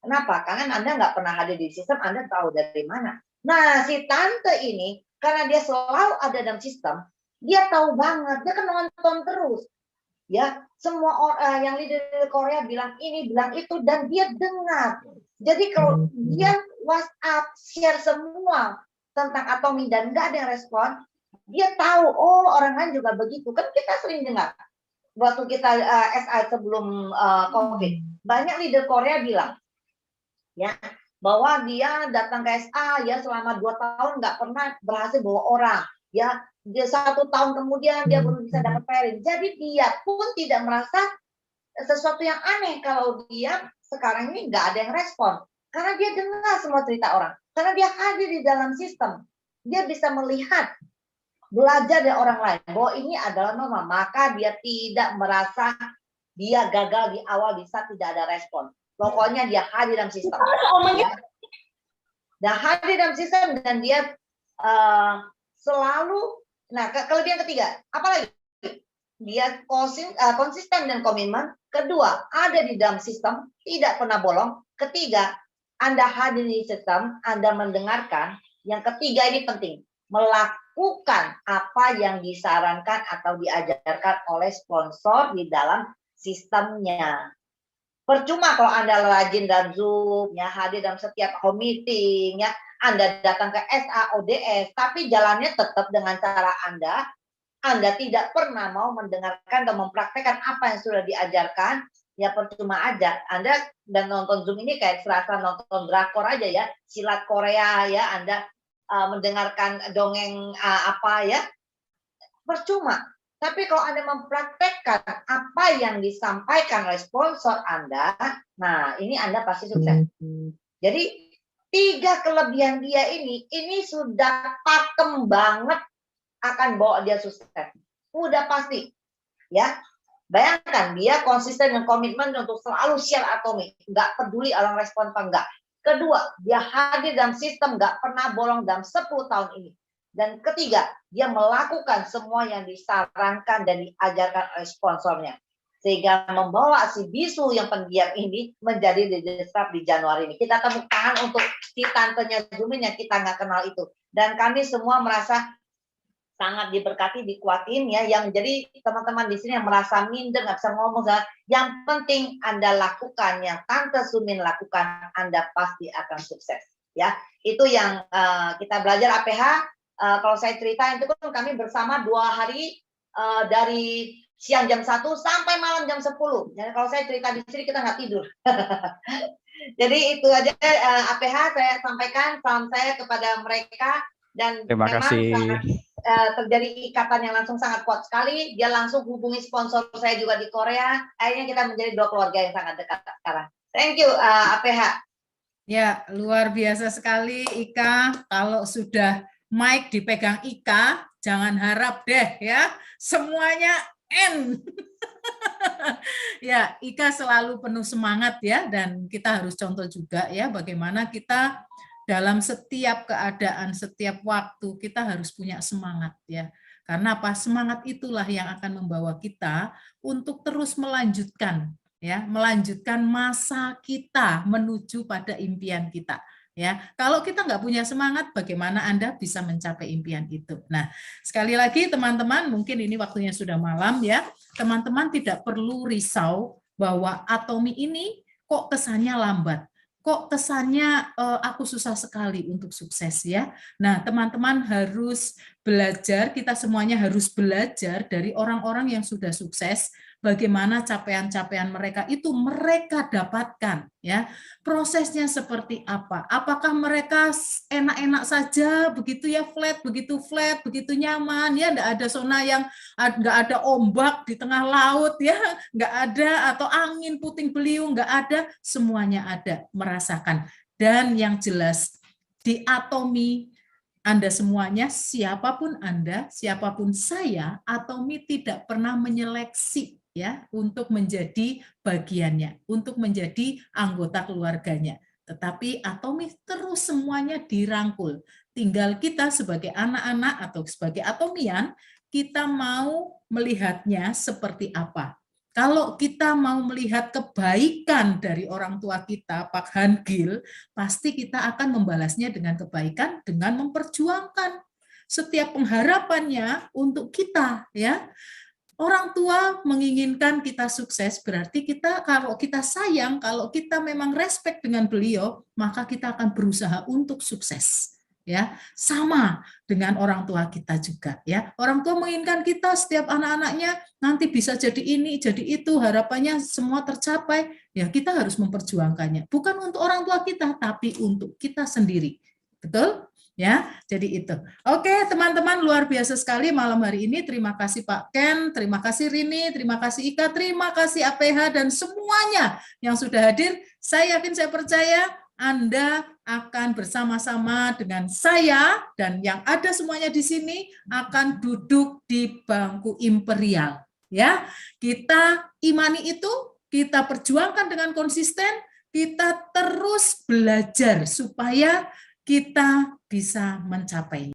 S4: Kenapa? Karena Anda nggak pernah hadir di sistem, Anda tahu dari mana. Nah, si tante ini, karena dia selalu ada dalam sistem, dia tahu banget, dia kan nonton terus. Ya, semua orang yang leader Korea bilang ini, bilang itu, dan dia dengar. Jadi kalau dia WhatsApp, share semua tentang Atomy dan nggak ada yang respon, dia tahu, oh orang lain juga begitu. Kan kita sering dengar, waktu kita SA sebelum COVID, banyak leader Korea bilang, ya, bahwa dia datang ke SA ya selama 2 tahun nggak pernah berhasil bawa orang, ya. Dia 1 tahun kemudian dia baru bisa dapat pairing. Jadi dia pun tidak merasa sesuatu yang aneh kalau dia sekarang ini nggak ada yang respon. Karena dia dengar semua cerita orang. Karena dia hadir di dalam sistem. Dia bisa melihat, belajar dari orang lain bahwa ini adalah normal. Maka dia tidak merasa dia gagal di awal bisa tidak ada respon. Pokoknya dia hadir dalam sistem. Ya. Dan hadir dalam sistem dan dia selalu. Nah, kelebihan ketiga, apalagi? Dia konsisten dan komitmen. Kedua, ada di dalam sistem, tidak pernah bolong. Ketiga, Anda hadir di sistem, Anda mendengarkan. Yang ketiga ini penting, melakukan apa yang disarankan atau diajarkan oleh sponsor di dalam sistemnya. Percuma kalau Anda rajin dalam Zoom, ya, hadir dalam setiap home meeting, ya, Anda datang ke SA, ODS, tapi jalannya tetap dengan cara Anda tidak pernah mau mendengarkan dan mempraktekkan apa yang sudah diajarkan, ya percuma aja. Anda dan nonton Zoom ini kayak serasa nonton drakor aja, ya, silat Korea, ya, Anda mendengarkan dongeng apa, ya, percuma. Tapi kalau Anda mempraktekkan apa yang disampaikan oleh sponsor Anda, nah ini Anda pasti sukses. Jadi 3 kelebihan dia ini sudah pakem banget akan bawa dia sukses. Udah pasti. Ya. Bayangkan dia konsisten dan komitmen untuk selalu share Atomy. Nggak peduli orang respon apa enggak. Kedua, dia hadir dalam sistem, nggak pernah bolong dalam 10 tahun ini. Dan ketiga, dia melakukan semua yang disarankan dan diajarkan oleh sponsornya. Sehingga membawa si bisu yang pendiam ini menjadi disrupt di Januari ini. Kita tepuk tangan untuk si tantenya Zumin yang kita nggak kenal itu. Dan kami semua merasa sangat diberkati, dikuatin, ya. Yang jadi teman-teman di sini yang merasa minder, nggak bisa ngomong, yang penting Anda lakukan, yang Tante Zumin lakukan, Anda pasti akan sukses. Ya, itu yang kita belajar APH. Kalau saya cerita itu kan kami bersama 2 hari dari siang jam 1 sampai malam jam 10. Jadi kalau saya cerita di sini kita nggak tidur. Jadi itu aja APH saya sampaikan, salam saya kepada mereka. Dan
S5: terima kasih.
S4: Terjadi ikatan yang langsung sangat kuat sekali. Dia langsung hubungi sponsor saya juga di Korea. Akhirnya kita menjadi 2 keluarga yang sangat dekat sekarang. Thank you APH.
S3: Ya, luar biasa sekali Ika. Kalau sudah mic dipegang Ika, jangan harap deh, ya. Semuanya N. Ya, Ika selalu penuh semangat ya, dan kita harus contoh juga ya bagaimana kita dalam setiap keadaan, setiap waktu kita harus punya semangat ya. Karena apa? Semangat itulah yang akan membawa kita untuk terus melanjutkan ya, melanjutkan masa kita menuju pada impian kita. Ya, kalau kita nggak punya semangat, bagaimana Anda bisa mencapai impian itu? Nah, sekali lagi teman-teman, mungkin ini waktunya sudah malam ya. Teman-teman tidak perlu risau bahwa Atomi ini kok kesannya lambat. Kok kesannya aku susah sekali untuk sukses ya. Nah, teman-teman harus belajar, kita semuanya harus belajar dari orang-orang yang sudah sukses, bagaimana capaian-capaian mereka itu mereka dapatkan ya. Prosesnya seperti apa? Apakah mereka enak-enak saja begitu ya, flat, begitu nyaman ya, enggak ada zona yang enggak ada ombak di tengah laut ya, enggak ada, atau angin puting beliung, enggak ada, semuanya ada, merasakan. Dan yang jelas di Atomi Anda semuanya, siapapun Anda, siapapun saya, Atomi tidak pernah menyeleksi ya untuk menjadi bagiannya, untuk menjadi anggota keluarganya. Tetapi Atomi terus semuanya dirangkul. Tinggal kita sebagai anak-anak atau sebagai Atomian, kita mau melihatnya seperti apa. Kalau kita mau melihat kebaikan dari orang tua kita, Pak Han Gil, pasti kita akan membalasnya dengan kebaikan, dengan memperjuangkan setiap pengharapannya untuk kita ya. Orang tua menginginkan kita sukses, berarti kita, kalau kita sayang, kalau kita memang respect dengan beliau, maka kita akan berusaha untuk sukses. Ya, sama dengan orang tua kita juga. Ya, orang tua menginginkan kita setiap anak-anaknya nanti bisa jadi ini, jadi itu, harapannya semua tercapai. Ya, kita harus memperjuangkannya. Bukan untuk orang tua kita, tapi untuk kita sendiri. Betul? Ya, jadi itu. Oke, teman-teman, luar biasa sekali malam hari ini. Terima kasih Pak Ken, terima kasih Rini, terima kasih Ika, terima kasih APH dan semuanya yang sudah hadir. Saya yakin, saya percaya Anda akan bersama-sama dengan saya dan yang ada semuanya di sini akan duduk di bangku imperial. Ya, kita imani itu, kita perjuangkan dengan konsisten, kita terus belajar supaya kita bisa mencapai.